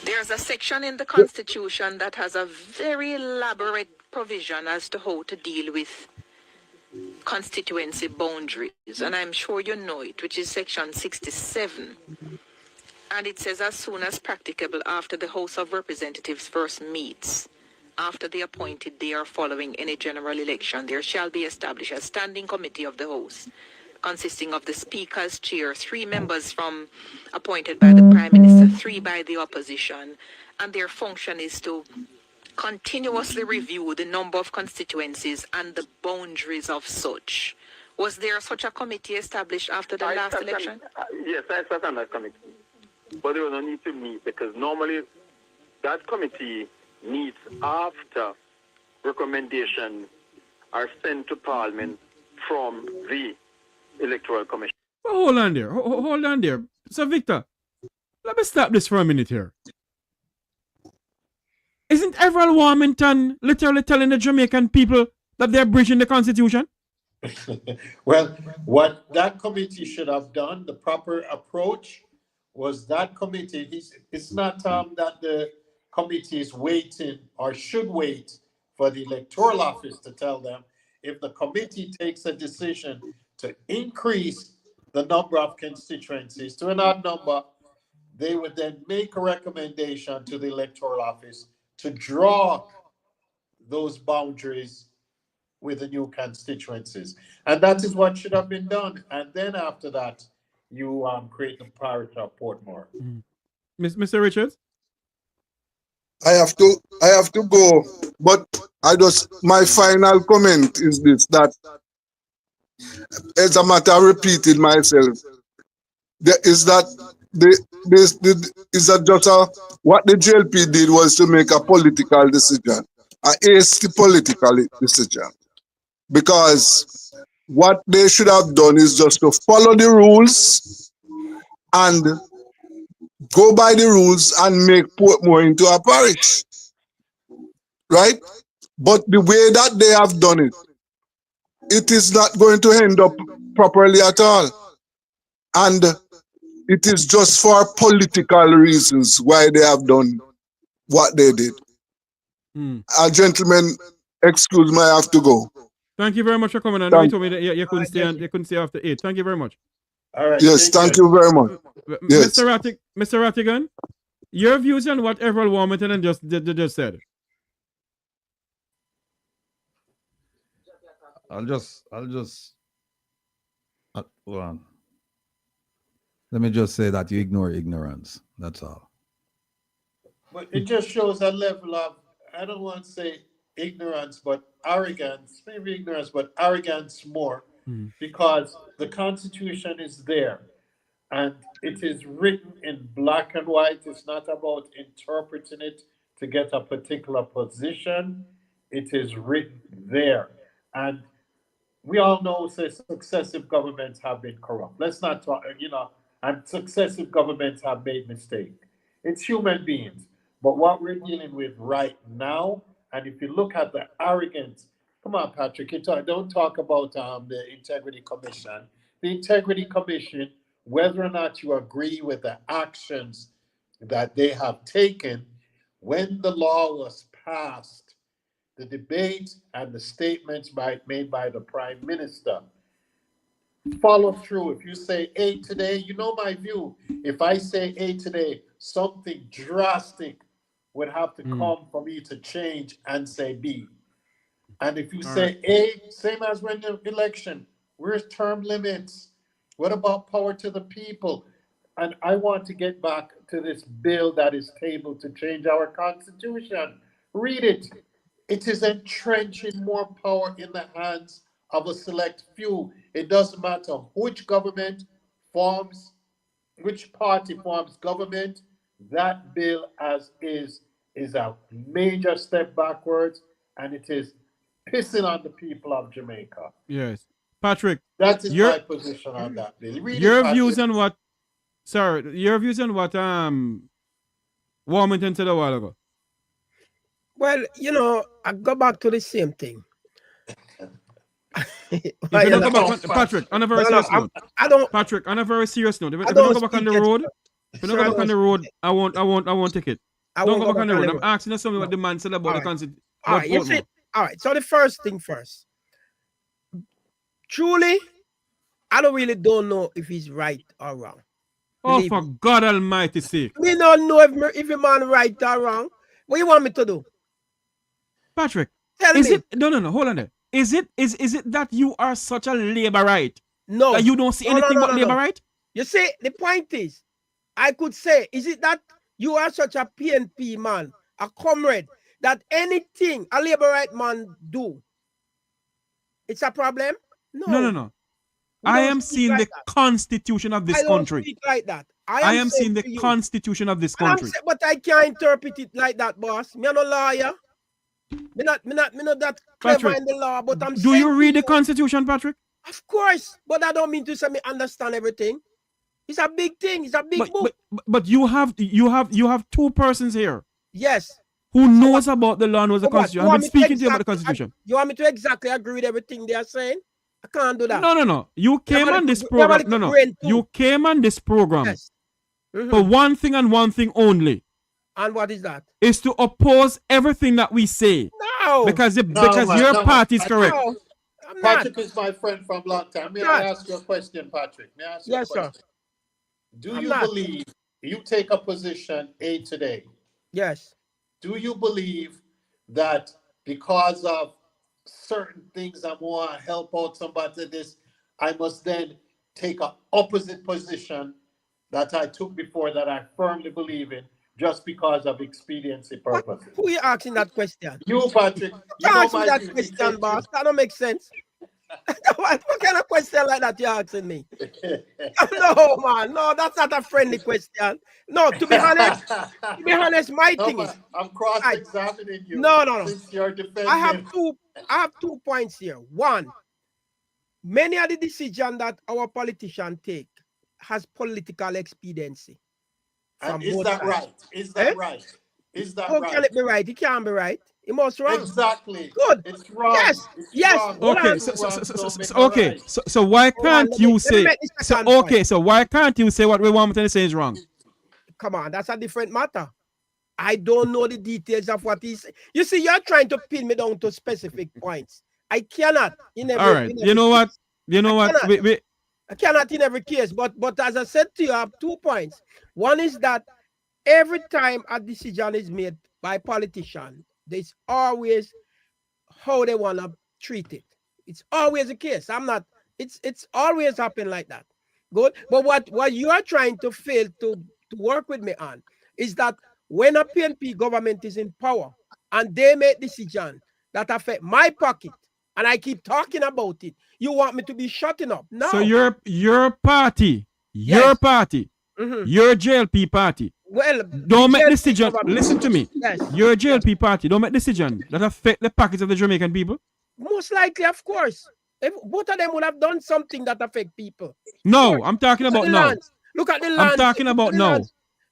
There's a section in the Constitution that has a very elaborate provision as to how to deal with constituency boundaries, and I'm sure you know it, which is section 67. And it says, as soon as practicable after the House of Representatives first meets, after the appointed day or following any general election, there shall be established a standing committee of the House, consisting of the Speaker as chair, 3 members appointed by the Prime Minister, 3 by the opposition, and their function is to continuously review the number of constituencies and the boundaries of such. Was there such a committee established after the last election? Yes, I sat on that committee. But there was no need to meet because normally that committee meets after recommendations are sent to Parliament from the Electoral Commission. But hold on there. Hold on there. So, Victor, let me stop this for a minute here. Isn't Everett Warmington literally telling the Jamaican people that they're breaching the Constitution? Well, what that committee should have done, the proper approach, was that committee, it's not that the committee is waiting or should wait for the electoral office to tell them. If the committee takes a decision to increase the number of constituencies to an odd number, they would then make a recommendation to the electoral office to draw those boundaries with the new constituencies. And that is what should have been done. And then after that, you create the parish of Portmore. Mr. Richards? I have to go, but my final comment is this, that as a matter of repeating myself, is that what the JLP did was to make a political decision, a hasty political decision, because what they should have done is just to follow the rules and go by the rules and make Portmore into a parish, right? But the way that they have done it, it is not going to end up properly at all. And it is just for political reasons why they have done what they did. Gentlemen, excuse me, I have to go. Thank you very much for coming. I know you told me that you couldn't stay you couldn't stay after 8. Thank you very much. All right. Yes, thank you very much. Yes. Mr. Rattigan, your views on what Everett Warmington just said. I'll just let me just say that you ignore ignorance. That's all. But it just shows a level of, I don't want to say ignorance, but arrogance, maybe ignorance, but arrogance more, because the Constitution is there and it is written in black and white. It's not about interpreting it to get a particular position. It is written there. And we all know successive governments have been corrupt. Let's not talk, and successive governments have made mistakes. It's human beings. But what we're dealing with right now, and if you look at the arrogance, come on, Patrick, don't talk about the Integrity Commission. The Integrity Commission, whether or not you agree with the actions that they have taken, when the law was passed, the debate and the statements made by the Prime Minister, follow through. If you say A today, you know my view. If I say A today, something drastic would have to come for me to change and say B. And if you say A, same as when the election, where's term limits? What about power to the people? And I want to get back to this bill that is tabled to change our Constitution. Read it. It is entrenching more power in the hands of a select few. It doesn't matter which government forms, which party forms government. That bill as is a major step backwards, and it is pissing on the people of Jamaica. Yes. Patrick, that is my position on that bill. Your views on what Warmington said a while ago. Well, I go back to the same thing. Patrick, on a very serious note. Patrick, on a very serious note. If you don't go back on the road, I won't take it. Don't go back on the road. I'm asking something what the man said about the Constitution. All right. So the first thing first. truly, I don't know if he's right or wrong. Oh, for God Almighty sake. We don't know if a man right or wrong. What you want me to do? Patrick, tell me. No, hold on there. Is it that you are such a laborite? No. That you don't see anything but laborite? You see, the point is, I could say, is it that you are such a PNP man, a comrade, that anything a laborite man do, it's a problem? No. I am seeing the constitution of this country. I don't speak like that. I am seeing the constitution of this country. But I can't interpret it like that, boss. Me no lawyer. Me not that clever Patrick, in the law, but I'm do you read the constitution, Patrick? Of course, but I don't mean to say me understand everything. It's a big thing. It's a big book. But you have two persons here. Yes. Who knows about the law, knows the constitution. I've been speaking to you about the constitution. You want me to exactly agree with everything they are saying? I can't do that. No. You came on this program. No. You came on this program for one thing and one thing only. And what is that? Is to oppose everything that we say. No. Because your party is correct. No, Patrick is my friend from long time. May I ask you a question, Patrick? May I ask you a question? Sir. Do you believe you take a position A today? Yes. Do you believe that because of certain things I want to help out somebody this, I must then take an opposite position that I took before that I firmly believe in just because of expediency purposes? Who are you asking that question? You, Patrick. You ask me that question, boss. That don't make sense. What kind of question like that you're asking me? No, man. No, that's not a friendly question. No, to be honest, my thing is I'm cross-examining you. No. Since you're defending. I have 2 points here. One, many of the decisions that our politicians take has political expediency. And is that right? Is that right? Is that How right? can it be right? It can't be right. It must wrong. Exactly. Good. It's wrong. Yes. It's yes. wrong. Okay. So why can't you say? So why can't you say what we want to say is wrong? Come on, that's a different matter. I don't know the details of what he's. You see, you're trying to pin me down to specific points. I cannot. All right. You know what? I cannot in every case. But as I said to you, I have 2 points. One is that every time a decision is made by politicians, there's always how they want to treat it. It's always the case. It's always happened like that. Good. But what you are trying to fail to work with me on is that when a PNP government is in power and they make decisions that affect my pocket, and I keep talking about it, you want me to be shutting up? No. So your party, your JLP party, well, don't make decisions. Listen to me. Yes. Your JLP party don't make decisions that affect the pockets of the Jamaican people. Most likely, of course. If both of them would have done something that affect people. No, I'm talking about now. Look at the lands. I'm talking about now.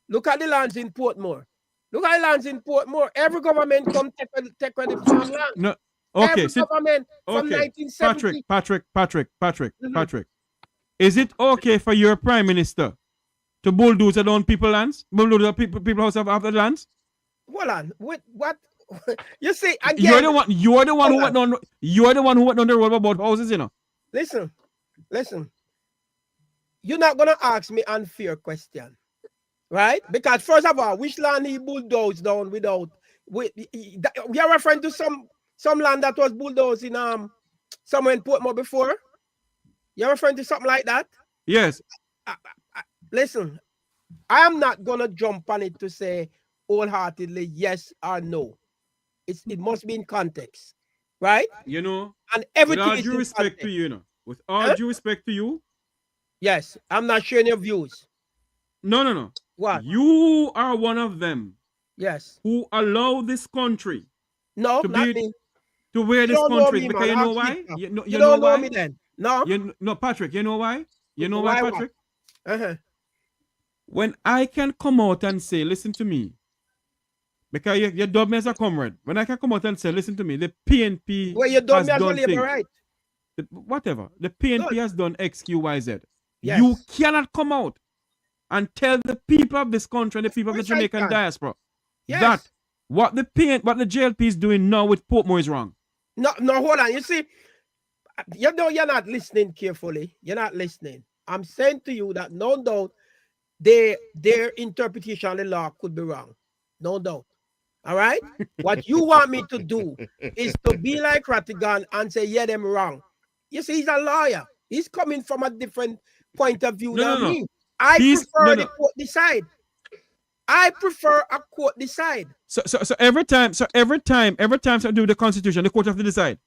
Look at the lands in Portmore. Look at the lands in Portmore. Every government come take the farmland. No. Okay. Every government from 1970. Patrick. Is it okay for your prime minister to bulldoze down people's lands? Bulldoze people house of the lands? Hold on. What? You see, again, you're the one who went on the road about houses, you know. Listen. You're not gonna ask me unfair question, right? Because first of all, which land he bulldozed down without? We are referring to some land that was bulldozed in somewhere in Portmore before. You're referring to something like that? Yes. Listen, I am not gonna jump on it to say wholeheartedly yes or no. It must be in context, right? You know, and everything. With all due respect to you, you know, with all due respect to you. Yes, I'm not sharing your views. No. What? You are one of them. Yes. Who allow this country? No, not me. To where this country is, because you know why? You don't know me then. No. No, Patrick. You know why? You know why, Patrick? What? When I can come out and say, listen to me. Because you dub me as a comrade. When I can come out and say, listen to me, the PNP well, you dub has me as done a labor, things. right? Whatever. The PNP has done X, Q, Y, Z. Yes. You cannot come out and tell the people of this country and the people of the Jamaican diaspora that what the JLP is doing now with Portmore is wrong. No, hold on. You see, You know, you're not listening carefully. You're not listening. I'm saying to you that no doubt their interpretation of the law could be wrong. No doubt. All right? What you want me to do is to be like Rattigan and say, yeah, them wrong. You see, he's a lawyer. He's coming from a different point of view than me. I prefer the court decide. I prefer a court decide. So every time I do the Constitution, the court have to decide.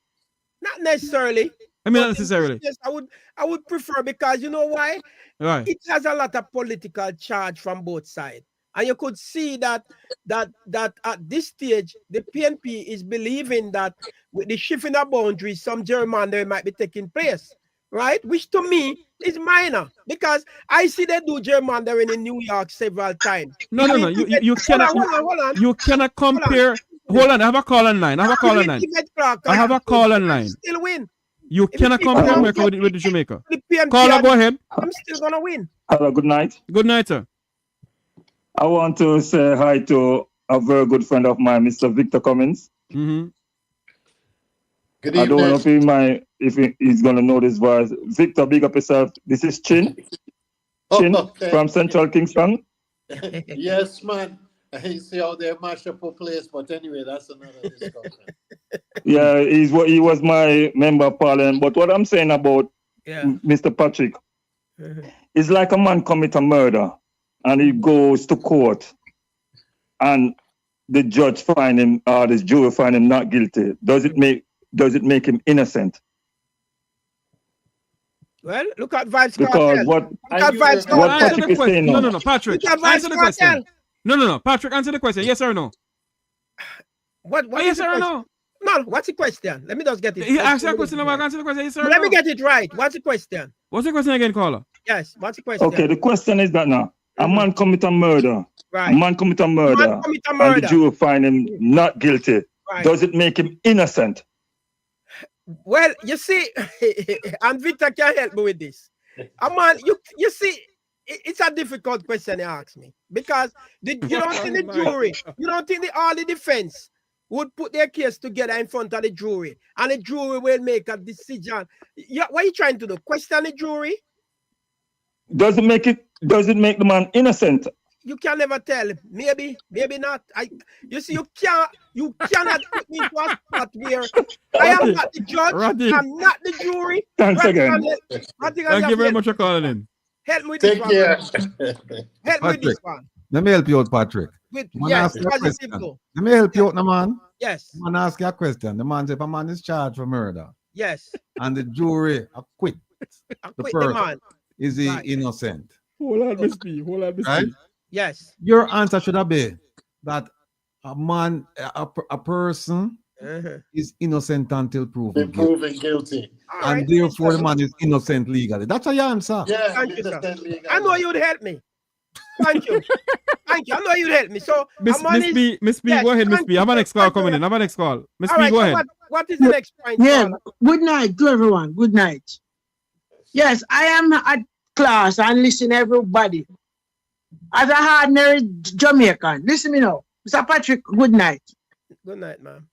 Not necessarily. I mean, not necessarily. Yes, I would prefer, because you know why? Right. It has a lot of political charge from both sides. And you could see that at this stage, the PNP is believing that with the shifting of boundaries, some gerrymandering might be taking place, right? Which to me is minor, because I see they do gerrymandering in New York several times. No. You cannot. Hold on. You cannot compare. Hold on. I have a call online. I have a call online. Still win. You cannot compare America with Jamaica. PNP, Caller, go ahead. I'm still gonna win. Hello, good night. Good night, sir. I want to say hi to a very good friend of mine, Mr. Victor Cummins. Mm-hmm. Good I evening. don't know if he's gonna know this voice. Victor, big up yourself. This is Chin. Chin from Central Kingston. Yes, man. I see how they mash up a place, but anyway, that's another discussion. Yeah, he was my member of parliament. But what I'm saying about Mr. Patrick is like a man commit a murder and he goes to court and the judge find him, or the jury find him not guilty. Does it make him innocent? Well, look at Vibes Because Cartel. what Patrick is saying now. No, Patrick, answer the question. No, Patrick, answer the question. Yes or no? What yes or no? No, what's the question? Let me just get it. He asked a question about answer the question. Yes or no? Let me get it right. What's the question? What's the question again, caller? Yes, what's the question? Okay, the question is that now a man commit a murder. Right. A man commit a murder. And the jury find him not guilty. Right. Does it make him innocent? Well, you see, and Victor can help me with this. Man, you see, it's a difficult question you ask me, because you don't think the jury, you don't think all the defense would put their case together in front of the jury, and the jury will make a decision. What are you trying to do? Question the jury? Does it make the man innocent? You can never tell. Maybe not. You see, you cannot put me into a spot where I am not the judge. I'm not the jury. Thanks again. Thank you very much for calling in. Help me with this one. Help me with this one. Let me help you out, Patrick. Yes, let me help you out, the man. Yes. I'm gonna ask you a question. The man said, if a man is charged for murder, yes, and the jury acquit the person, man. Is he innocent? Hold on, Miss B. Right? Yes. Your answer should have been that a man, a person is innocent until proven guilty. And therefore the man is innocent legally. That's your answer. Yeah, thank you, sir. I know you'd help me. Thank you. Thank you. I know you'd help me. So Miss B, yes, go ahead, Miss B. I have a next call coming in. Miss B, go ahead. What is the next point? Yeah. Good night to everyone. Good night. Yes, I am at class and listen everybody. As a ordinary Jamaican, listen me now. Mr. Patrick, good night. Good night, ma'am.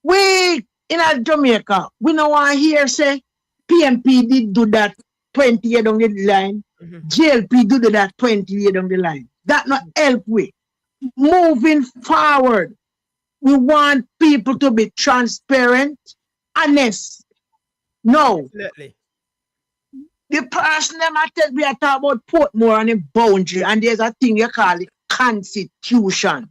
We in Jamaica, we don't want to hear say PMP did do that 20 years down the line. JLP do that 20 years down the line. That not help we. Moving forward, we want people to be transparent, honest. No. Definitely. The person them I tell me I talk about Portmore and the boundary, and there's a thing you call it constitution,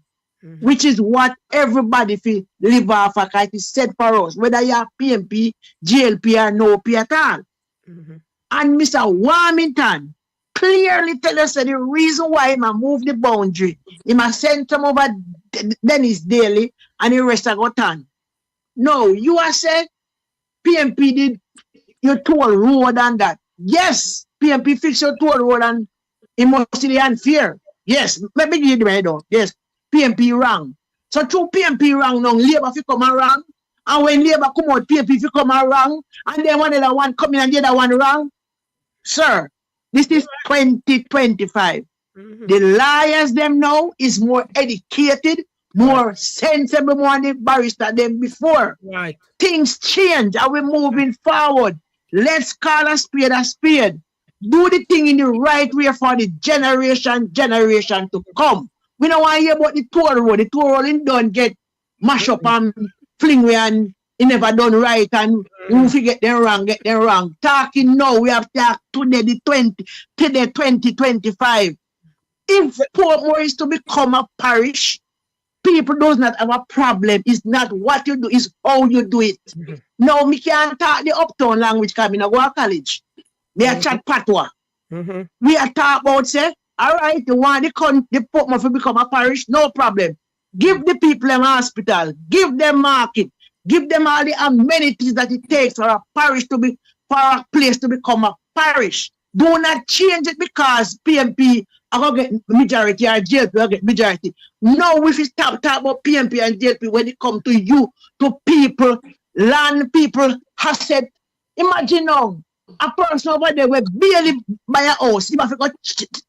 which is what everybody feel live off of. It is said for us, whether you are PMP, GLP, or no P at all. And Mr. Warmington clearly tell us that the reason why he move the boundary, he must send some over Dennis Daly and the rest of Gotan. No, you are said PMP did your toll road and that. Yes, PMP fix your toll road and it must be unfair. Yes, maybe you did right. Yes, PMP wrong. So two PMP wrong now, Labour fi come around. And when Labour come out, PMP fi come around. And then one other one come in and the other one wrong. Sir, this is 2025. The liars them now is more educated, more sensible more than the barrister than before. Right. Things change and we're moving forward. Let's call a spade a spade. Do the thing in the right way for the generation to come. We don't want to hear about the toll road. The toll road don't get mashed up and fling away and it never done right and we get them wrong. Talking now, we have talked today the 2025. If Portmore is to become a parish, people does not have a problem. It's not what you do, it's how you do it. Now, me can't talk the uptown language because I go to college. Me a chat patois. We are talk about say, all right, you want the Portmore to become a parish, no problem. Give the people a hospital, give them market, give them all the amenities that it takes for a parish to be, for a place to become a parish. Do not change it because PMP are going to get majority or JLP will get majority. No, if you stop talking about PMP and JLP when it comes to you, to people, land people, asset. Imagine now, a person over there will barely buy a house. He must go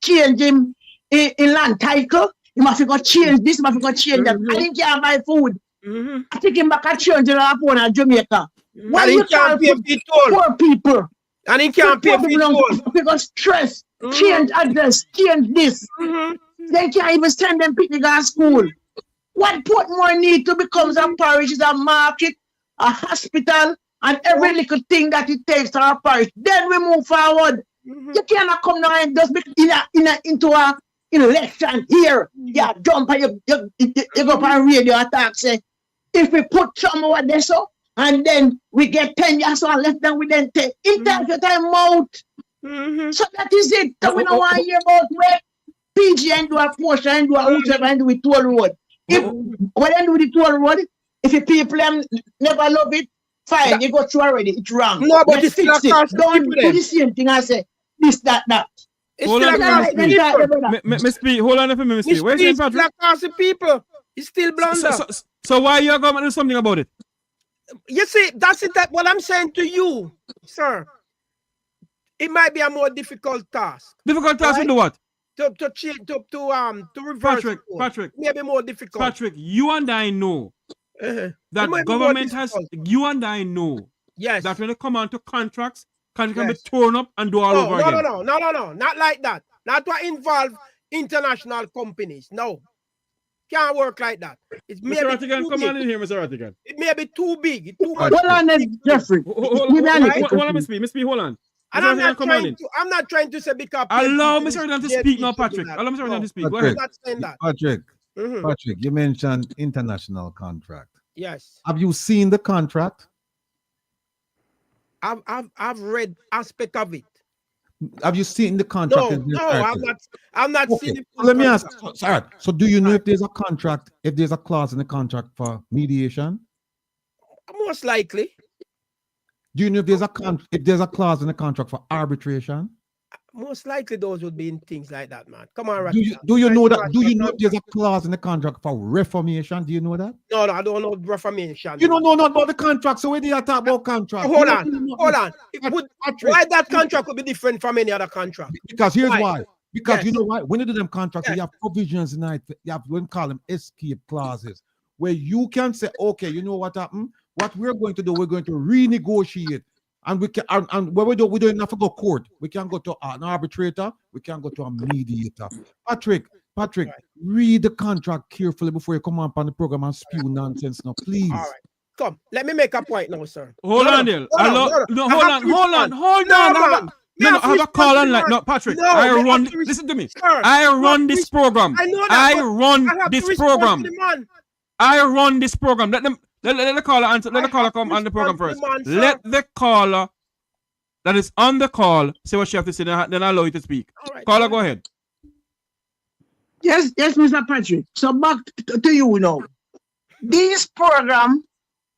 change him in land title. He must go change this, he must go change that. I think he can't buy food. I take him back and change the phone in Jamaica. Why you can't pay poor people? And he can't pay people because stress, change address, change this. They can't even send them picnic at school. What Portmore need to become a parish is a market, a hospital, and every little thing that it takes to our parish. Then we move forward. You cannot come now and just be into a election here. Yeah, jump and you go up on radio attack say, if we put some over there so, and then we get 10 years on left, then we then take. It takes your time out. So that is it. So we don't want to hear about where PG and do a portion and do a whatever and do with toll road. If when they do with the toll road, if the people never love it, fine, you go through already, it's wrong. No, but you fix it. Don't do the same thing and say this, that. Hold on, Miss P. Hold on for me, Miss P. Where's the Patrick? People, it's still blunder. So why you going to do something about it? You see, that's it. That what I'm saying to you, sir. It might be a more difficult task. Difficult task to do what? To reverse. Patrick. Maybe more difficult. Patrick, you and I know that government has. You and I know. Yes. That when they come on to contracts can be torn up and do all over again. No, not like that. Not to involve international companies. No. Can't work like that. It's Mr. Rattigan, come on in here, Mr. Rattigan. It may be too big. It's too much. Hold on, Jeffrey. Hold on, Miss P. Hold on. And I'm not trying to say because allow Mr. Rattigan to speak now, Patrick. Allow Mr. Rattigan to speak. Go ahead. I'm not saying that. Patrick, you mentioned international contract. Yes. Have you seen the contract? I've read aspect of it. Have you seen the contract? No, I'm not seeing it. Let me ask. Sorry. So do you know if there's a contract, if there's a clause in the contract for mediation? Most likely. Do you know if there's a clause in the contract for arbitration? Most likely those would be in things like that, man. Come on, do you know that? Do you know if there's a clause in the contract for reformation? Do you know that? No, I don't know reformation. You don't know not about the contract, so when do you talk about contract? Hold on. Why that contract would be different from any other contract? Because here's why. Because you know why? When you do them contracts, you have provisions in it. You have what we call them escape clauses, where you can say, okay, you know what happened? What we're going to do, we're going to renegotiate. And we can, and when we don't have to go court. We can go to an arbitrator. We can go to a mediator. Patrick, read the contract carefully before you come up on the program and spew nonsense. Now, please. All right, come. Let me make a point now, sir. Hold on, Neil. Hold on. No, I have a call on like no, Patrick. Listen to me. Sir, I run this program. I know that. I run this program. Let the caller answer. Let the caller come on the program first. Let the caller that is on the call say what she have to say, then I'll allow you to speak. Right, caller, go ahead. Yes, Mr. Patrick. So back to you now. These programs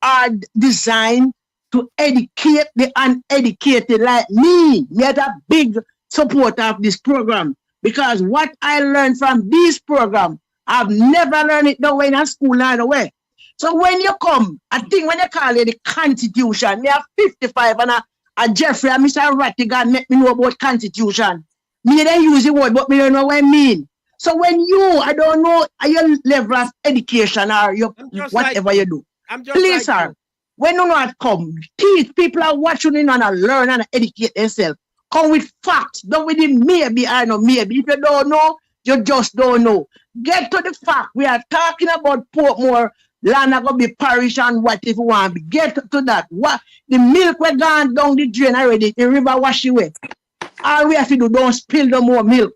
are designed to educate the uneducated like me. You're a big supporter of this program because what I learned from this program, I've never learned it no way in a school either way. So when you come, I think when they call it the Constitution, me have 55 and a Jeffrey and Mr. Rattigan make me know about Constitution. Me they use the word, but me don't know what I mean. So when I don't know your level of education or your whatever you do, please, sir, when you not come, teach people are watching in and learn and educate themselves. Come with facts, don't with the maybe or no maybe. If you don't know, you just don't know. Get to the fact. We are talking about Portmore, land are going to be parish and what if you want to get to that. What the milk we gone down the drain already, the river wash away. All we have to do, don't spill no more milk.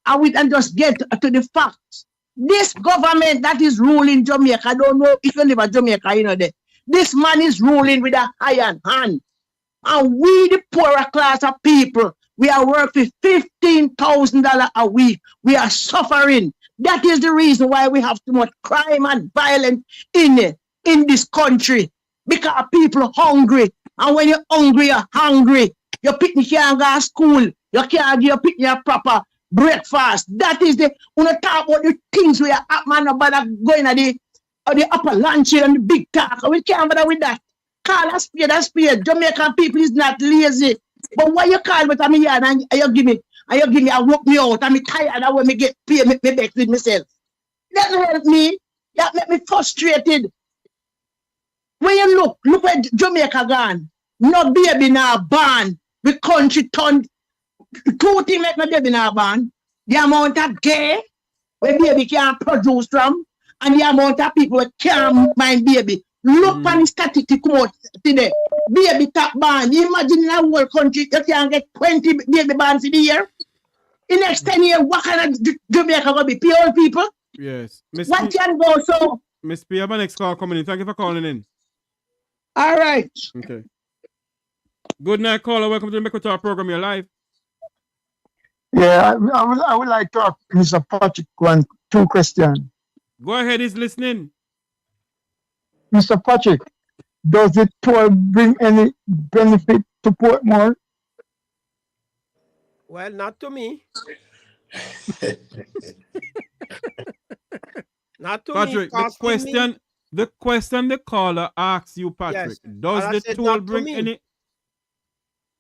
And just get to the facts. This government that is ruling Jamaica, I don't know if you live in Jamaica, you know that. This man is ruling with a iron hand. And we, the poorer class of people, we are working $15,000 a week. We are suffering. That is the reason why we have too much crime and violence in this country. Because people are hungry. And when you're hungry, you're hungry. Your picnic can't go to school. You can't give your picnic a proper breakfast. That is the, when you talk about the things we are happening about going at the upper lunch and the big talk. We can't bother with that. Call a spade a spade. Jamaican people is not lazy. But why you call me to me here and you give me, I work me out, and me tired of when me get paid, me back with myself. That don't help me. That make me frustrated. When you look where Jamaica gone. No baby now born. The country turned. Two things make no baby now born. The amount of gay where baby can't produce from, and the amount of people who can't mind baby. Look on the statistic come out today. Baby top born. You imagine in a whole country you can get 20 baby borns in a year. In the next 10 years, what kind of Jamaica gonna be? Pure people? Yes. What can go so? Miss P, I have a next call coming in. Thank you for calling in. All right. Okay. Good night, caller. Welcome to the Electoral program. You're live. Yeah, I would like to ask Mr. Patrick two questions. Go ahead, he's listening. Mr. Patrick, does the tour bring any benefit to Portmore? Well, not to me. Not to Patrick, me. The question the caller asks you, Patrick, Yes. does the tour bring any?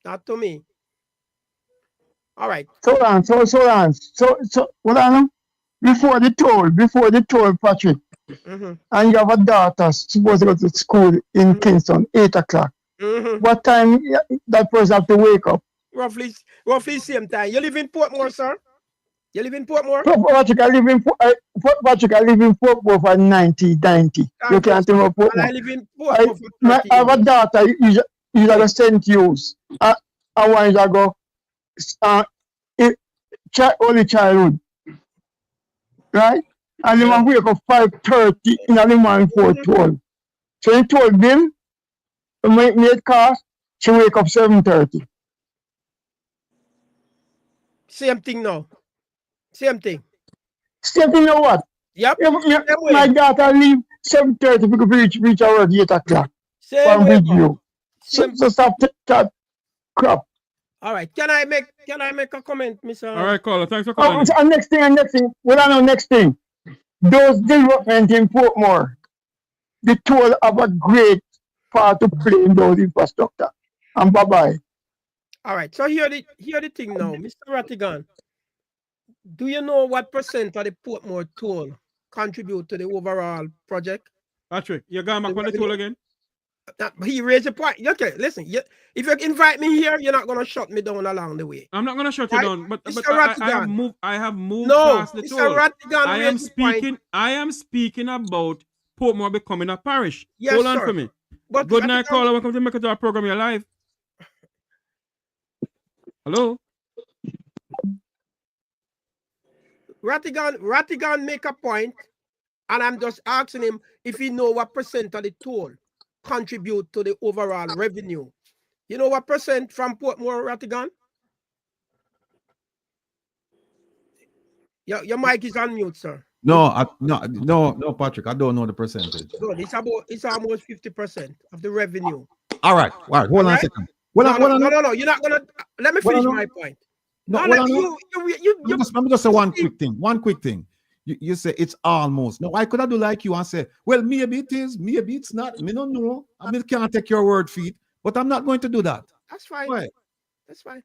Not to me. All right. So hold on. Before the tour, Patrick, and you have a daughter supposed to go to school in Kingston, 8 o'clock. What time that person have to wake up? Roughly same time. You live in Portmore, sir? You live in Portmore? Patrick, I live in Portmore for 90. You can't think of Portmore. And I live in Portmore for 30 I have a daughter, you got St. Hughes. I want to go early childhood. Right? And then I wake up 5:30 in the morning for 12. So he told them, made car, she wake up 7:30. Same thing now. Same thing. Same thing now what? Yep. My daughter leave 7:30 because we reach our 8 o'clock. Same with you. So stop that crap. All right. Can I make a comment, Mr. All right, caller. Thanks for calling. And next thing. What I know next thing. Those development in Portmore, the toll have a great part to play in those infrastructure. And bye-bye. All right. So here the thing now, Mr. Rattigan. Do you know what percent of the Portmore toll contribute to the overall project? Patrick, you're going back on the toll again? He raised a point. Okay, listen. If you invite me here, you're not gonna shut me down along the way. I'm not gonna shut you down, but I have moved no, past the Mr. toll. Rattigan, I am speaking about Portmore becoming a parish. Yes, Hold on sir. for me. But good night, caller. Welcome to the Electoral program. You're live. Hello. Rattigan make a point, and I'm just asking him if he know what percent of the toll contribute to the overall revenue. You know what percent from Portmore, Rattigan? Your mic is on mute, sir. No, Patrick, I don't know the percentage. Good. It's almost 50% of the revenue. All right. Hold on a second. No, you're not gonna. Let me finish my point. Let me just say one quick thing. You say it's almost. No, I could have do like you and say, well, maybe it is, maybe it's not. Me don't know. I mean, can't take your word for it, but I'm not going to do that. That's fine. Why? That's fine.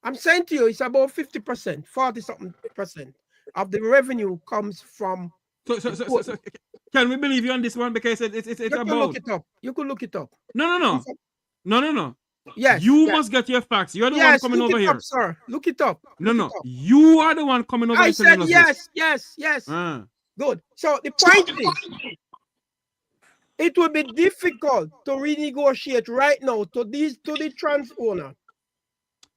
I'm saying to you, it's about 50%, 40-something%. of the revenue comes from. So, can we believe you on this one? Because it's you about. Can look it up. You could look it up. No. Yes. You must get your facts. You're the one coming over here. Up, sir. Look it up. No. You are the one coming over here. I said yes. Good. So the point is, it will be difficult to renegotiate right now to the trans owner.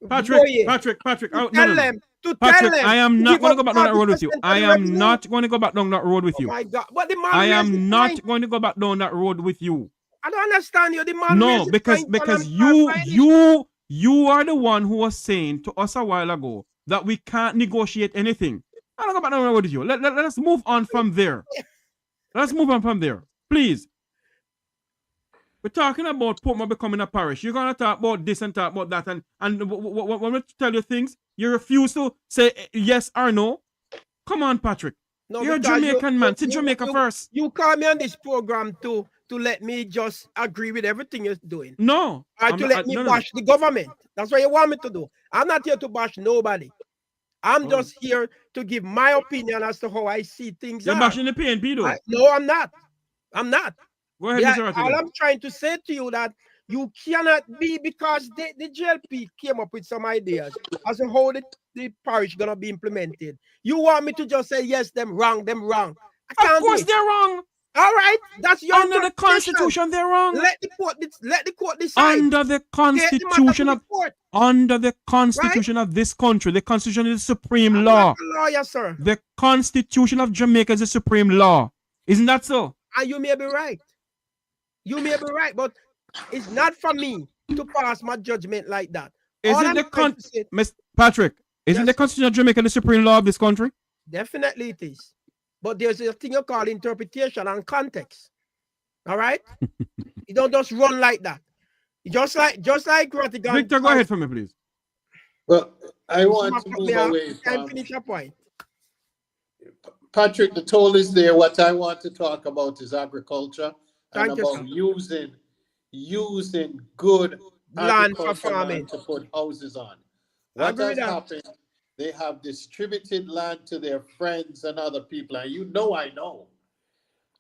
Patrick. Tell them. I am not going to go back down that road with you. I am not going to go back down that road with you. Oh my God. But the man I am not going to go back down that road with you. I don't understand you. The man no, because you are the one who was saying to us a while ago that we can't negotiate anything. I don't go back down that road with you. Let us move on from there. Let's move on from there. Please. We're talking about Portmore becoming a parish. You're going to talk about this and talk about that. And when we tell you things, you refuse to say yes or no. Come on, Patrick. No, you're a Jamaican man. Sit Jamaica first. You call me on this program to let me just agree with everything you're doing. No. Or to let me bash the government. That's what you want me to do. I'm not here to bash nobody. I'm just here to give my opinion as to how I see things. You're bashing the PNP, though. No, I'm not. I'm not. Go ahead, Mr. All I'm trying to say to you that you cannot be, because the JLP came up with some ideas as to how the parish gonna be implemented. You want me to just say yes, them wrong. Of course they're wrong. All right, that's your under the Constitution. They're wrong. Let the court decide. Under the Constitution of this country, the Constitution is the supreme law. Lawyer, sir. The Constitution of Jamaica is the supreme law. Isn't that so? And you may be right. But it's not for me to pass my judgment like that. Isn't Mr. Patrick? Isn't the Constitution of Jamaica the supreme law of this country? Definitely it is. But there's a thing you call interpretation and context. All right? You don't just run like that. Just like Ratigan. Victor, go ahead for me, please. Well, I want to move away from... finish your point. Patrick, the toll is there. What I want to talk about is agriculture and Thank you, about using good land for farming to put houses on. What has happened? They have distributed land to their friends and other people, and I know.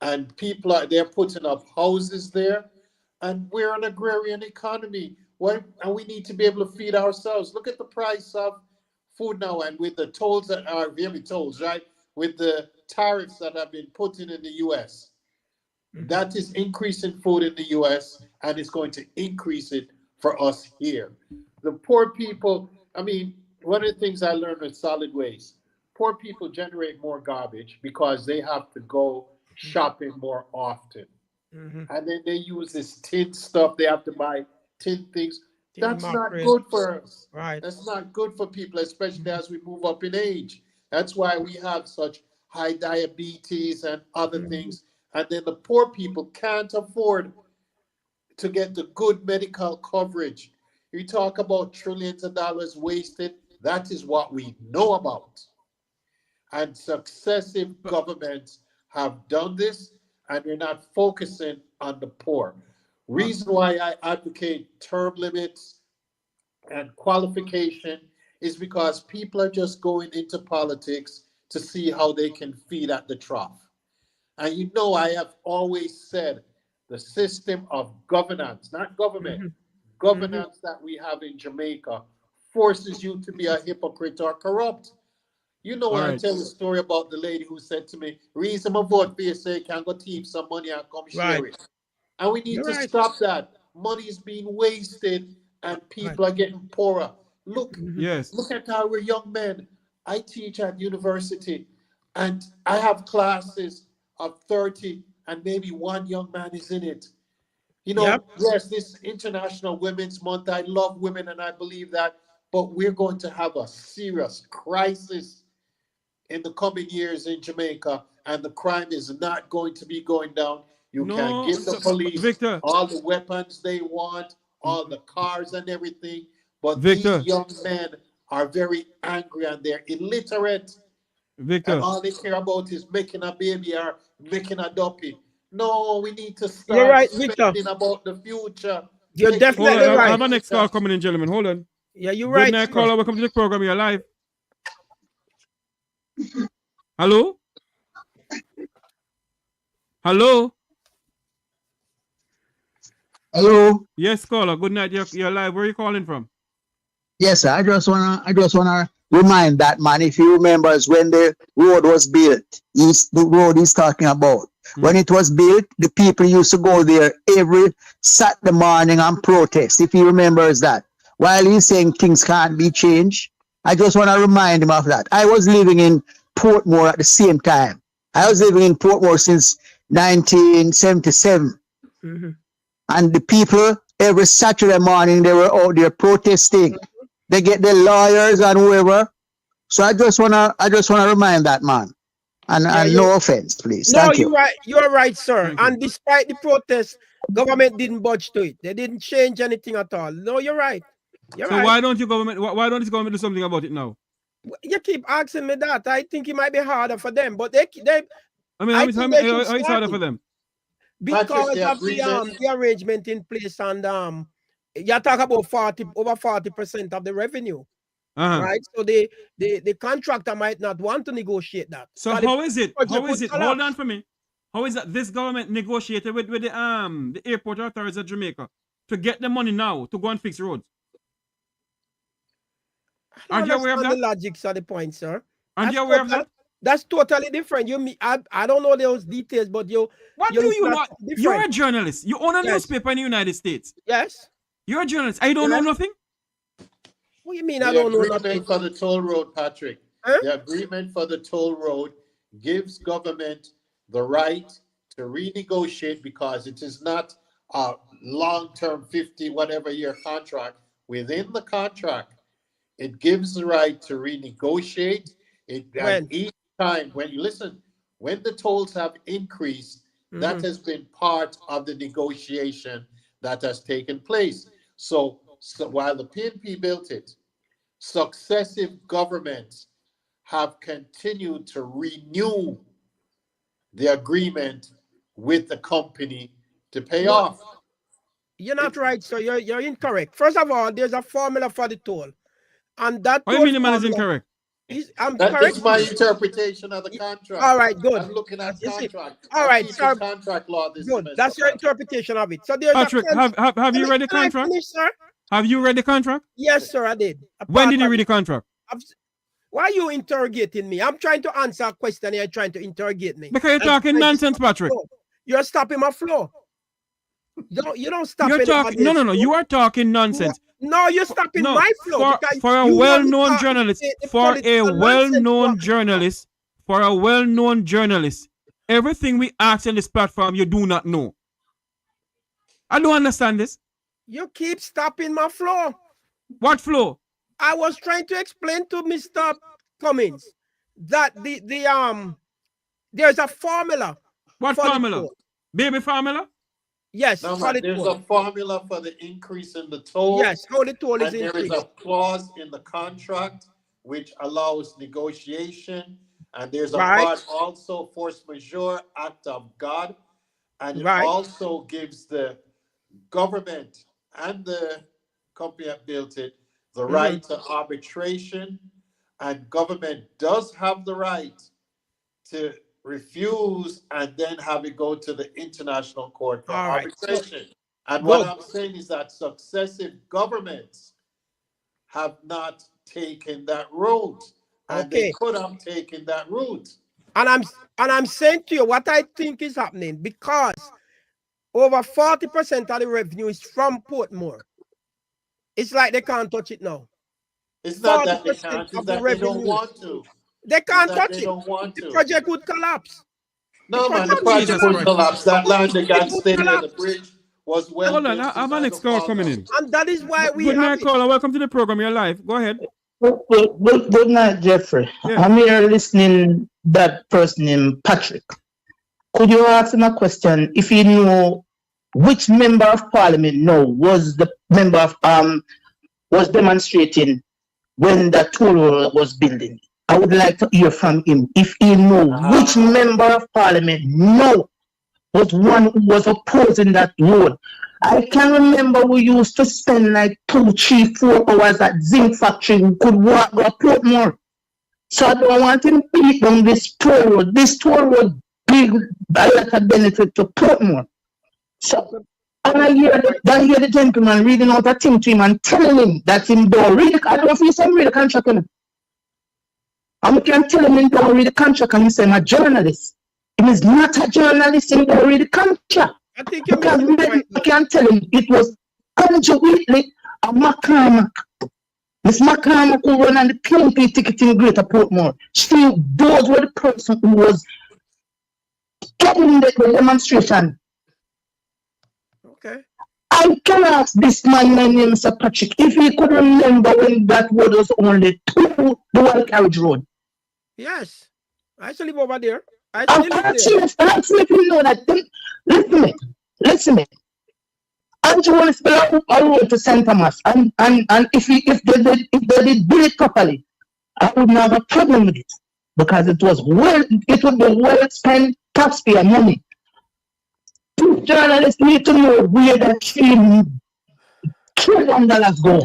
And they're putting up houses there, and we're an agrarian economy. And we need to be able to feed ourselves. Look at the price of food now, and with the tolls that are really tolls, right? With the tariffs that have been put in the U.S. That is increasing food in the U.S. and it's going to increase it for us here. The poor people, one of the things I learned with solid waste, poor people generate more garbage because they have to go shopping more often. And then they use this tin stuff. They have to buy tin things. That's not good for us. Right. That's not good for people, especially as we move up in age. That's why we have such high diabetes and other things. And then the poor people can't afford to get the good medical coverage. You talk about trillions of dollars wasted. That is what we know about. And successive governments have done this, and they're not focusing on the poor. Reason why I advocate term limits and qualification is because people are just going into politics to see how they can feed at the trough. And I have always said the system of governance, not government, governance that we have in Jamaica forces you to be a hypocrite or corrupt. When I tell the story about the lady who said to me, reason my vote for you so you can go thief some money and come share it. And we need to stop that. Money is being wasted and people are getting poorer. Look at our young men. I teach at university and I have classes of 30 and maybe one young man is in it. Yes, this International Women's Month, I love women and I believe that, but we're going to have a serious crisis in the coming years in Jamaica, and the crime is not going to be going down. You can give the police all the weapons they want, all the cars and everything, but these young men are very angry and they're illiterate. And all they care about is making a baby or making a duppy. No, we need to start thinking about the future. You're definitely right. I have a next call coming in, gentlemen. Hold on. Yeah, you're right. Good night, caller. Welcome to the program. You're live. Hello? Hello? Hello. Yes, caller. Good night. You're live. Where are you calling from? Yes, sir. I just wanna remind that man, if you remember, when the road was built, the road he's talking about. When it was built, the people used to go there every Saturday morning and protest. If he remembers that, while he's saying things can't be changed, I just want to remind him of that. I was living in Portmore at the same time. I was living in Portmore since 1977. And the people, every Saturday morning, they were out there protesting. They get their lawyers and whoever. So I just wanna remind that man. And no offense, please. No, Thank you. you're right, sir. And despite the protests, government didn't budge to it. They didn't change anything at all. No, you're right. You're right. Why don't this government do something about it now? You keep asking me that. I think it might be harder for them, but they I mean, how it's harder for them? Because of the arrangement in place, and you talk about over 40% of the revenue. Right, so the contractor might not want to negotiate that. So how is it? Hold on for me. How is that this government negotiated with the airport authorities of Jamaica to get the money now to go and fix roads? Aren't you aware of that? The logics are the point, sir. Aren't you aware of that? That's totally different. I don't know those details, but what do you know? You're a journalist. You own a newspaper in the United States. Yes. You're a journalist. I don't know nothing. What do you mean? I don't know nothing. The agreement for the toll road, Patrick. Huh? The agreement for the toll road gives government the right to renegotiate because it is not a long-term 50 whatever year contract. Within the contract, it gives the right to renegotiate it. And each time when you listen, when the tolls have increased, that has been part of the negotiation that has taken place. So while the PNP built it, successive governments have continued to renew the agreement with the company to pay off. You're not right, sir. You're incorrect. First of all, there's a formula for the toll. And that what do you mean the man is incorrect? That's my interpretation of the contract. All right, good. I'm looking at contract. All right, sir. Contract law. Good. That's your interpretation of it. So there's Patrick, have you read the contract? Sir? Have you read the contract? Yes, sir, I did. When did you read the contract? Why are you interrogating me? I'm trying to answer a question and you're trying to interrogate me. Because you're talking nonsense, Patrick. You're stopping my flow. You don't stop it. No. You are talking nonsense. No, you're stopping my flow. For a well-known journalist, everything we ask on this platform, you do not know. I don't understand this. You keep stopping my flow. What flow? I was trying to explain to Mr. Cummins that there's a formula. What formula? Baby formula? Yes. There's a formula for the increase in the toll. Yes, how the toll is increased. There is a clause in the contract which allows negotiation, and there's a part also force majeure, act of God, and it also gives the government and the company that built it the right to arbitration, and government does have the right to refuse and then have it go to the international court for arbitration. And what I'm saying is that successive governments have not taken that route, and they could have taken that route. And I'm saying to you what I think is happening, because over 40% of the revenue is from Portmore. It's like they can't touch it now. It's not that they can't, it's that they don't want to. They can't touch it. The project would collapse. No, man, the project would collapse. That land they got stayed near the bridge was well. Hold on, I'm an next call coming in. And that is why we Good night, caller. Welcome to the program. You're live. Go ahead. Good night, Jeffrey. Yeah. I'm here listening that person named Patrick. Could you ask him a question if you know which member of parliament was the member of was demonstrating when the toll road was building? I would like to hear from him if he knows which member of parliament was one who was opposing that road. I can remember we used to spend like 2, 3, 4 hours at zinc factory. We could walk go Portmore. So I don't want him to beat down this toll road. This toll road big a lot of benefit to Portmore. So and I hear the gentleman reading out a thing to him and telling him that him don't read I don't feel some read the contract. I can tell him he don't read the contract and he say I'm a journalist. He is not a journalist, he don't read the contract. I think because I can tell him it was Andrew Whitley and McCormack. Miss McCormack who run on the PNP ticket in Greater Portmore. Those were the person who was getting the demonstration. Okay. I can ask this man, my name is Sir Patrick, if he could remember when that road was only the one carriage road. Yes. I still live over there. I I'm still live and I'm letting you know that listen. Andrew will spell a road to St. Thomas, and if they did do it properly, I wouldn't have a problem with it because it would be well spent taxpayer money. Journalists need to know where that $3 trillion go.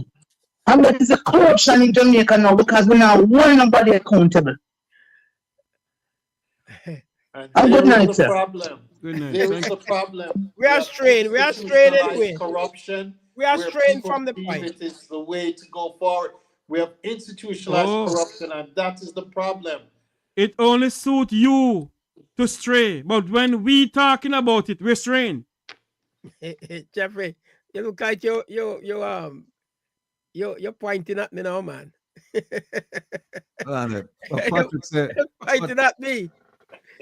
And that is a corruption in Jamaica now because we're not holding nobody accountable. And good night, the sir. problem. Good night. There is a problem. We are strained. We are strained anyway. Corruption. We are where strained people from the feel point. it is the way to go forward. We have institutionalized corruption, and that is the problem. It only suits you to stray, but when we talking about it, we're straying. Jeffrey, you look like you're pointing at me now, man. Patrick said, pointing at me.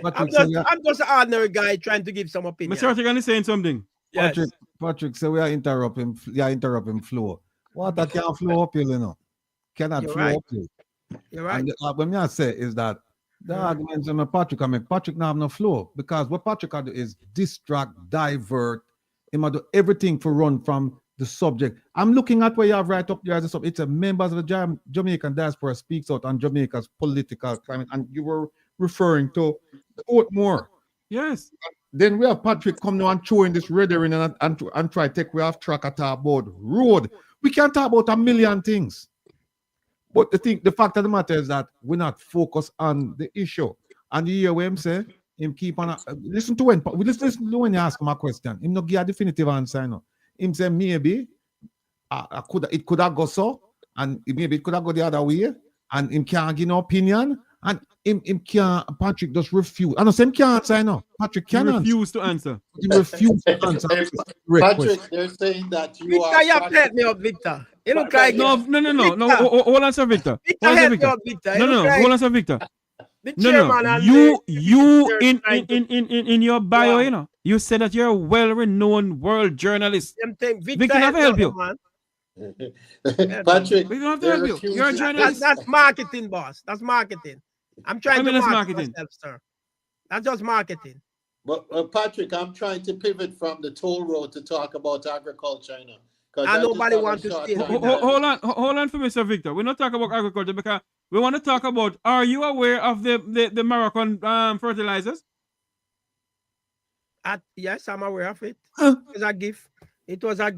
I'm just an ordinary guy trying to give some opinion. Mr. Artigan saying something. Yes. Patrick said we are interrupting flow. Water can't flow uphill, you know. Cannot You're flow right. uphill. You're right. And what I say is that the arguments of Patrick, Patrick now have no flow because what Patrick do is distract, divert, him do everything for run from the subject. I'm looking at where you have right up there as a subject. It's a members of the Jamaican Diaspora speaks out on Jamaica's political climate, and you were referring to Portmore. Yes. Then we have Patrick come now and throwing this rhetoric and try to take we off track at our board road. We can't talk about a million things. But the fact of the matter is that we're not focused on the issue. And you hear what him say? Him keep on listen to when you ask him a question. Him not give a definitive answer. No. Him say maybe it could have go so, and maybe it could have go the other way, and him can't give no opinion, and him can't. Patrick just refuse. I know him can't answer. No, Patrick can't refuse to answer. He refused to answer. Patrick, they're saying that you Victor, are. you played me up, Victor. You look like no. Hold on, sir, Victor. Victor, Hold on, sir, Victor. No. You in your bio, you know, you said that you're a well-renowned world journalist. Victor never help you. Patrick, we don't have to help you. You're a journalist. That's marketing, boss. That's marketing. I'm trying to market myself, sir. That's just marketing. But Patrick, I'm trying to pivot from the toll road to talk about agriculture, you know. And nobody wants to stay. Hold on for Mr. Victor. We're not talking about agriculture because we want to talk about, are you aware of the Moroccan fertilizers? Yes, I'm aware of it. It was a gift. It was the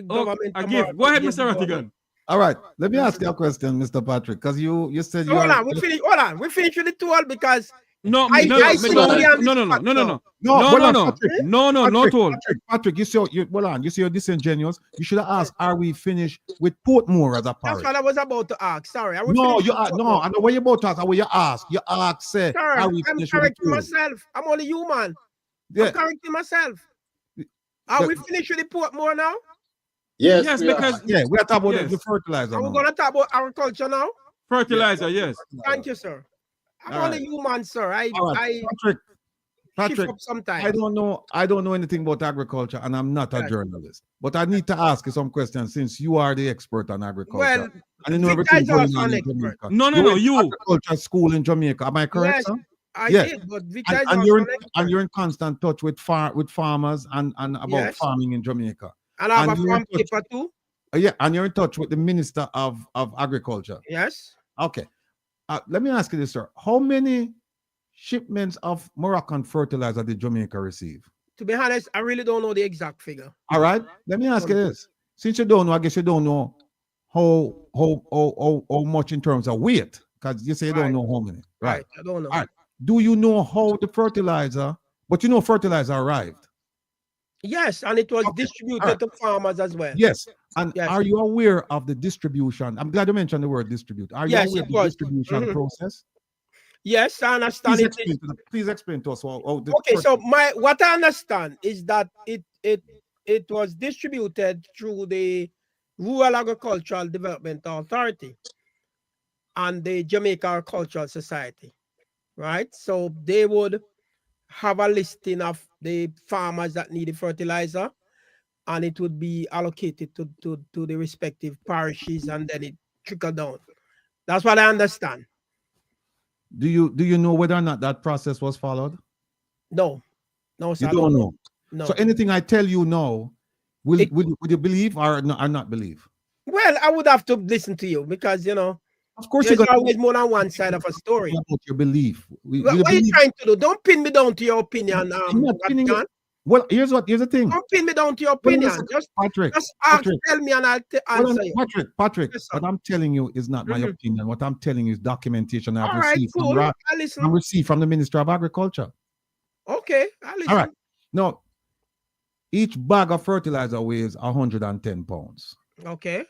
government. A gift. Go ahead, Mr. Rattigan. All right. Let me ask you a question, Mr. Patrick, because you said you hold on. We finish with the tool because no, Patrick, you see you're disingenuous. You should have asked, are we finished with Portmore as a parish? That's what I was about to ask. Sorry. I know what you're about to ask. What you ask. You ask, say, sorry, are we I'm finished correcting with myself. I'm only human. Yeah. I'm correcting myself. Are we finished with the Portmore now? Yes, because we're talking about the fertilizer. We're gonna talk about agriculture now. Fertilizer, yes. Thank you, sir. I'm only human, sir. Patrick, sometimes. I don't know anything about agriculture, and I'm not a journalist. But I need to ask you some questions since you are the expert on agriculture. Well, and you know everything going on in Jamaica. No, you. Agriculture school in Jamaica. Am I correct, sir? I did, but you're in constant touch with farmers and about farming in Jamaica. And I have a farm paper too. Yeah, and you're in touch with the Minister of Agriculture. Yes. Okay. Let me ask you this, sir. How many shipments of Moroccan fertilizer did Jamaica receive? To be honest, I really don't know the exact figure. All right. Let me ask you this. Since you don't know, I guess you don't know how much in terms of weight. because you say you don't know how many. Right. I don't know. All right. Do you know how the fertilizer, but you know fertilizer arrived? Yes, and it was distributed to farmers as well. Yes. And are you aware of the distribution? I'm glad you mentioned the word distribute. Are you aware of the distribution process? Yes, I understand. Please explain to us how okay, so what I understand is that it was distributed through the Rural Agricultural Development Authority and the Jamaica Agricultural Society, right? So they would have a listing of the farmers that needed fertilizer, and it would be allocated to the respective parishes, and then it trickled down. That's what I understand. Do you know whether or not that process was followed? No, sir. You don't know. No. So anything I tell you now, will you believe or not believe? Well, I would have to listen to you because of course, there's always more than one side of a story. About your belief. What are you trying to do? Don't pin me down to your opinion. Well, here's the thing. Don't pin me down to your opinion. Just tell me and I'll answer you. Patrick, what I'm telling you is not my opinion. What I'm telling you is documentation I've received from the Minister of Agriculture. Okay, I listen. All right. Now, each bag of fertilizer weighs 110 pounds. Okay.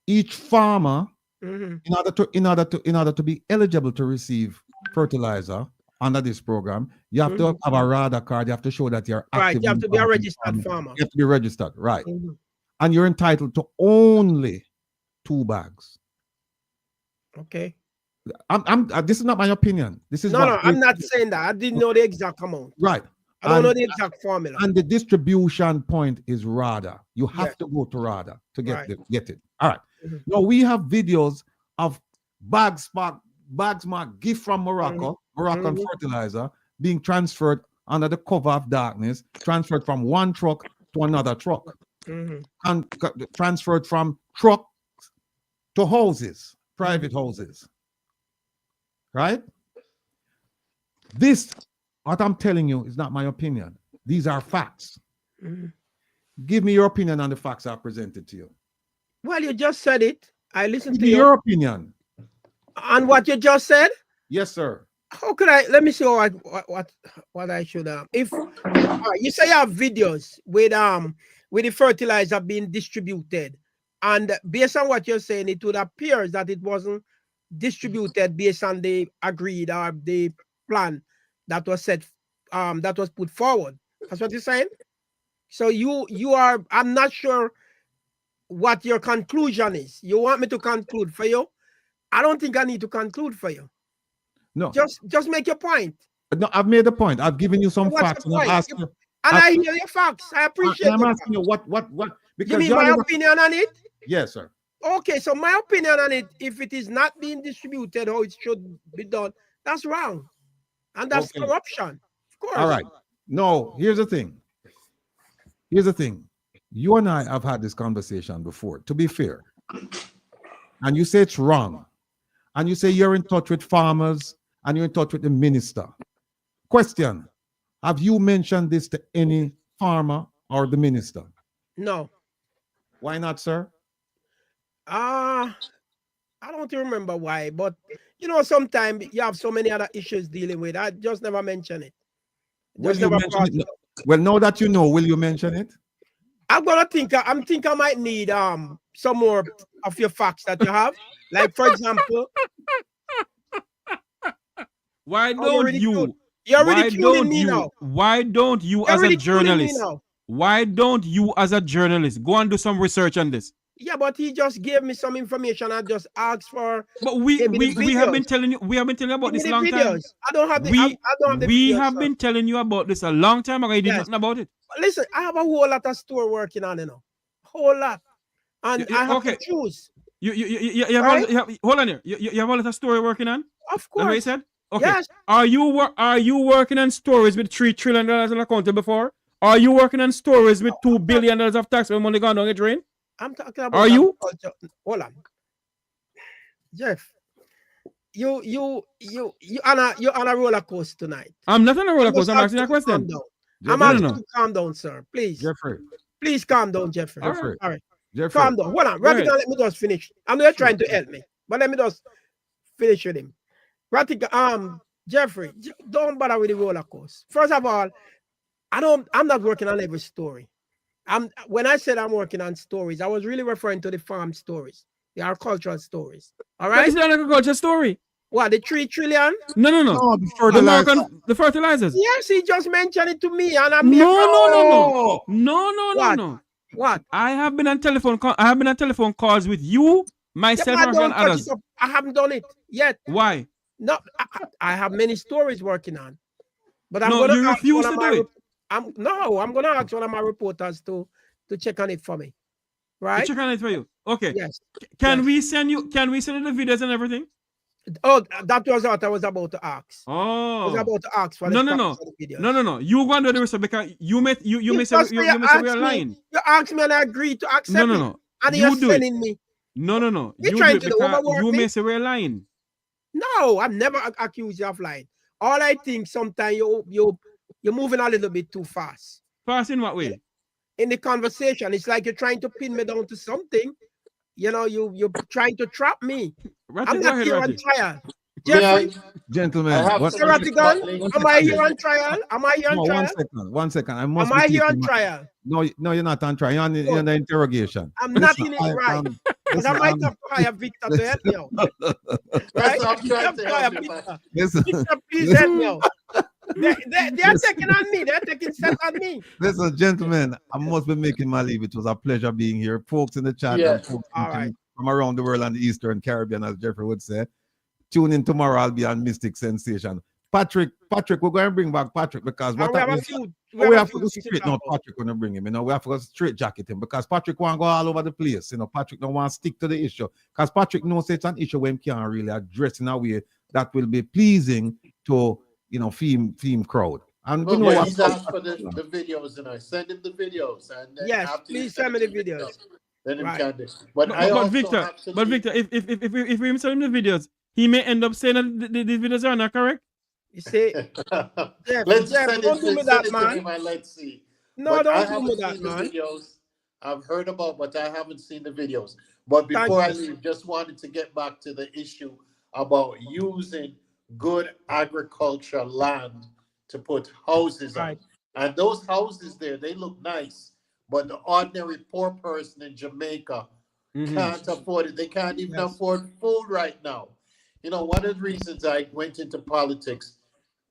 Each farmer, in order to be eligible to receive fertilizer under this program, you have to have a RADA card. You have to show that you're active. Right, you have to be a registered farmer. You have to be registered, right? And you're entitled to only 2 bags. Okay. This is not my opinion. This is I'm not saying that. I didn't know the exact amount. Right. I don't know the exact formula. And the distribution point is RADA. You have to go to RADA to get it. All right. Now we have videos of bags marked gift from Morocco, Moroccan fertilizer, being transferred under the cover of darkness, transferred from one truck to another truck, and transferred from truck to houses, private houses. Right? This, what I'm telling you, is not my opinion. These are facts. Give me your opinion on the facts I presented to you. Well, you just said it. I listened to your opinion. On what you just said? Yes, sir. How could I? Let me see what I should if you say you have videos with the fertilizer being distributed, and based on what you're saying, it would appear that it wasn't distributed based on the agreed or the plan that was set, that was put forward. That's what you're saying. So you are. I'm not sure what your conclusion is. You want me to conclude for you? I don't think I need to conclude for you. No. Just make your point. No, I've made the point. I've given you some facts. And I hear your facts. I appreciate it. I'm asking you what because you mean my opinion on it? Yes, sir. Okay, so my opinion on it, if it is not being distributed how it should be done, that's wrong. And that's corruption. Of course. All right. No, here's the thing. You and I have had this conversation before, to be fair. And you say it's wrong. And you say you're in touch with farmers and you're in touch with the minister. Question: have you mentioned this to any farmer or the minister? No. Why not, sir? I don't remember why, but sometimes you have so many other issues dealing with. I just never mention it. Well, now that you know, will you mention it? I think I might need some more of your facts that you have. Like, for example, why don't you as a journalist? Why don't you as a journalist go and do some research on this? Yeah, but he just gave me some information. I just asked for. But we have been telling you about this long time. I don't have the. We have been telling you about this a long time ago. You did nothing about it. Listen, I have a whole lot of store working on it now. Whole lot, and I have to choose. You have hold on here. You have a lot of story working on. Of course. That's what you said. Okay. Yes. Are you working on stories with $3 trillion in account before? Are you working on stories with $2 billion of taxpayer money gone down the drain? I'm talking about. Are you? Hold on, Jeff. You're on a roller coaster tonight. I'm not on a roller coaster. I'm asking a question. I'm asking you to calm down, sir. Please. Jeffrey. Please calm down, Jeffrey. Jeffrey. All right. Jeffrey. Calm down. Hold on. Let me just finish. I'm not trying to help me, but let me just finish with him. Jeffrey, don't bother with the roller coaster. First of all, I'm not working on every story. When I said I'm working on stories, I was really referring to the farm stories, the agricultural stories. All right. But it's not an agricultural story. What, the 3 trillion? No. The fertilizer. The fertilizers. Yes, he just mentioned it to me, and I'm No. What? I have been on telephone calls with you, myself, and others. I haven't done it yet. Why? No, I have many stories working on, but I'm no, you refuse to do it. I'm going to ask one of my reporters to check on it for me. Right? To check on it for you. Okay. Yes. Can we send you the videos and everything? Oh, that was what I was about to ask. Oh. I was about to ask for No. videos. No. You go and do the research because you may say we're lying. You asked me and I agreed to accept it. No. And you're sending me. No. You're trying to overwork you me? may say we're lying. No, I've never accused you of lying. All I think sometimes you're moving a little bit too fast. Fast in what way? In the conversation, it's like you're trying to pin me down to something. You know, you're trying to trap me. I'm not here on trial. Jeffrey, gentlemen, am I here on trial? Am I here on trial? One second. Am I here on trial? No, you're not on trial. You're in the interrogation. I'm not in it right. Because I might have to hire Victor to help me out. Right? Victor, please help me out. They're taking on me. They're taking steps on me. Listen, gentlemen, I must be making my leave. It was a pleasure being here. Folks in the chat and folks from around the world and the Eastern Caribbean, as Jeffrey would say. Tune in tomorrow. I'll be on Mystic Sensation. Patrick, we're going to bring back Patrick because what we have to go straight now. Patrick going to bring him. We have to go straight jacket him because Patrick want to go all over the place. Patrick don't want to stick to the issue because Patrick knows it's an issue when he can't really address in a way that will be pleasing to theme crowd. And he's asked for the videos, and I send him the videos. And then yes, please send me the videos. Then him can do. But Victor, if we send him the videos, he may end up saying that these videos are not correct. You see, let's don't do me that, man. Let's see. No, don't do me that, man. Videos I've heard about, but I haven't seen the videos. But before I leave, just wanted to get back to the issue about using good agricultural land to put houses on. And those houses there, they look nice, but the ordinary poor person in Jamaica can't afford it. They can't even afford food right now. One of the reasons I went into politics,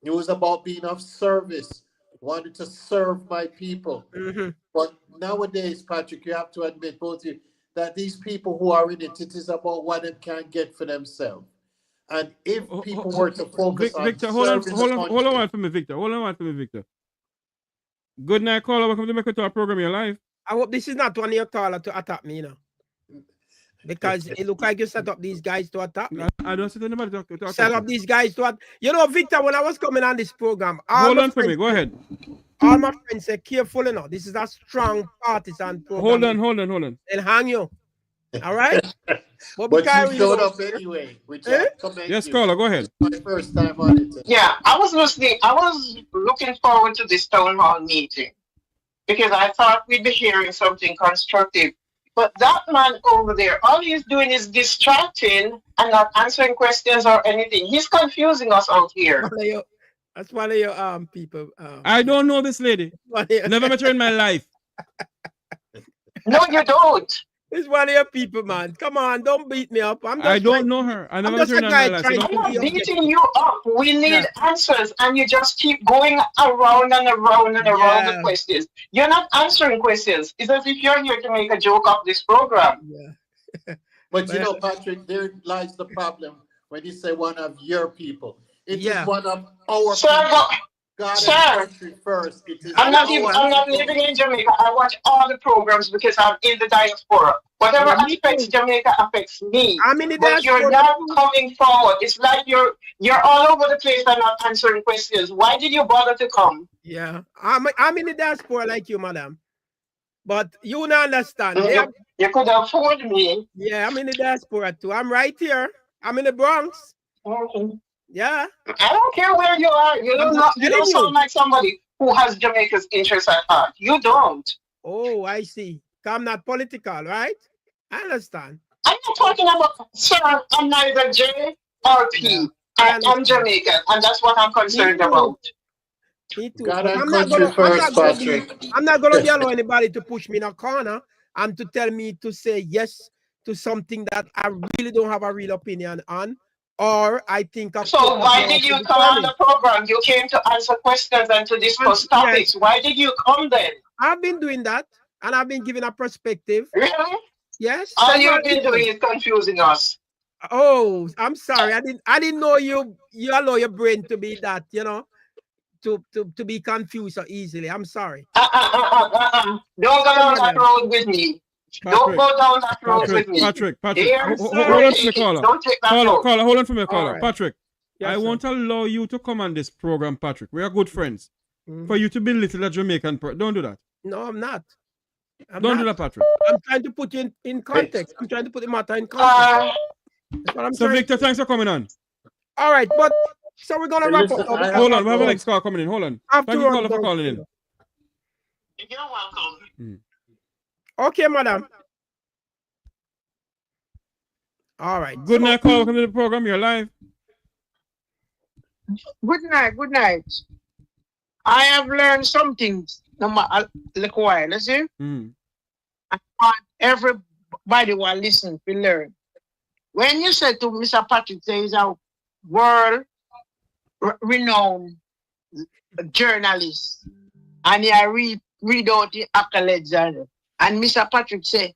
it was about being of service, wanted to serve my people. But nowadays, Patrick, you have to admit, both of you, that these people who are in it, it is about what they can get for themselves. And if people were to focus on Victor, hold on for me, Victor. Good night, caller. Welcome to the Electoral program. You're live. I hope this is not one of your caller to attack me, because it looks like you set up these guys to attack me. I don't set anybody to attack. Set up these guys to attack. Victor, when I was coming on this program, hold on for me. Go ahead. All my friends said, careful, This is a strong partisan program. Hold on. And hang you. All right? But you showed up anyway. Yes, caller, go ahead. My first time on it. Yeah, I was listening. I was looking forward to this town hall meeting because I thought we'd be hearing something constructive. But that man over there, all he's doing is distracting and not answering questions or anything. He's confusing us out here. That's one of your people. I don't know this lady. Never met her in my life. No, you don't. It's one of your people, man. Come on, don't beat me up. I don't know her. I never met her in my life. I'm not beating you up. We need answers, and you just keep going around and around and around the questions. You're not answering questions. It's as if you're here to make a joke of this program. But Patrick, there lies the problem when you say one of your people. It is one of our people. God first. I'm not living in Jamaica. I watch all the programs because I'm in the diaspora. Whatever affects Jamaica affects me. I'm in the but diaspora. You're not coming forward. It's like you're all over the place and not answering questions. Why did you bother to come? Yeah, I'm in the diaspora like you, madam. But you don't understand. You could afford me. Yeah, I'm in the diaspora too. I'm right here. I'm in the Bronx. Yeah. I don't care where you are. You don't sound like somebody who has Jamaica's interests at heart. You don't. Oh, I see. I'm not political, right? I understand. I'm not talking about, sir, I'm neither J RP. I'm Jamaican, and that's what I'm concerned about. Me too. God and I'm not country gonna, first, Patrick. I'm not gonna be allow anybody to push me in a corner and to tell me to say yes to something that I really don't have a real opinion on, or I think. So why did you come on the program? You came to answer questions and to discuss topics. Why did you come then? I've been doing that, and I've been giving a perspective. Really? Yes. All you've been doing is confusing us. Oh, I'm sorry. I didn't know you allow your brain to be that, to be confused so easily. I'm sorry. Don't go down that road with me. Don't go down that road with me. Patrick. Hold on for me, caller. Don't take that road. Caller, hold on for me, caller. Right. Patrick, Yes, I won't allow you to come on this program, Patrick. We are good friends. For you to belittle a Jamaican person. Don't do that. No, I'm not. Don't do that, Patrick. I'm trying to put you in context. I'm trying to put the matter in context. That's what I'm So, trying Victor, to. thanks for coming on. All right, but so we're gonna wrap up. Hold on, we have a next call coming in. Hold on. Thank you, caller, for calling in. You're welcome. Okay, madam. All right. Good night, caller. Welcome to the program. You're live. Good night, good night. I have learned some things a little while, you see? I want everybody who listen to learn. When you said to Mr. Patrick, there is a world renowned journalist, and he read out the accolades, and Mr. Patrick said,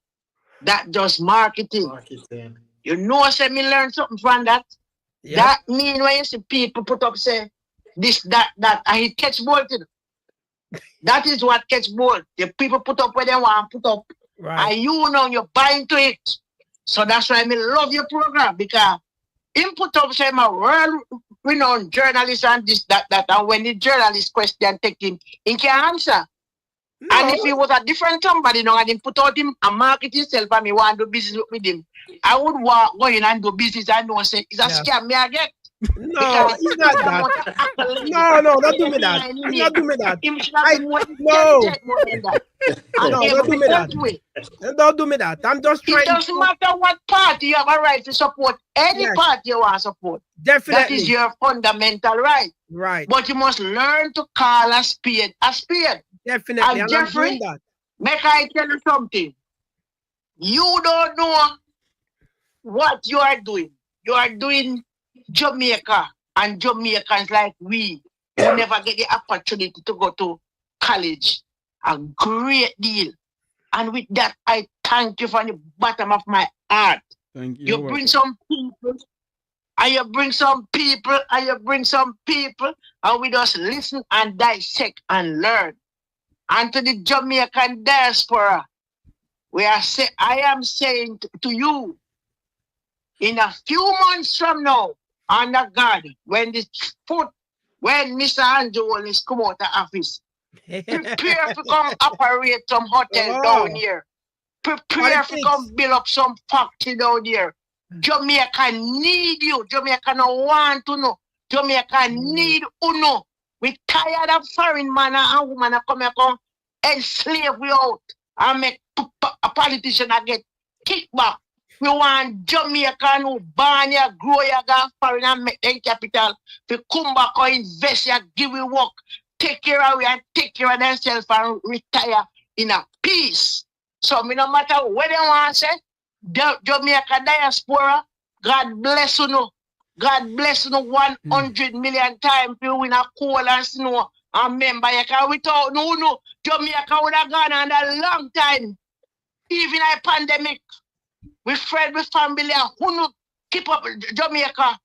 that just marketing. You know, say me learn something from that. Yep. That mean when you see people put up, say, this, that, and he catch bolted. That is what catch bolt. The people put up where they want to put up. Right. And you know you're buying to it. So that's why I love your program, because him put up, say, my world renowned journalist and this, that, and when the journalist question take him, he can answer. No. And if he was a different somebody, and he put out him and market himself and me want to do business with him, I would go in and do business and know say it's a scam me again. No, it's not that. No, don't do me that. Don't do me that. Don't do me that. Don't do me that. I'm just trying. It doesn't matter what party you have a right to support. Any party you want to support. Definitely. That is your fundamental right. Right. But you must learn to call a spade a spade. Definitely. And Jeffrey, make I tell you something. You don't know what you are doing. You are doing Jamaica, and Jamaicans like we who never get the opportunity to go to college. A great deal. And with that, I thank you from the bottom of my heart. Thank you. You bring some people, and you bring some people, and you bring some people, and we just listen and dissect and learn. And to the Jamaican diaspora, I am saying to you, in a few months from now, under God, when Mr. Andrew is come out of office, prepare to come operate some hotel down here. Prepare to come build up some factory down here. Jamaica need you. Jamaica no want to know. Jamaica need uno. We tired of foreign man and woman come here come enslave we out and make a politician get kicked back. We want Jamaican who born here, grow here, go foreign and make them capital. We come back or invest here, give we work, take care of we and take care of themselves and retire in a peace. So me no matter what they want to say, Jamaica diaspora, God bless you no. God bless you no 100 million times to win a coal and snow. And remember, without no, Jamaica would have gone on a long time. Even a pandemic. We friend with family who no keep up Jamaica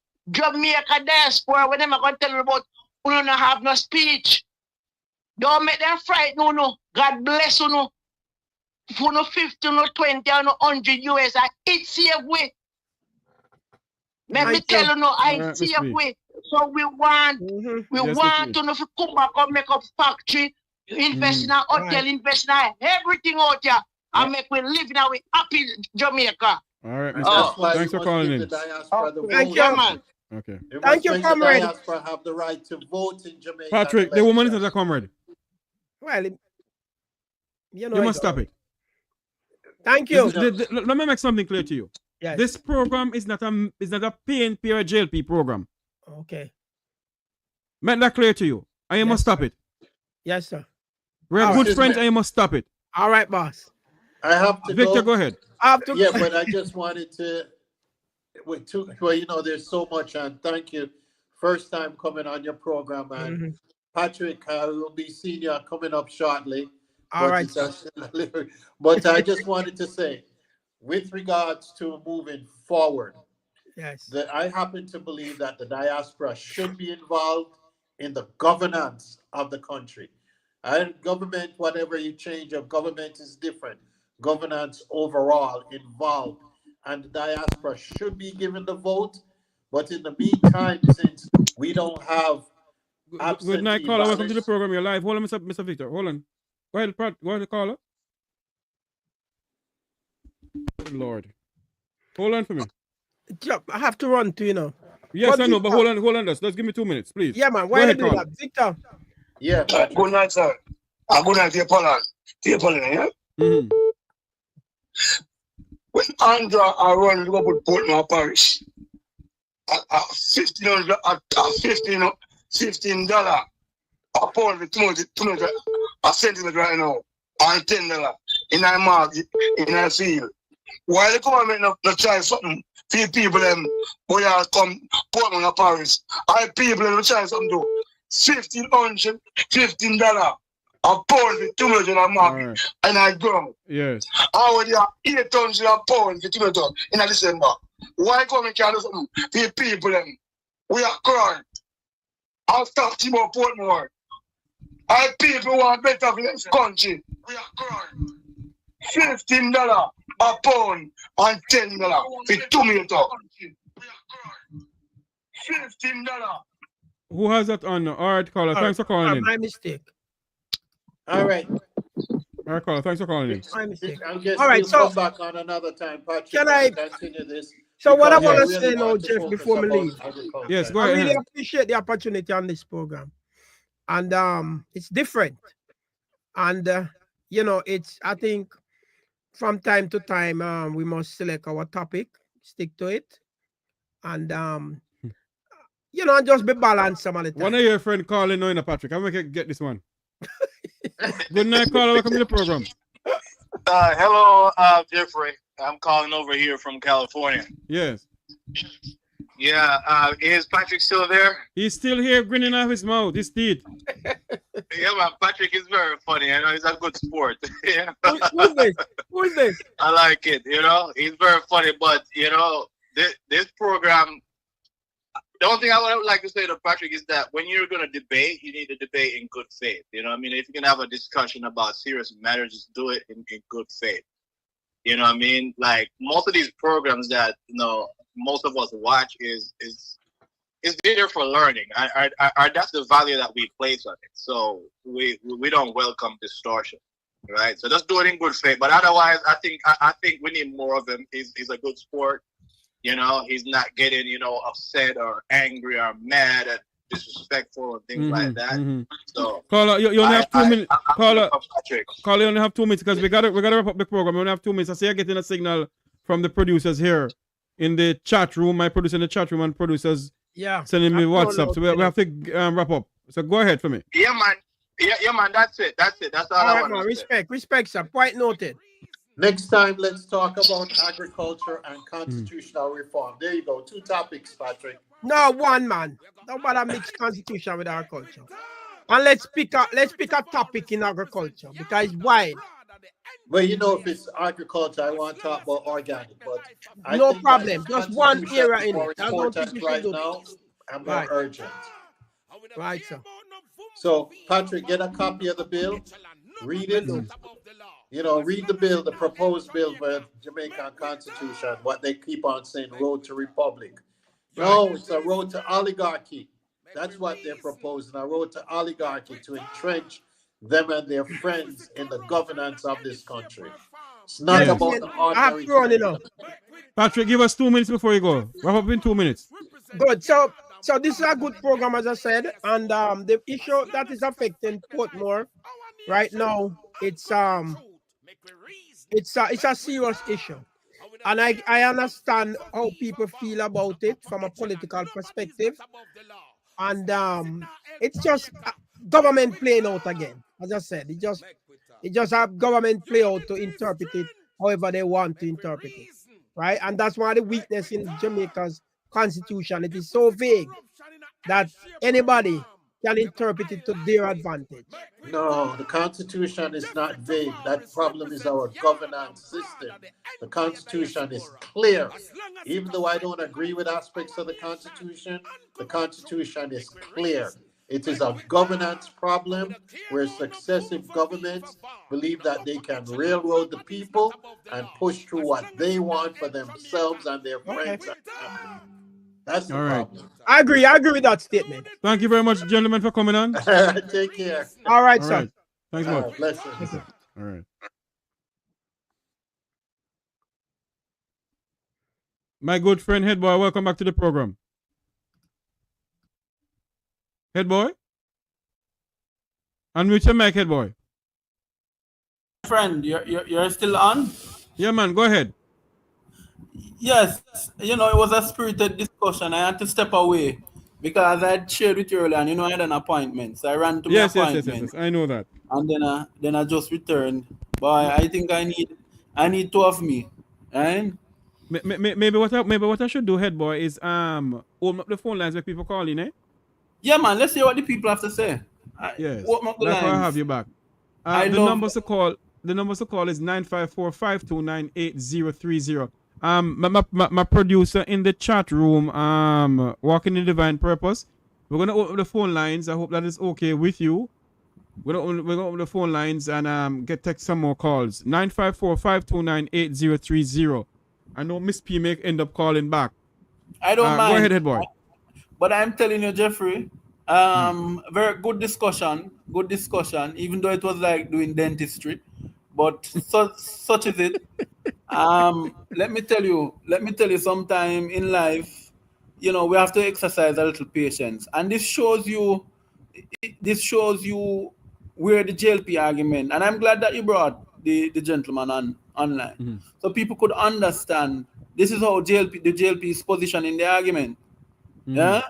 diaspora when them are going to tell you about who don't have no speech. Don't make them frightened, no. God bless you, no. For no 50, no 20, or no 100 US, it's safe way. Let me tell you, no, I safe way. So we want to know if you come back and make up factory, invest in a hotel, invest in everything out here. And make we live now with happy Jamaica. All right, thanks for calling in. Thank you, man. Okay. Thank you, comrade. The diaspora have the right to vote in Jamaica. Patrick, the woman is not a comrade. Well, you must stop it. Thank you. Let me make something clear to you. Yes. This program is not a PNP or a JLP program. Okay. Make that clear to you. And you must stop it. Yes, sir. We're good friends and you must stop it. All right, boss. I have to Victor, go ahead. Yeah, but I just wanted to, well, you know, there's so much, and thank you. First time coming on your program, and Patrick, I will be seeing you coming up shortly. All right. But I just wanted to say, with regards to moving forward, yes, that I happen to believe that the diaspora should be involved in the governance of the country. And government, whatever you change of government is different. Governance overall involved, and the diaspora should be given the vote. But in the meantime, since we don't have good night, caller. Welcome to the program. You're live. Hold on, Mr. Victor. Hold on. Go ahead, Pat. Go ahead, caller. Good Lord. Hold on for me. I have to run to, you know. Yes, I know, but hold on. Just give me 2 minutes, please. Yeah, man. Why ahead, do that? Victor. Yeah. Good night, sir. Good night, dear Pauline. Dear Pauline, yeah? When Andra are running to go with Portmore Parish, $15 a pound for tomato, a centimeter right now, and $10 in our market, in our field. Why the government not try something for people them who are come Portmore Parish? Our people them try something too. $15 a pound for tomato in our market, and I grow. Yes. Already are $800 a pound for tomato in December. Why government can't do something for people them? We are crying. I'll start to about Portmore. Our people want better for this country. We are crying. $15 a pound and $10 for tomato. $15. Who has that on? All right, caller. Thanks for calling in. My mistake. All right. All right, caller. Thanks for calling in. My mistake. I guess All right, we'll so come back on another time, Patrick. Can I continue this? So what I want to really say now, want to Jeff, focus before we about leave. agriculture. Yes, go I ahead. really appreciate the opportunity on this program, and it's different, and you know, it's, I think from time to time we must select our topic, stick to it, and you know, and just be balanced some of the time. One of your friends calling now, Patrick. I'm gonna get this one. Good night, caller. Welcome to the program. Hello, Jeffrey. I'm calling over here from California. Yes. Yeah, is Patrick still there? He's still here, grinning off his mouth, his teeth. Yeah, man, Patrick is very funny. I know he's a good sport. Yeah. Who's this? Who's this? I like it. You know, he's very funny. But you know, this program. The only thing I would like to say to Patrick is that when you're going to debate, you need to debate in good faith. You know what I mean? If you can have a discussion about serious matters, just do it in good faith. You know what I mean? Like most of these programs that, you know, most of us watch is there for learning. That's the value that we place on it. So we don't welcome distortion, right? So just do it in good faith. But otherwise, I think we need more of him. He's a good sport. You know, he's not getting, you know, upset or angry or mad and disrespectful and things like that. So, caller, you only have 2 minutes. Caller, you only have 2 minutes because we gotta wrap up the program. We only have 2 minutes. I see you're getting a signal from the producers here in the chat room. My producer in the chat room and producers sending me WhatsApp. So we have to wrap up. So go ahead for me. Yeah, man. Yeah, man. That's it. That's all I want to say. Respect, sir. Quite noted. Next time, let's talk about agriculture and constitutional reform. There you go. 2 topics, Patrick. No, one, man. Nobody mix constitution with agriculture. And let's pick a topic in agriculture because it's wide. Well, you know, if it's agriculture, I want to talk about organic, but no problem. Just one area in it. That's important right now and more urgent. Right, sir. So, Patrick, get a copy of the bill. Read it. You know, read the bill, the proposed bill for the Jamaican Constitution, what they keep on saying, road to republic. No, it's a road to oligarchy. That's what they're proposing, a road to oligarchy to entrench them and their friends in the governance of this country. It's not about the ordinary. Patrick, give us 2 minutes before you go. Wrap up in 2 minutes. Good. So this is a good program, as I said, and the issue that is affecting Portmore right now, it's a serious issue. And I understand how people feel about it from a political perspective. And it's just government playing out again. As I said, it just have government play out to interpret it however they want to interpret it. Right? And that's why the weakness in Jamaica's constitution, it is so vague that anybody can interpret it to their advantage. No, the Constitution is not vague. That problem is our governance system. The Constitution is clear. Even though I don't agree with aspects of the Constitution is clear. It is a governance problem where successive governments believe that they can railroad the people and push through what they want for themselves and their friends. That's the problem. I agree with that statement. Thank you very much, gentlemen, for coming on. Take care. All right, sir. Thanks much. Blessings. All right. My good friend Headboy, welcome back to the program. Headboy? Unmute your mic, Headboy. Friend, you're still on? Yeah, man, go ahead. Yes, it was a spirited discussion. I had to step away because I had shared with you earlier, and I had an appointment. So I ran to my appointment. Yes, I know that. And then I just returned. But I think I need two of me. Right? Maybe what I should do, Headboy, is open up the phone lines where people call in, eh? Yeah, man. Let's hear what the people have to say. Yes. Open up the That's why I lines. have you back. The numbers to call is 954-529-8030. My producer in the chat room, walking in divine purpose. We're gonna open the phone lines. I hope that is okay with you. We're gonna open the phone lines and get some more calls. 954-529-8030. I know Miss P may end up calling back. I don't mind. Go ahead, Headboy. But I'm telling you, Jeffrey, very good discussion. Good discussion, even though it was like doing dentistry. But such is it. Let me tell you, sometime in life, we have to exercise a little patience. And this shows you where the JLP argument, and I'm glad that you brought the gentleman online. So people could understand this is how the JLP is positioned in the argument. Yeah?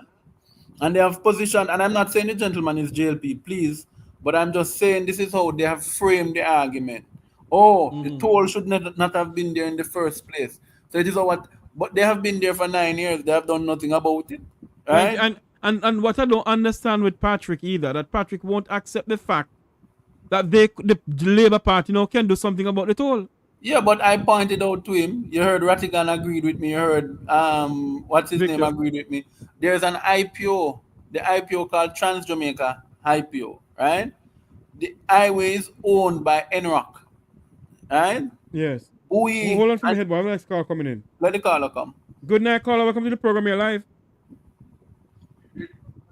And they have positioned, and I'm not saying the gentleman is JLP, please, but I'm just saying this is how they have framed the argument. The toll should not have been there in the first place. So it is but they have been there for 9 years. They have done nothing about it. Right? And what I don't understand with Patrick either, that Patrick won't accept the fact that the Labour Party can do something about the toll. Yeah, but I pointed out to him. You heard Rattigan agreed with me. You heard what's his name agreed with me. There's an IPO, the IPO called Trans Jamaica IPO, right? The highway is owned by NROC. Right? Yes. Hold on for me, Headboy. Next call coming in. Let the caller come. Good night, caller. Welcome to the program. You're live.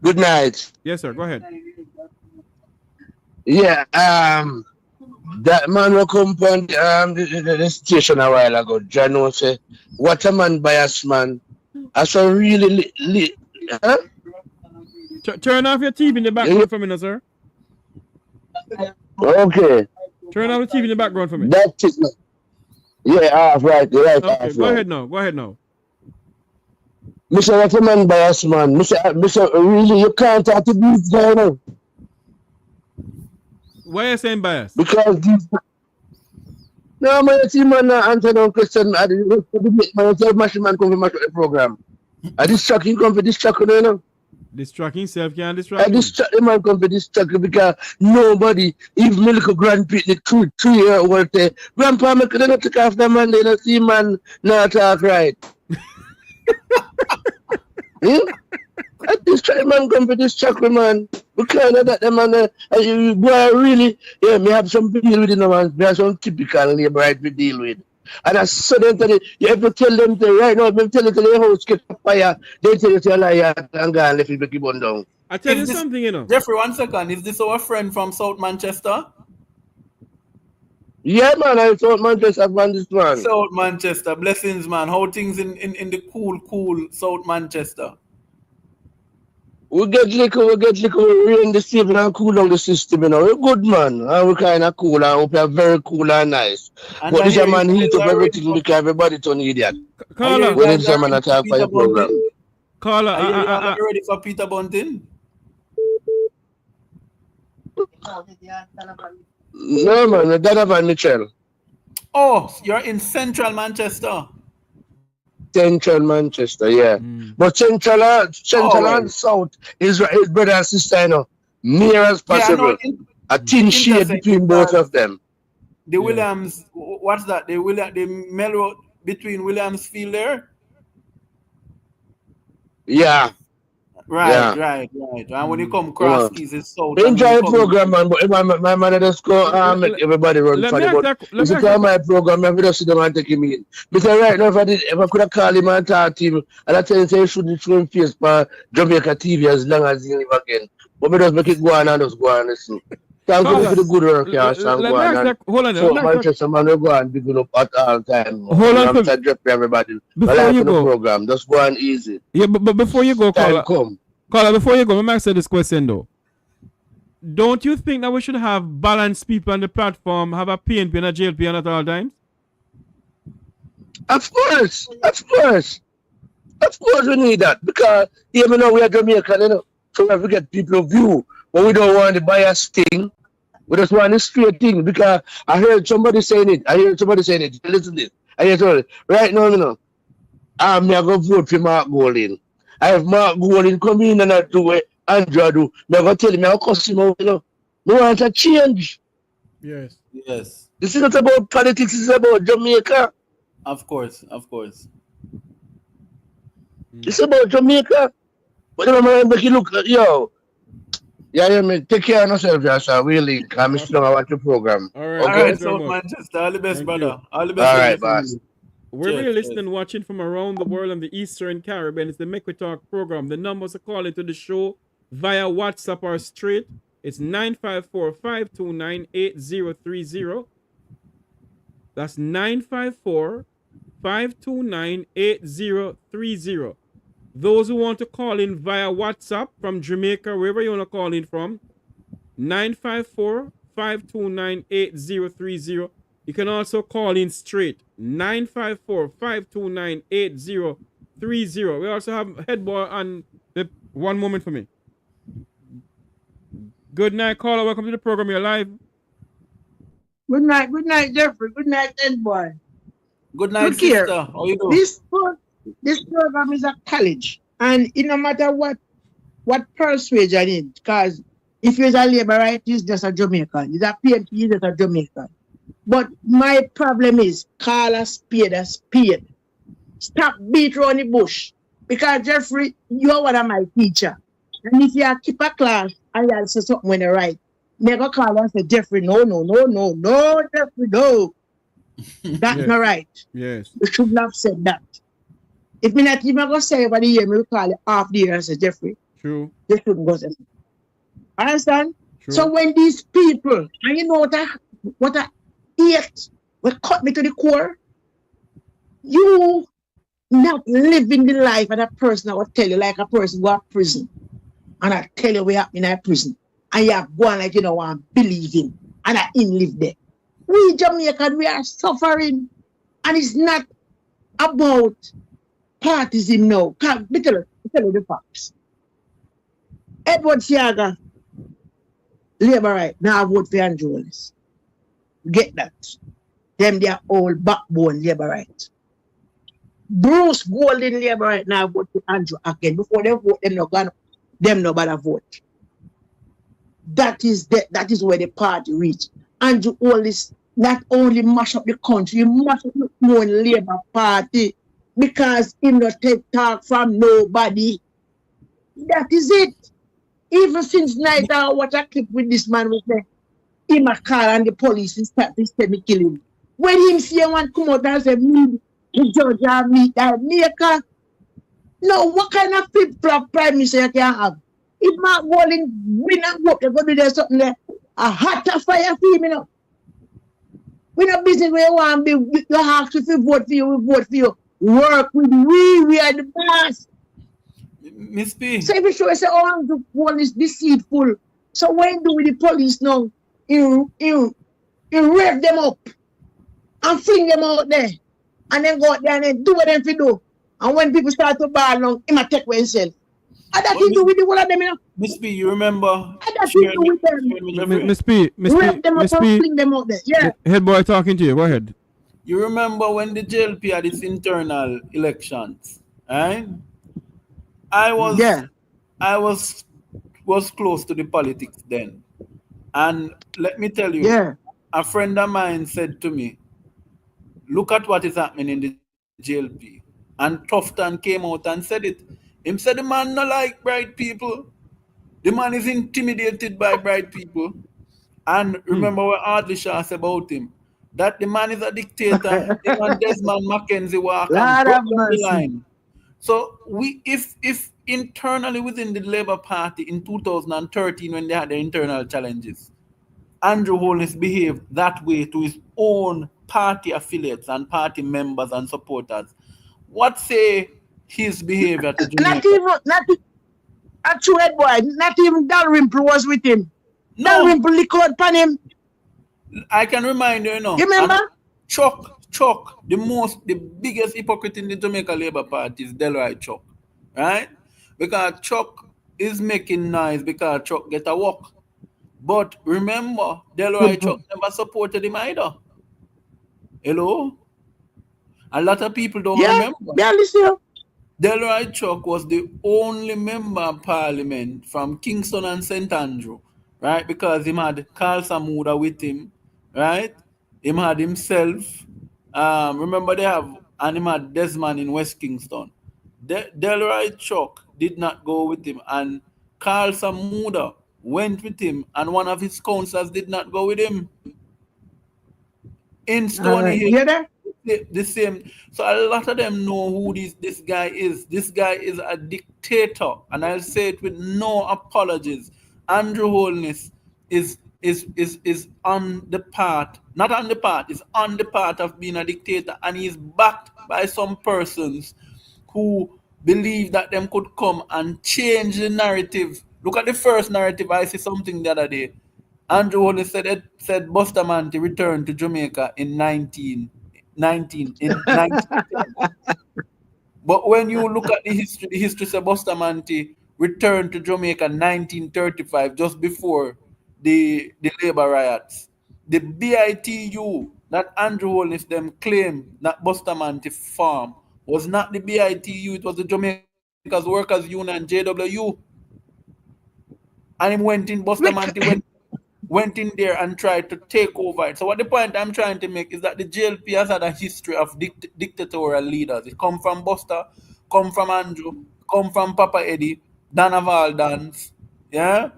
Good night. Yes, sir. Go ahead. Yeah. That man will come on the station a while ago. John say, "What a man bias man." I saw really. Huh? Turn off your TV in the background for me, sir. Okay. Turn off the TV in the background for me. That's it. Yeah, right. Okay, go ahead now. Mr. What a man bias man. Mr. Really, you can't talk to these guys now. Why are you saying bias? Because these. No, man, I see man answer no question. Man, man come to mash the program. I distract him come for distract you know. Distract himself can't distract. I distract the man come for distract because nobody, even my little grandpa, the 2-3-year-old say, Grandpa, I couldn't take off the man, they don't see man not talk right. I distract man come for distract the man. Because of that the man boy really me have some deal with man. Me have some typical labor right we deal with. And I said them to you have to tell them to right now, if tell them to the house get fire, they tell you to lie and go and let it be burn down. I tell you something, Jeffrey, 1 second. Is this our friend from South Manchester? Yeah, man, I South Manchester from this one. South Manchester, blessings, man. How things in the cool South Manchester? We get liquor, we rain the stable and cool down the system, you know. We're good, man. And we're kind of cool, and we are very cool and nice. And But I this hear a man you heat guys up are ready everything for, because everybody turn idiot. I hear you When guys it's are a man ready for attack for Peter your program. Bunting. Caller, I hear y'all are ready for Peter Bunting. No, man, Donovan Mitchell. Oh, you're in central Manchester. Central Manchester, yeah. But Central well. and South is his brother and sister, you know. Near as Yeah, I know. possible. A thin shade between both of them. The Williams, what's that? The Melrow between Williamsfield there? Yeah. Right. Yeah. And when you come You cross know. keys, it's south. We And when enjoy you the come program, man, but my man just go make everybody run let for me it. ask But that- let if me you ask call that- my program, I just sit down and take him in. Because right now, if I could have called him and talk to him, and I tell him, say, you shouldn't show him face for Jamaica TV as long as he live again. But we just make it go on and just go on and listen. Thank you for the good work, yeah, so let go me on. ask And that- hold on, so let me ask that- Manchester, man, we go on big it up at all time. Hold on I'm for- trying to everybody. Before But like you on the go. program, just go on easy. Yeah, but before you go, Time caller, come. before you go, let me ask you this question though. Don't you think that we should have balanced people on the platform, have a PNP and a JLP at all times? Of course we need that because even though we are Jamaican, you know, so we have to get people view, but we don't want the bias thing. We just want the straight thing because I heard somebody saying it. Listen to this. I hear somebody right now, you know. I'm going to vote for Mark Golding. I have Mark Golding come in and I do what Andrew do. I'm going to tell him, I'll cost him out, you know. We want a change. Yes. This is not about politics, it's about Jamaica. Of course. It's about Jamaica. But then I'm make you look, yo. Yeah, man. Take care of yourself, Joshua. We link. I'm still going to watch the program. All right. All Okay? right, South Manchester. All the best, Thank brother. you. All the best. All right, boss. Wherever Cheers, you're listening, watching from around the world and the Eastern Caribbean, it's the Make We Talk program. The numbers to call into the show via WhatsApp or straight. It's 954-529-8030. That's 954-529-8030. Those who want to call in via WhatsApp from Jamaica, wherever you want to call in from, 954-529-8030. You can also call in straight, 954-529-8030. We also have Headboy on the one moment for me. Good night, caller. Welcome to the program. You're live. Good night, Jeffrey. Good night, Headboy. Good night, Look here. sister. How you doing? This program is a college, and it no matter what persuasion is, because if you're a labor right, he's just a Jamaican. He's a PNP, he's just a Jamaican. But my problem is call a spade a spade. Stop beat around the bush. Because Jeffrey, you're one of my teacher. And if you keep a class and you say something when you right, make a call and say, Jeffrey, no, Jeffrey, no. That's not right. Yes. You shouldn't have said that. If me not even go say over the year, me will call you half the year and say, Jeffrey. True. You shouldn't go say that. Understand? True. So when these people, and you know what I hate, will cut me to the core, you not living the life of that person I will tell you, like a person go to prison. And I tell you what happened in that prison. And you have gone like you know and believe him. And I in live there. We Jamaicans, we are suffering. And it's not about partism now. Let me tell you the facts. Edward Siaga, Labour right, now vote for Andrew Wallace. Get that. Them their old backbone Labour right. Bruce Golden Labour right now vote for Andrew again. Before they vote, them no bother vote. That is where the party reach. Andrew Wallace not only mash up the country, he mash up the own Labour Party because he not take talk from nobody. That is it. Even since night I watch a clip with this man was there. Him a car and the police start to say me kill him. When him see one come out and say me, the judge and me, that Jamaica. No, what kind of flip-flop prime minister you can have? If Mark Walling win and vote, they're going to do something there. A hot fire for him, you know. We not business where you want to be. You have to vote for you, we vote for you. Work with we are the boss. Miss P. So if you show say, oh, the one is deceitful. So what you do with the police now? You rev them up and fling them out there. And then go out there and then do what them fi do. And when people start to ball now, he might take away himself. And that he do with the one of them, you know? Miss P, you remember? And that he do with them. Miss P, Rev them up and fling them out there. Yeah. Headboy talking to you. Go ahead. You remember when the JLP had its internal elections, right? I was close to the politics then. And let me tell you, a friend of mine said to me, look at what is happening in the JLP. And Tufton came out and said it. Him said the man not like bright people. The man is intimidated by bright people. And remember what Ardley Shaw said about him? That the man is a dictator. Him and Desmond Mackenzie walk the line. So if internally within the Labour Party in 2013 when they had their internal challenges, Andrew Holness behaved that way to his own party affiliates and party members and supporters. What say his behavior to Jamaica? Not true, Headboy. Not even Dalrymple was with him. No. Dalrymple licked upon him. I can remind you, You remember? Chuck, the biggest hypocrite in the Jamaica Labour Party is Delroy Chuck, right? Because Chuck is making noise because Chuck get a walk. But remember, Delroy Chuck never supported him either. Hello? A lot of people don't remember. Yeah, listen. Delroy Chuck was the only member of parliament from Kingston and St. Andrew, right? Because he had Carl Samuda with him, right? He had himself. Remember they have, and he had Desmond in West Kingston. Delroy Chuck did not go with him, and Carl Samuda went with him, and one of his councillors did not go with him. In Stony Hill, the same. So a lot of them know who this guy is. This guy is a dictator, and I'll say it with no apologies. Andrew Holness is on the path, not on the path, is on the path of being a dictator, and he's backed by some persons who believe that them could come and change the narrative. Look at the first narrative. I see something the other day. Andrew Holness said Bustamante returned to Jamaica in 1910. But when you look at the history says Bustamante returned to Jamaica 1935, just before the labor riots. The BITU that Andrew Holness them claim that Bustamante farm was not the BITU, it was the Jamaica's Workers Union, JWU. And he went in, Bustamante went in there and tried to take over it. So what the point I'm trying to make is that the JLP has had a history of dictatorial leaders. It come from Buster, come from Andrew, come from Papa Eddie, Danaval Dance, yeah?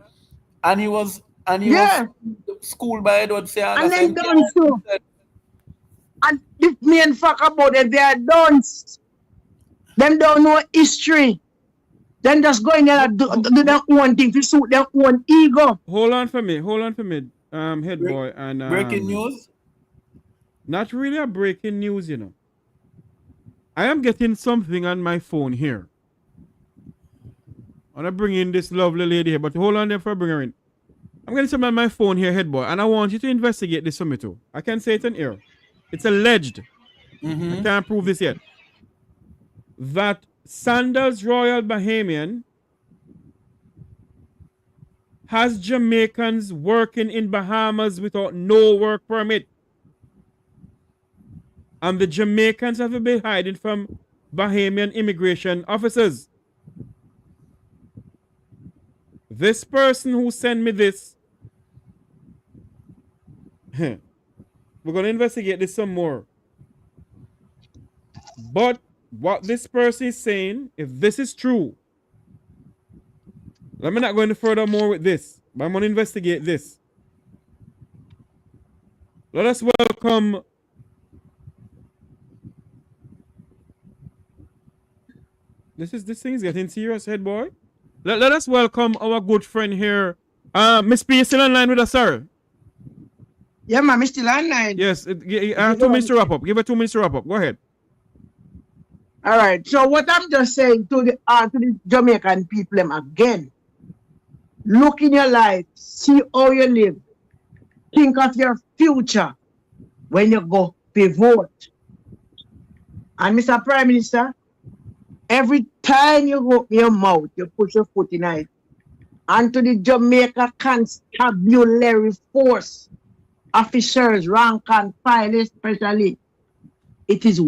And he was schooled by Edward Seaga. And then done so. And the main fact about it, they are dunce. Them don't know history. Then just go in there and do their own thing to suit their own ego. Hold on for me, Headboy. And breaking news? Not really a breaking news, you know. I am getting something on my phone here. I'm gonna bring in this lovely lady here, but hold on there for bring her in. I'm getting something on my phone here, Headboy, and I want you to investigate this for me too. I can say it in here. It's alleged. I can't prove this yet. That Sandals Royal Bahamian has Jamaicans working in Bahamas without no work permit. And the Jamaicans have been hiding from Bahamian immigration officers. This person who sent me this, we're going to investigate this some more. But what this person is saying, if this is true, let me not go any further more with this, but I'm going to investigate this. Let us welcome this thing is getting serious, Headboy. Let us welcome our good friend here. Miss P, you still online with us, sir? Yeah, man, I'm still online. Yes, 2 minutes to wrap up. Give her 2 minutes to wrap up. Go ahead. All right. So what I'm just saying to the Jamaican people them again, look in your life, see how you live, think of your future when you go to vote. And Mr. Prime Minister, every time you open your mouth, you put your foot in it. And to the Jamaica Constabulary Force officers, rank and file especially, it is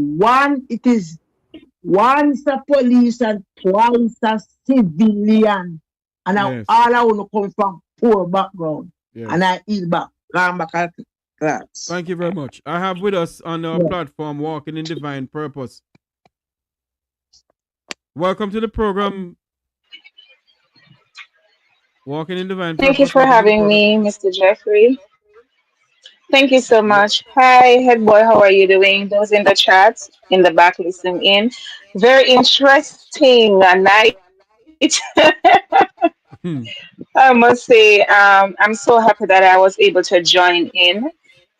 once a police and twice a civilian. And Yes. all I want to come from poor background. Yes. And I eat back. Gone back at class. Thank you very much. I have with us on our platform Walking in Divine Purpose. Welcome to the program. Walking in Divine Purpose. Thank you for Welcome to the having program. me, Mr. Jeffrey. Thank you so much. Hi, Headboy, how are you doing? Those in the chat, in the back, listening in. Very interesting night. I must say, I'm so happy that I was able to join in.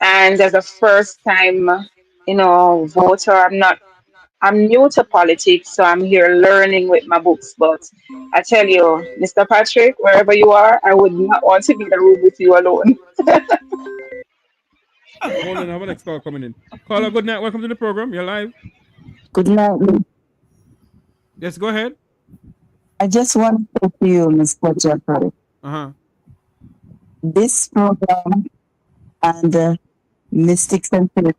And as a first time, voter, I'm new to politics, so I'm here learning with my books. But I tell you, Mr. Patrick, wherever you are, I would not want to be in the room with you alone. Hold on, I have a next call coming in. Caller, good night. Welcome to the program. You're live. Good night. Yes, go ahead. I just want to say to you, Mr. Jeffrey, Uh-huh. this program and Mystics and Faith.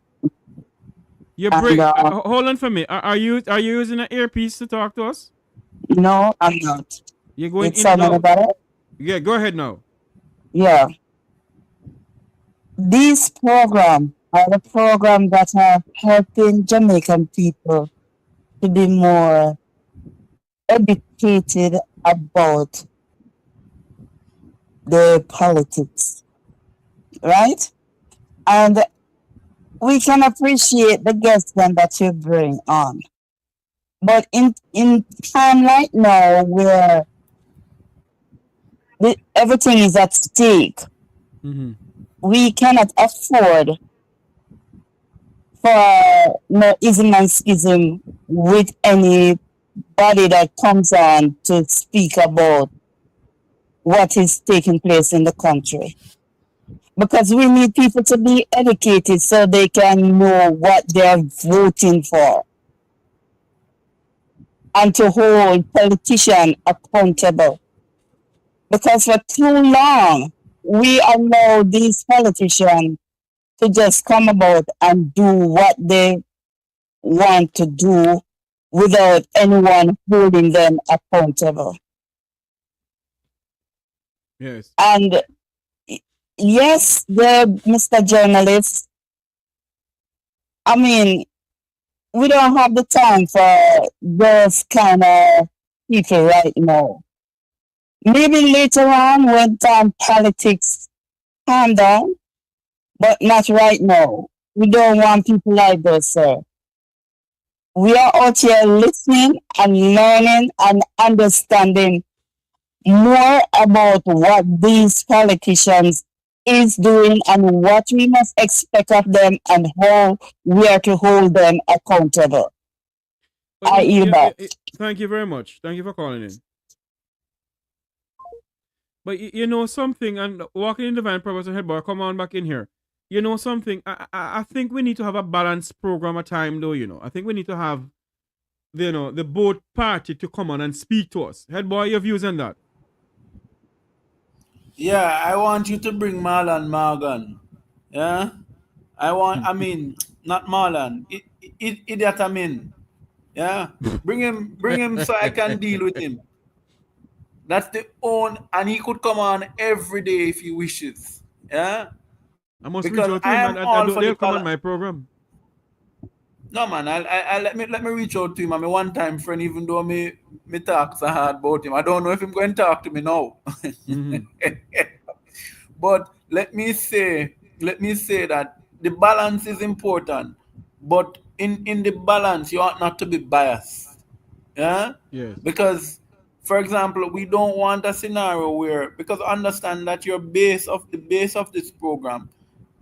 You And, break. Hold on for me. Are you using an earpiece to talk to us? no, I'm not. You're going It's in and sounding out. better? Yeah, go ahead now. Yeah. These programs are the program that are helping Jamaican people to be more educated about the politics, right? And we can appreciate the guests then that you bring on. But in time right now where everything is at stake, we cannot afford for no ism and schism with anybody that comes on to speak about what is taking place in the country. Because we need people to be educated so they can know what they're voting for and to hold politicians accountable. Because for too long, we allow these politicians to just come about and do what they want to do without anyone holding them accountable. Yes. And yes, the Mr. Journalist, I mean, we don't have the time for those kind of people right now. Maybe later on when time politics calm down, but not right now. We don't want people like those, sir. We are out here listening and learning and understanding more about what these politicians is doing and what we must expect of them and how we are to hold them accountable. I yield back. Thank you very much. Thank you for calling in. But you know something, and Walking in Divine Purpose and Headboy, come on back in here. You know something, I think we need to have a balanced program at time though, I think we need to have, the both party to come on and speak to us. Headboy, your views on that? Yeah, I want you to bring Marlon Morgan. Yeah? I mean, not Marlon. Idiot Amin. Yeah? Bring him so I can deal with him. That's the own, and he could come on every day if he wishes. Yeah? I must Because reach out to I him am and all they'll for the come on my program. No man, I let me reach out to him. I'm a one-time friend, even though me talk so hard about him. I don't know if he's going to talk to me now. But let me say that the balance is important. But in the balance, you ought not to be biased. Yeah? Yes. Because, for example, we don't want a scenario where, because understand that the base of this program,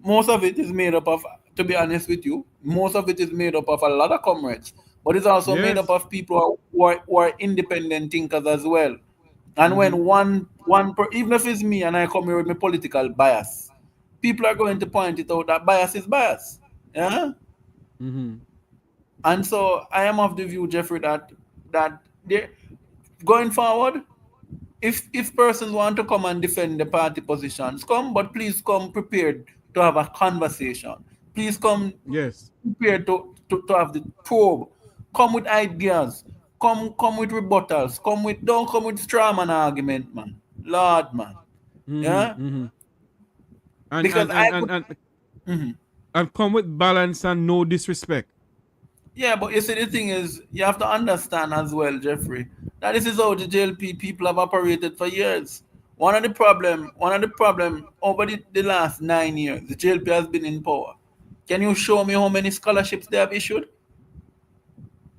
most of it is made up of, to be honest with you, most of it is made up of a lot of comrades. but it's also made up of people who are independent thinkers as well. And when even if it's me and I come here with my political bias, people are going to point it out that bias is bias. Yeah. And so I am of the view, Jeffrey, that going forward, if persons want to come and defend the party positions, come, but please come prepared to have a conversation. Please come prepared to have the probe. Come with ideas. Come with rebuttals. Don't come with straw man argument, man. Lord, man. Yeah. And come with balance and no disrespect. Yeah, but you see, the thing is, you have to understand as well, Jeffrey, that this is how the JLP people have operated for years. One of the problem over the last 9 years, the JLP has been in power. Can you show me how many scholarships they have issued?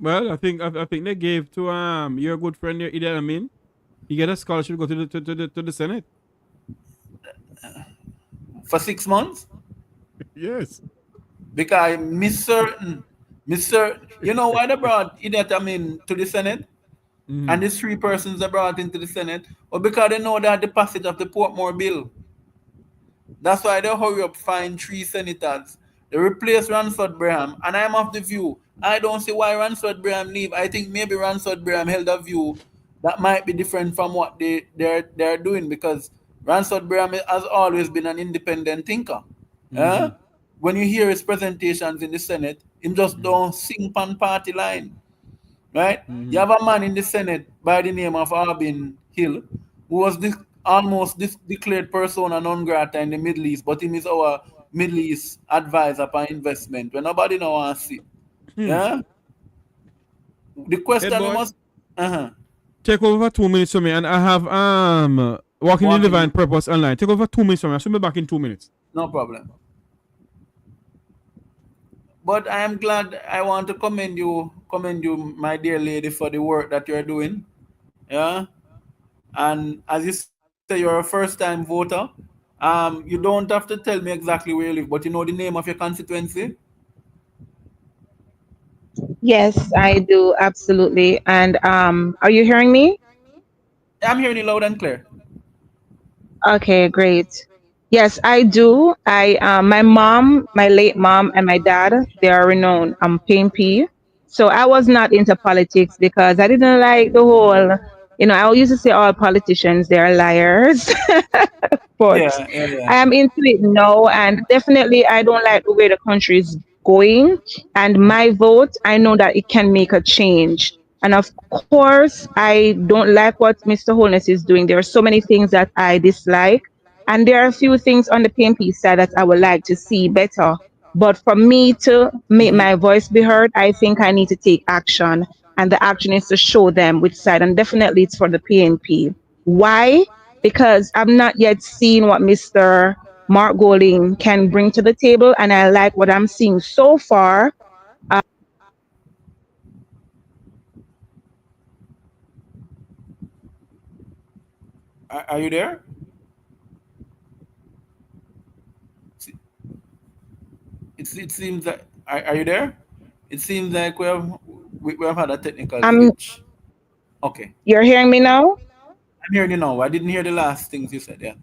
Well, I think they gave to your good friend here, Idi Amin. He get a scholarship to go to the Senate. For 6 months? Yes. Because Mr. You know why they brought Idi Amin to the Senate? And these 3 persons they brought into the Senate? Well, because they know that the passage of the Portmore bill. That's why they hurry up find 3 senators. They replace Ransford Braham. And I'm of the view, I don't see why Ransford Braham leave. I think maybe Ransford Braham held a view that might be different from what they're doing, because Ransford Braham has always been an independent thinker. When you hear his presentations in the Senate, he just don't sing pan party line. Right? You have a man in the Senate by the name of Arbin Hill, who was almost declared persona non grata in the Middle East, but he is our Middle East advisor for investment when nobody know wants to see. Yeah? The question Headboy, must take over 2 minutes for me, and I have Walking in Divine Purpose online. Take over 2 minutes for me. I'll be back in 2 minutes. No problem. But I am glad. I want to commend you, my dear lady, for the work that you're doing. Yeah. And as you say, you're a first-time voter. You don't have to tell me exactly where you live, but you know the name of your constituency? Yes, I do, absolutely. And are you hearing me? I'm hearing you loud and clear. Okay, great. Yes, I do. My mom, my late mom, and my dad, they are renowned. I'm PNP. So I was not into politics because I didn't like the whole, I used to say all politicians, they're liars. But I am into it now, and definitely I don't like the way the country is going. And my vote, I know that it can make a change. And of course, I don't like what Mr. Holness is doing. There are so many things that I dislike. And there are a few things on the PNP side that I would like to see better. But for me to make my voice be heard, I think I need to take action. And the action is to show them which side. And definitely it's for the PNP. Why? Because I've not yet seen what Mr. Mark Golding can bring to the table. And I like what I'm seeing so far. Are you there? It seems that are you there? It seems like we have had a technical glitch. Okay. You're hearing me now? I'm hearing you now. I didn't hear the last things you said. Yeah.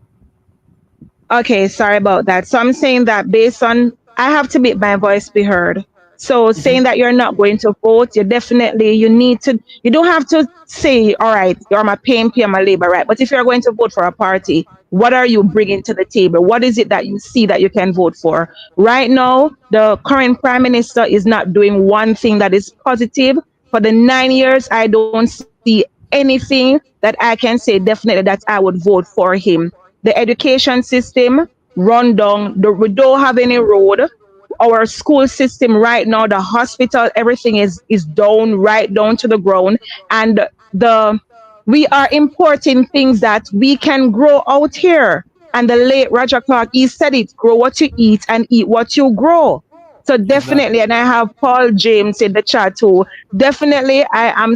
Okay, sorry about that. So I'm saying that based on, I have to make my voice be heard. So saying that you're not going to vote, you don't have to say, all right, you're my PNP, I'm a Labour, right? But if you're going to vote for a party, what are you bringing to the table? What is it that you see that you can vote for? Right now, the current Prime Minister is not doing one thing that is positive. For the 9 years, I don't see anything that I can say definitely that I would vote for him. The education system run down. We don't have any road. Our school system right now, the hospital, everything is down, right down to the ground. And we are importing things that we can grow out here. And the late Roger Clark, he said it, grow what you eat and eat what you grow. So definitely, and I have Paul James in the chat too. Definitely, I am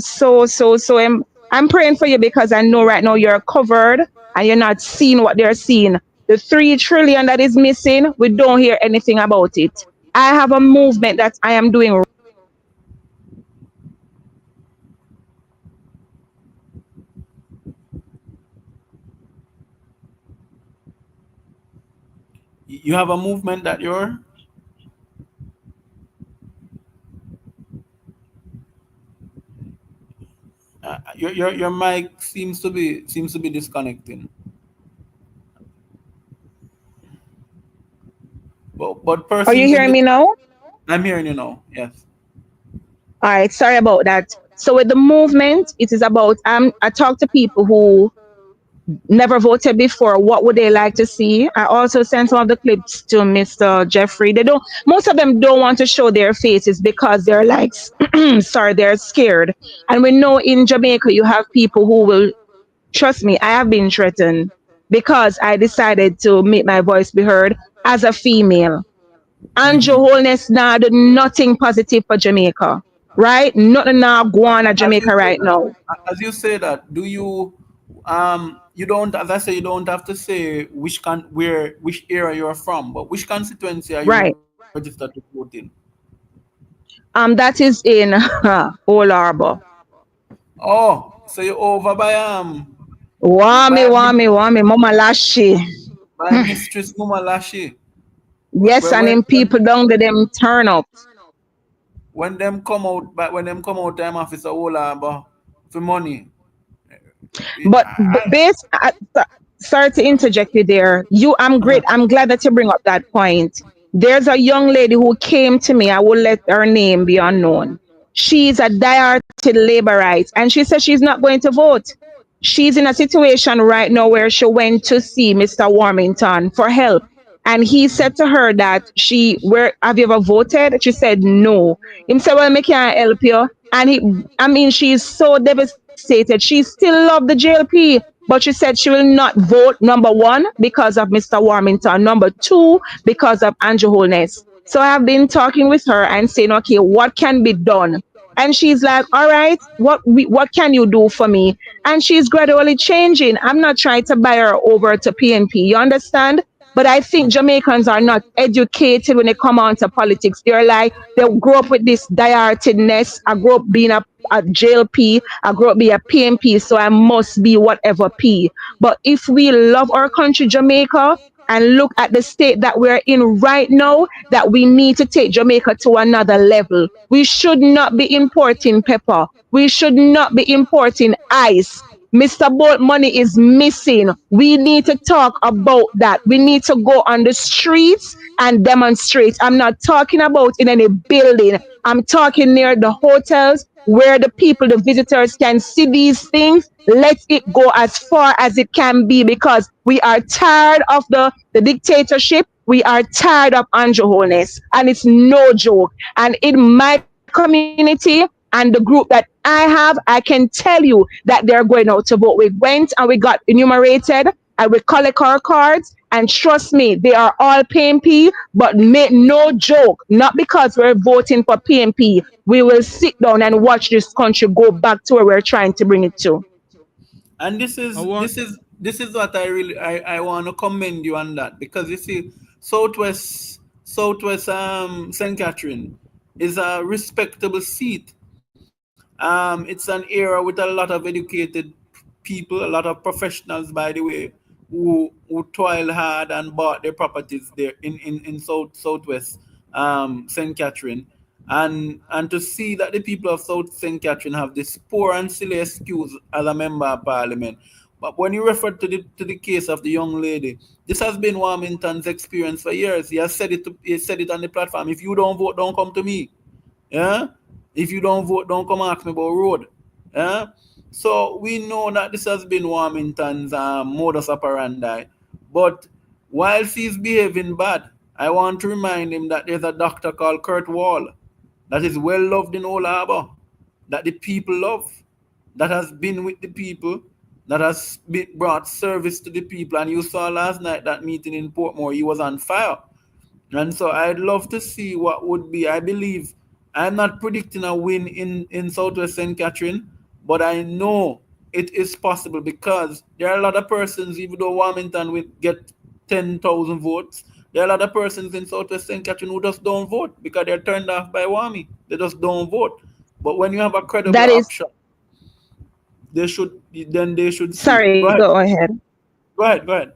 I'm praying for you because I know right now you're covered and you're not seeing what they're seeing. The 3 trillion that is missing, we don't hear anything about it. I have a movement that I am doing. You have a movement that your mic seems to be disconnecting. But persons. Are you hearing me now? I'm hearing you now. Yes. All right, sorry about that. So with the movement, it is about I talk to people who never voted before. What would they like to see? I also sent some of the clips to Mr. Jeffrey. Most of them don't want to show their faces because they're like, sorry, they're scared. And we know in Jamaica you have people who will, trust me, I have been threatened because I decided to make my voice be heard as a female. Andrew Holness now do nothing positive for Jamaica, right? Nothing now go on at Jamaica right now. As you say that, do you you don't, as I say, you don't have to say which area you're from, but which constituency are you registered to vote in? That is in Old Harbor. Oh, so you're over by Wami, Mama Lashi. By Mistress Mama Lashi. Yes, and then people down there them turn up. When them come out, time officer Old Harbor for money. But sorry to interject you there. I'm great. I'm glad that you bring up that point. There's a young lady who came to me. I will let her name be unknown. She's a diehard labor rights, and she said she's not going to vote. She's in a situation right now where she went to see Mr. Warmington for help. And he said to her that have you ever voted? She said no. He said, well, I can't help you. And she's so devastated. She still loved the JLP, but she said she will not vote, number one, because of Mr. Warmington, number two, because of Andrew Holness. So I have been talking with her and saying, okay, what can be done? And she's like, all right, what can you do for me? And she's gradually changing. I'm not trying to buy her over to PNP. You understand? But I think Jamaicans are not educated when they come on to politics. They're like, they grow up with this diehardedness. I grew up being a JLP. I grew up being a PNP, so I must be whatever P. But if we love our country, Jamaica, and look at the state that we're in right now, that we need to take Jamaica to another level. We should not be importing pepper. We should not be importing ice. Mr. Bolt money is missing. We need to talk about that. We need to go on the streets and demonstrate. I'm not talking about in any building. I'm talking near the hotels where the people, the visitors can see these things. Let it go as far as it can be because we are tired of the dictatorship. We are tired of Andrew Holness. And it's no joke. And in my community, and the group that I have, I can tell you that they're going out to vote. We went and we got enumerated and we collect our cards. And trust me, they are all PNP, but make no joke, not because we're voting for PNP. We will sit down and watch this country go back to where we're trying to bring it to. And this is what I want to commend you on that, because you see, Southwest St. Catherine is a respectable seat. It's an area with a lot of educated people, a lot of professionals, by the way, who toil hard and bought their properties there in Southwest St. Catherine. And to see that the people of South St. Catherine have this poor and silly excuse as a member of parliament. But when you refer to the case of the young lady, this has been Warmington's experience for years. He has said it on the platform. If you don't vote, don't come to me. Yeah? If you don't vote, don't come ask me about road. Yeah? So we know that this has been Warmington's modus operandi. But whilst he's behaving bad, I want to remind him that there's a doctor called Kurt Wall that is well loved in Old Harbor, that the people love, that has been with the people, that has brought service to the people. And you saw last night that meeting in Portmore, he was on fire. And so I'd love to see what would be. I believe I'm not predicting a win in Southwest St. Catherine, but I know it is possible because there are a lot of persons, even though Warmington will get 10,000 votes, there are a lot of persons in Southwest St. Catherine who just don't vote because they're turned off by Wami. They just don't vote. But when you have a credible option, they should. Sorry, go ahead. Go ahead.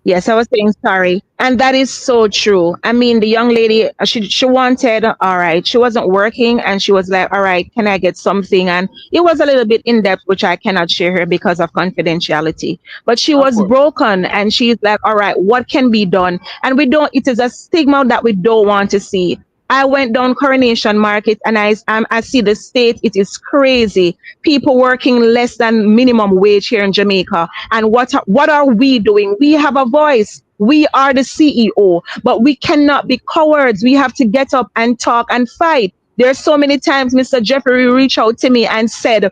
Yes, I was saying sorry. And that is so true. I mean, the young lady, she wanted, all right, she wasn't working and she was like, all right, can I get something? And it was a little bit in depth, which I cannot share here because of confidentiality. But she Of was course. broken and she's like, all right, what can be done? And we don't, it is a stigma that we don't want to see. I went down Coronation Market and I see the state. It is crazy. People working less than minimum wage here in Jamaica. And what are we doing? We have a voice. We are the CEO, but we cannot be cowards. We have to get up and talk and fight. There's so many times Mr. Jeffrey reached out to me and said,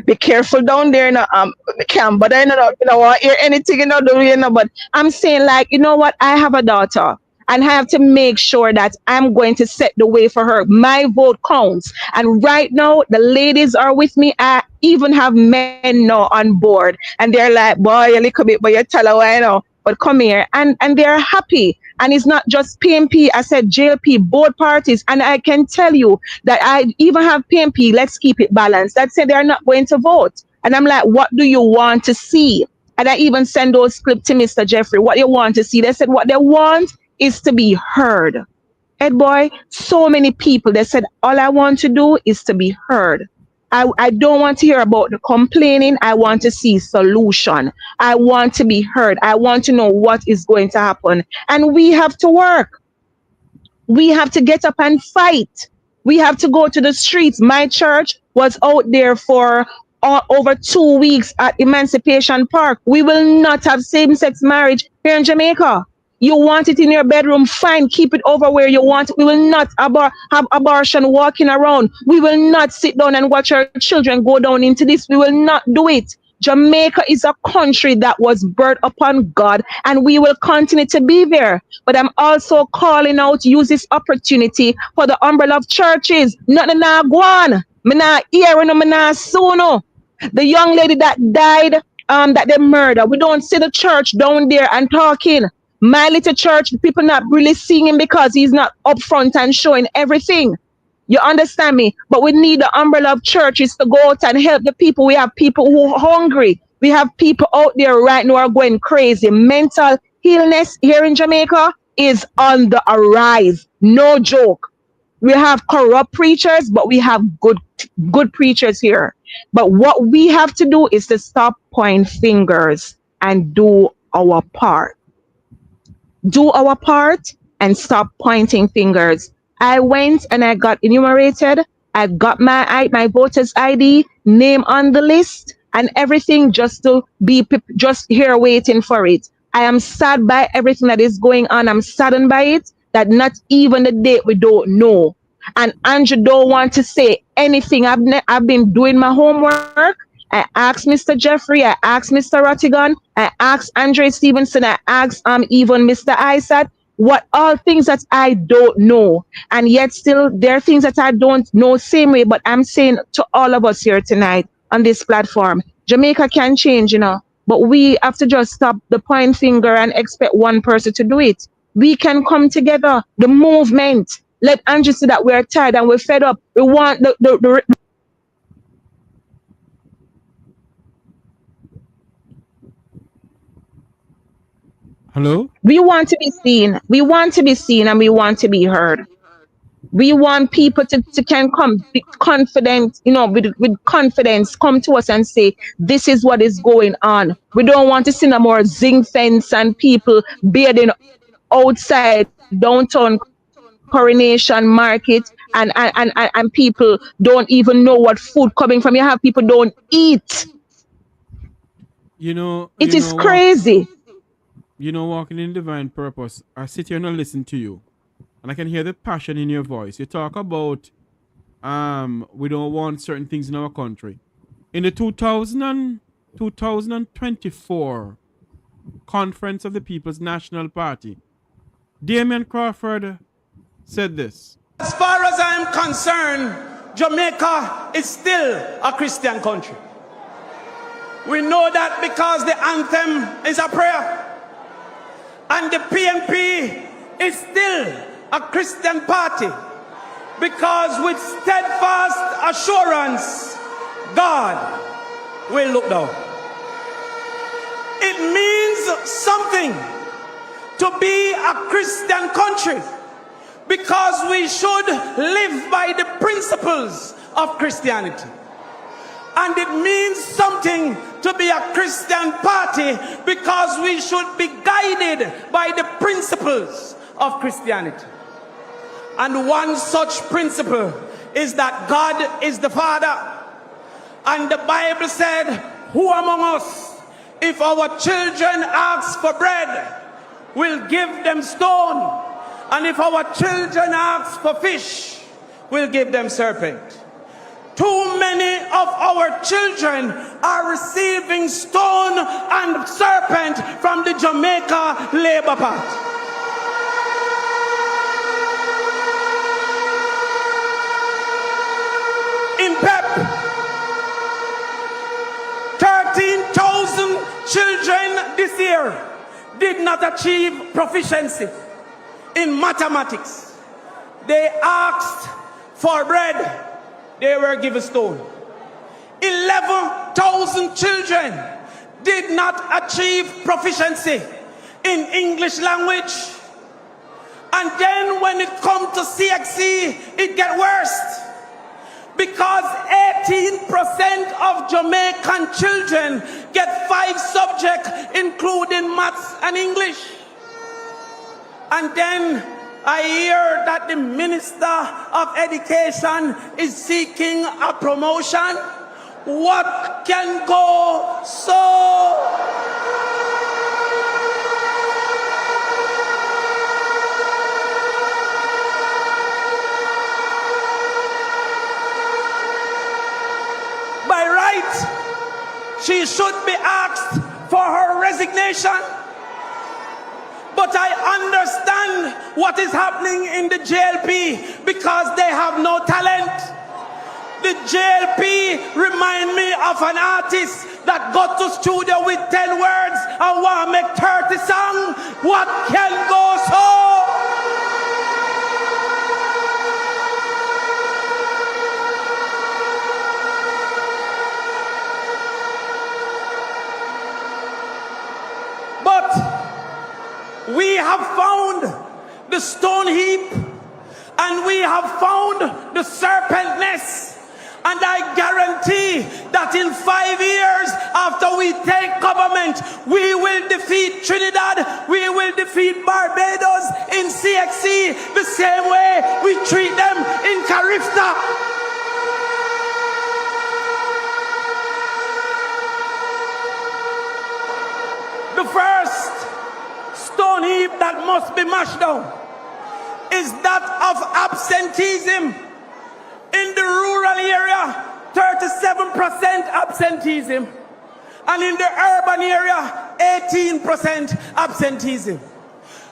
be careful down there, Cam, but I don't want to hear anything, but I'm saying, like, you know what? I have a daughter. And I have to make sure that I'm going to set the way for her. My vote counts. And right now, the ladies are with me. I even have men now on board. And they're like, boy, you little bit, but you tell her why now. But come here. And they're happy. And it's not just PMP. I said JLP, both parties. And I can tell you that I even have PMP, let's keep it balanced, that said they're not going to vote. And I'm like, what do you want to see? And I even send those clips to Mr. Jeffrey. What you want to see? They said what they want is to be heard. Headboy, so many people, they said, all I want to do is to be heard. I don't want to hear about the complaining. I want to see solution. I want to be heard. I want to know what is going to happen. And we have to work. We have to get up and fight. We have to go to the streets. My church was out there for over 2 weeks at Emancipation Park. We will not have same-sex marriage here in Jamaica. You want it in your bedroom, fine, keep it over where you want it. We will not have abortion walking around. We will not sit down and watch our children go down into this. We will not do it. Jamaica is a country that was birthed upon God, and we will continue to be there. But I'm also calling out, use this opportunity for the umbrella of churches. Not the Naguan. Mina hear no mina soon. The young lady that died, that they murdered. We don't see the church down there and talking. My little church, people not really seeing him because he's not upfront and showing everything. You understand me? But we need the umbrella of churches to go out and help the people. We have people who are hungry. We have people out there right now who are going crazy. Mental illness here in Jamaica is on the rise. No joke. We have corrupt preachers, but we have good preachers here. But what we have to do is to stop pointing fingers and do our part. Do our part and stop pointing fingers. I went and I got enumerated. I got my voter's ID, name on the list, and everything just to be just here waiting for it. I am sad by everything that is going on. I'm saddened by it, that not even the date we don't know. And Andrew don't want to say anything. I've been doing my homework. I asked Mr. Jeffrey, I asked Mr. Rottigan, I asked Andre Stevenson, I asked even Mr. Isaac, what all things that I don't know. And yet still there are things that I don't know same way, but I'm saying to all of us here tonight on this platform, Jamaica can change, but we have to just stop the point finger and expect one person to do it. We can come together, the movement. Let Andrew see that we're tired and we're fed up. We want the Hello? We want to be seen. We want to be seen and we want to be heard. We want people to can come be confident, with confidence, come to us and say, this is what is going on. We don't want to see no more zinc fence and people bathing outside downtown Coronation Market and people don't even know what food coming from. You have people don't eat. It is crazy. Walking in divine purpose, I sit here and I listen to you. And I can hear the passion in your voice. You talk about we don't want certain things in our country. In the 2024 Conference of the People's National Party, Damian Crawford said this. As far as I'm concerned, Jamaica is still a Christian country. We know that because the anthem is a prayer. And the PMP is still a Christian party, because with steadfast assurance, God will look down. It means something to be a Christian country because we should live by the principles of Christianity. And it means something to be a Christian party because we should be guided by the principles of Christianity. And one such principle is that God is the Father. And the Bible said, who among us, if our children ask for bread, will give them stone? And if our children ask for fish, we'll give them serpent. Too many of our children are receiving stone and serpent from the Jamaica Labour Party. In PEP, 13,000 children this year did not achieve proficiency in mathematics. They asked for bread, they were given stone. 11,000 children did not achieve proficiency in English language. And then when it comes to CXC, it gets worse. Because 18% of Jamaican children get 5 subjects, including maths and English. And then I hear that the Minister of Education is seeking a promotion. What can go so? By right, she should be asked for her resignation. But I understand what is happening in the JLP because they have no talent. The JLP remind me of an artist that got to studio with 10 words and want to make 30 songs. What can go so? We have found the stone heap and we have found the serpent nest. And I guarantee that in 5 years after we take government, we will defeat Trinidad, we will defeat Barbados in CXC the same way we treat them in Carifta. The first stone heap that must be mashed down is that of absenteeism. In the rural area, 37% absenteeism. And in the urban area, 18% absenteeism.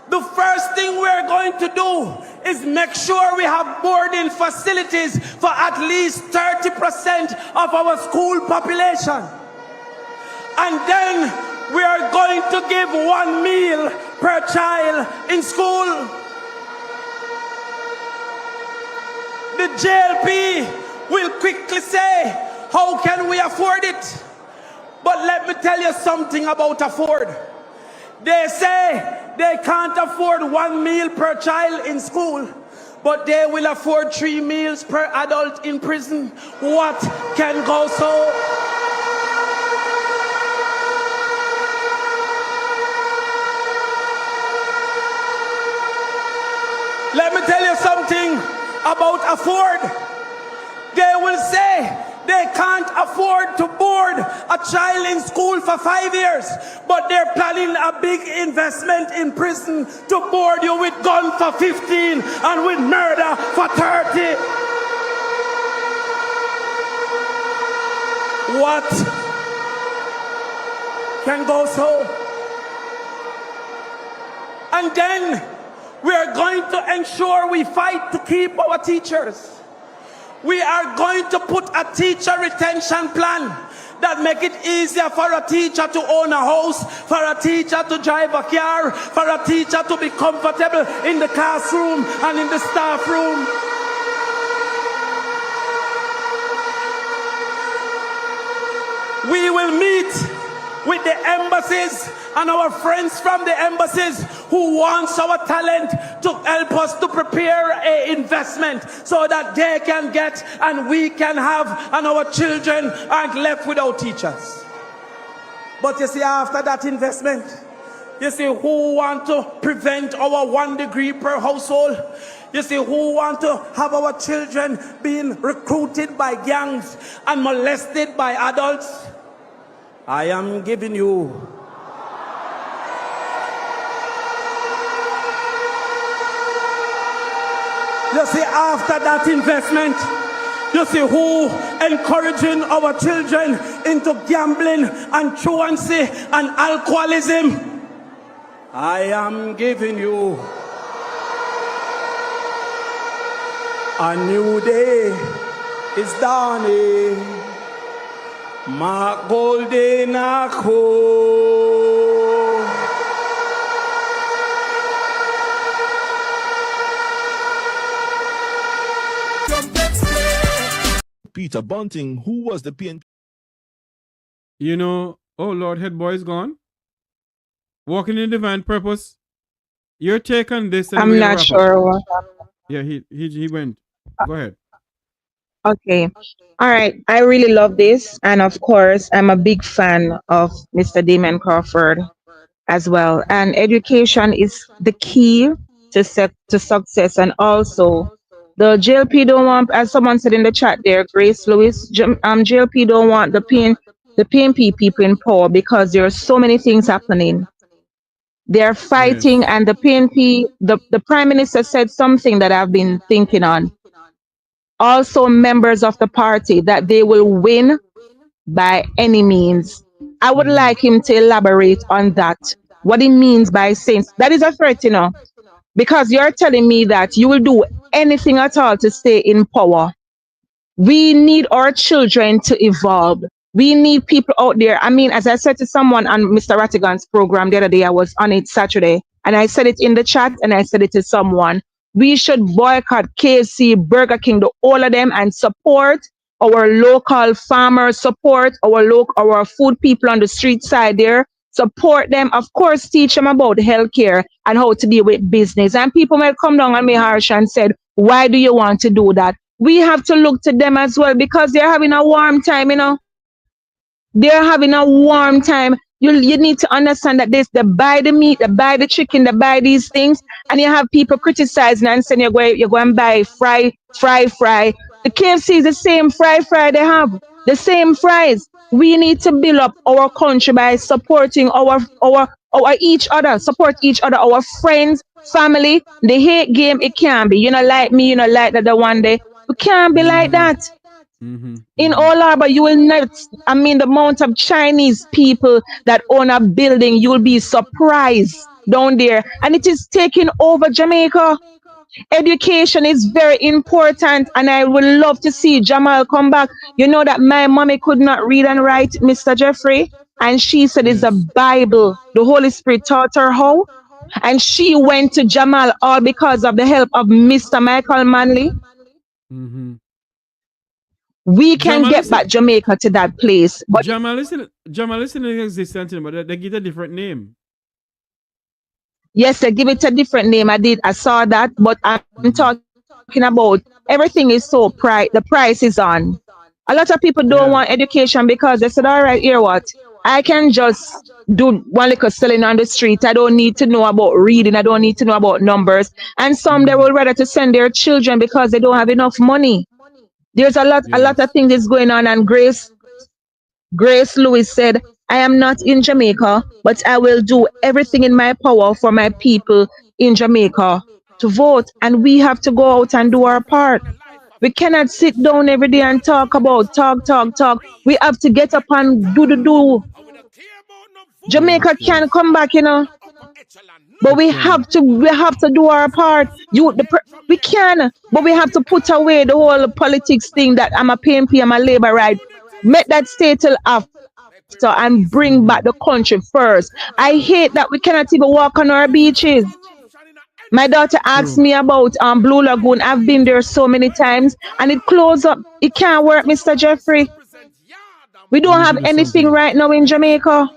The first thing we're going to do is make sure we have boarding facilities for at least 30% of our school population. And then we are going to give 1 meal per child in school. The JLP will quickly say, how can we afford it? But let me tell you something about afford. They say they can't afford 1 meal per child in school, but they will afford 3 meals per adult in prison. What can go so? Let me tell you something about afford. They will say they can't afford to board a child in school for 5 years, but they're planning a big investment in prison to board you with gun for 15 and with murder for 30. What can go so? And then we are going to ensure we fight to keep our teachers. We are going to put a teacher retention plan that make it easier for a teacher to own a house, for a teacher to drive a car, for a teacher to be comfortable in the classroom and in the staff room. We will meet with the embassies and our friends from the embassies who wants our talent to help us to prepare an investment so that they can get and we can have and our children aren't left without teachers. But you see, after that investment, you see who want to prevent our 1 degree per household. You see who want to have our children being recruited by gangs and molested by adults. I am giving you see, after that investment, you see who encouraging our children into gambling and truancy and alcoholism. I am giving you a new day is dawning. Ma golden ako. Peter Bunting, who was the PNP. You know, oh Lord, Headboy is gone. Walking in divine purpose. Your take on this? And I'm not sure what happened. Yeah, he went. Go ahead. Okay. All right. I really love this. And of course, I'm a big fan of Mr. Damon Crawford as well. And education is the key to success. And also, the JLP don't want, as someone said in the chat there, Grace Lewis, JLP don't want the PNP people in power because there are so many things happening. They're fighting, and the PNP, the Prime Minister said something that I've been thinking on. Also, members of the party, that they will win by any means. I would like him to elaborate on that. What he means by saying that is a threat, you know, because you're telling me that you will do anything at all to stay in power. We need our children to evolve. We need people out there. I mean, as I said to someone on Mr. Rattigan's program the other day, I was on it Saturday, and I said it in the chat, and I said it to someone. We should boycott KFC, Burger King, all of them, and support our local farmers, support our food people on the street side there, support them. Of course, teach them about healthcare and how to deal with business. And people might come down on me harsh and said, why do you want to do that? We have to look to them as well because they're having a warm time, you know. They're having a warm time. You need to understand that they buy the meat, they buy the chicken, they buy these things, and you have people criticizing and saying you're going to buy fry. The KFC is the same fry they have, the same fries. We need to build up our country by supporting our each other, support each other, our friends, family. The hate game, it can't be. You know, like me, you know, like that the one day. We can't be like that. In All Harbor, you will not, I mean, the amount of Chinese people that own a building, you will be surprised down there. And it is taking over Jamaica. Education is very important, and I would love to see Jamal come back. You know that my mommy could not read and write, Mr. Jeffrey, and she said it's a Bible. The Holy Spirit taught her how, and she went to Jamal all because of the help of Mr. Michael Manley. We can get back Jamaica to that place. But Jamal isn't existent, but they give it a different name. Yes, they give it a different name. I saw that, but I'm talking about everything is so the price is on. A lot of people don't want education because they said, all right, here what? I can just do one little selling on the street. I don't need to know about reading. I don't need to know about numbers. And some they will rather to send their children because they don't have enough money. There's a lot of things is going on, and Grace Lewis said, I am not in Jamaica, but I will do everything in my power for my people in Jamaica to vote. And we have to go out and do our part. We cannot sit down every day and talk. We have to get up and do. Jamaica can come back, you know. But we have to do our part. We can, but we have to put away the whole politics thing that I'm a PNP, I'm a Labour, right? Make that stay till after and bring back the country first. I hate that we cannot even walk on our beaches. My daughter asked me about Blue Lagoon. I've been there so many times and it closed up. It can't work, Mr. Jeffrey. We don't have anything right now in Jamaica.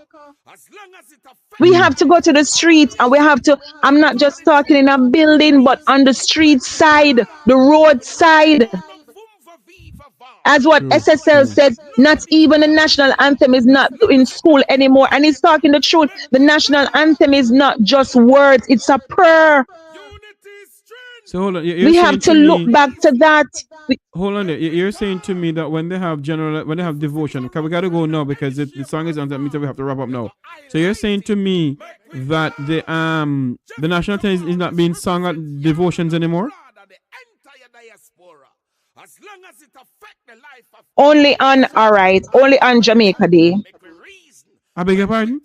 We have to go to the streets and we have to, I'm not just talking in a building, but on the street side, the road side. As what SSL says, not even the national anthem is not in school anymore. And he's talking the truth. The national anthem is not just words, it's a prayer. So hold on. We have to look back to that. Hold on there. You're saying to me that when they have devotion, okay, we gotta go now because the song is on that means we have to wrap up now. So you're saying to me that the national anthem is not being sung at devotions anymore? Only on Jamaica Day. I beg your pardon?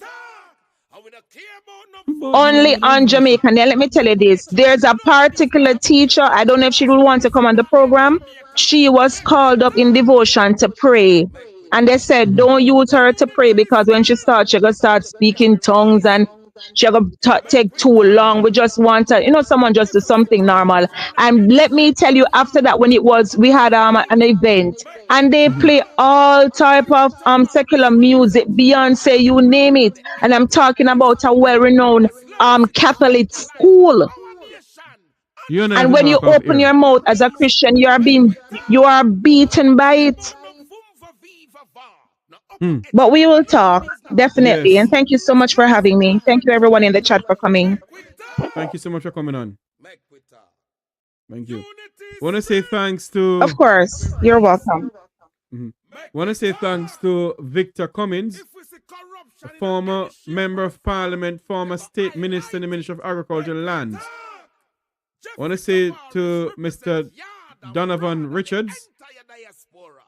Only on Jamaica. Now, let me tell you this. There's a particular teacher, I don't know if she will want to come on the program. She was called up in devotion to pray. And they said, don't use her to pray because when she starts, she's going to start speaking tongues and she's going to take too long. We just want to, someone just do something normal. And let me tell you, after that, when we had an event and they play all type of secular music, Beyonce, you name it. And I'm talking about a well-renowned Catholic school. And when you open your mouth as a Christian, you are beaten by it. But we will talk, definitely. Yes. And thank you so much for having me. Thank you, everyone in the chat, for coming. Thank you so much for coming on. Thank you. Want to say thanks to... Of course. You're welcome. Want to say thanks to Victor Cummins, former Member of Parliament, former State Minister in the Ministry of Agriculture and Lands. Want to say to Mr. Donovan Richards,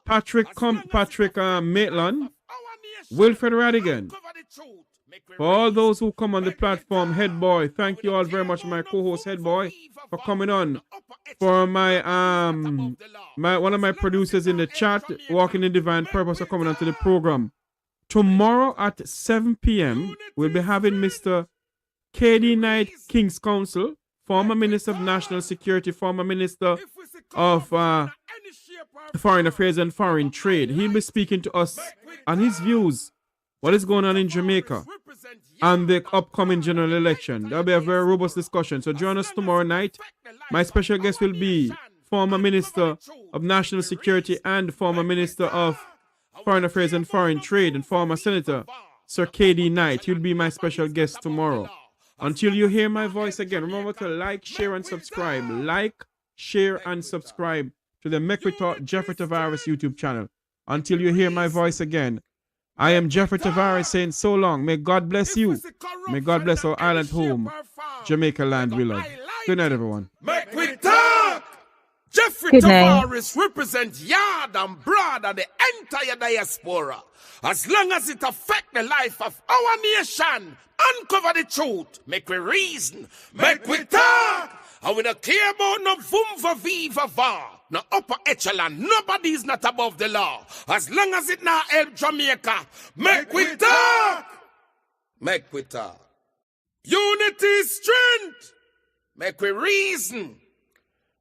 Patrick Maitland, Wilfred Radigan. For all those who come on the platform, Headboy, thank you all very much, my co-host Headboy, for coming on. For my one of my producers in the chat, Walking in Divine Purpose, for coming on to the program. Tomorrow at 7 p.m., we'll be having Mr. KD Knight, King's Counsel, former Minister of National Security, former Minister of Foreign Affairs and Foreign Trade. He'll be speaking to us on his views, what is going on in Jamaica, and the upcoming general election. That'll be a very robust discussion. So join us tomorrow night. My special guest will be former Minister of National Security and former Minister of Foreign Affairs and Foreign Trade and former Senator Sir KD Knight. He'll be my special guest tomorrow. Until you hear my voice again, remember to like, share, and subscribe. Like, share, and subscribe to the Make We Talk Jeffrey Tavares YouTube channel. Until you hear my voice again, I am Jeffrey Tavares saying so long. May God bless you. May God bless our island home, Jamaica land we love. Good night, everyone. Make we talk. Jeffrey Tavares represent yard and broad and the entire diaspora. As long as it affect the life of our nation, uncover the truth, make we reason, make we talk. And we don't care about no vumva viva va, no upper echelon, nobody is not above the law. As long as it not help Jamaica, make we talk. Make we talk. Unity is strength, make we reason,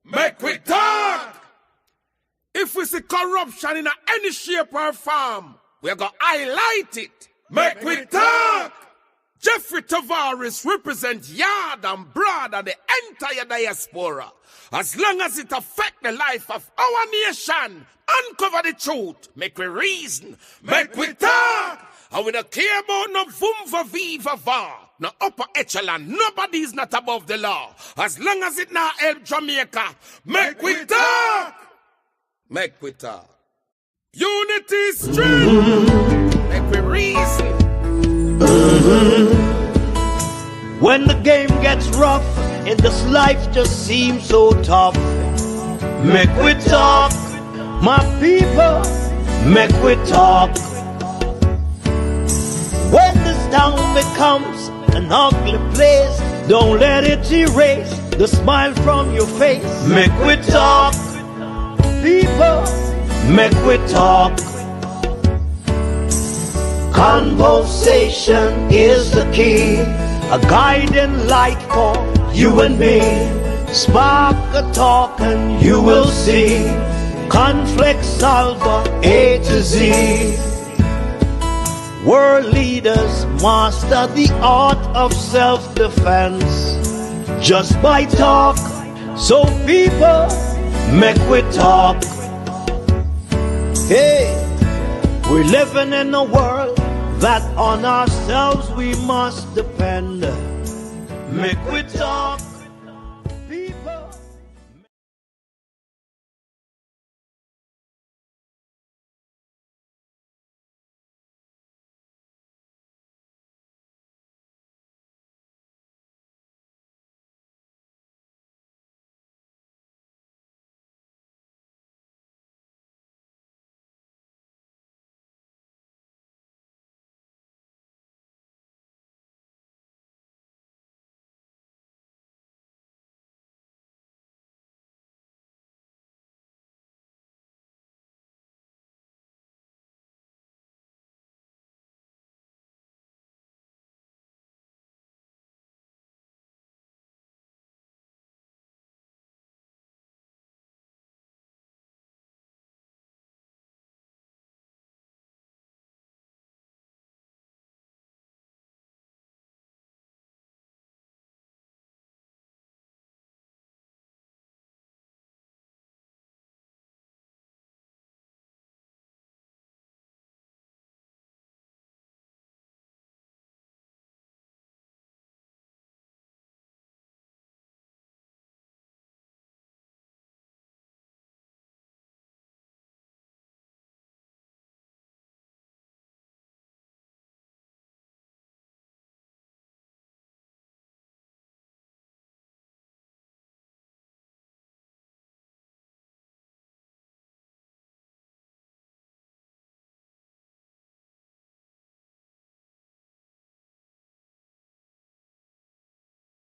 make we talk. If we see corruption in any shape or form, we're going to highlight it. Make we talk. Jeffrey Tavares represent yard and broad and the entire diaspora. As long as it affect the life of our nation, uncover the truth, make we reason, make we talk. And we don't care about no vumva viva va, no upper echelon, nobody is not above the law. As long as it not help Jamaica, make we talk. Make we talk. Unity is strength, make we reason. When the game gets rough and this life just seems so tough, make we talk, my people, make we talk. When this town becomes an ugly place, don't let it erase the smile from your face. Make we talk, people, make we talk. Conversation is the key, a guiding light for you and me. Spark a talk and you will see. Conflict solver A to Z. World leaders master the art of self-defense just by talk. So people, make we talk. Hey, we're living in a world that on ourselves we must depend. Make we talk.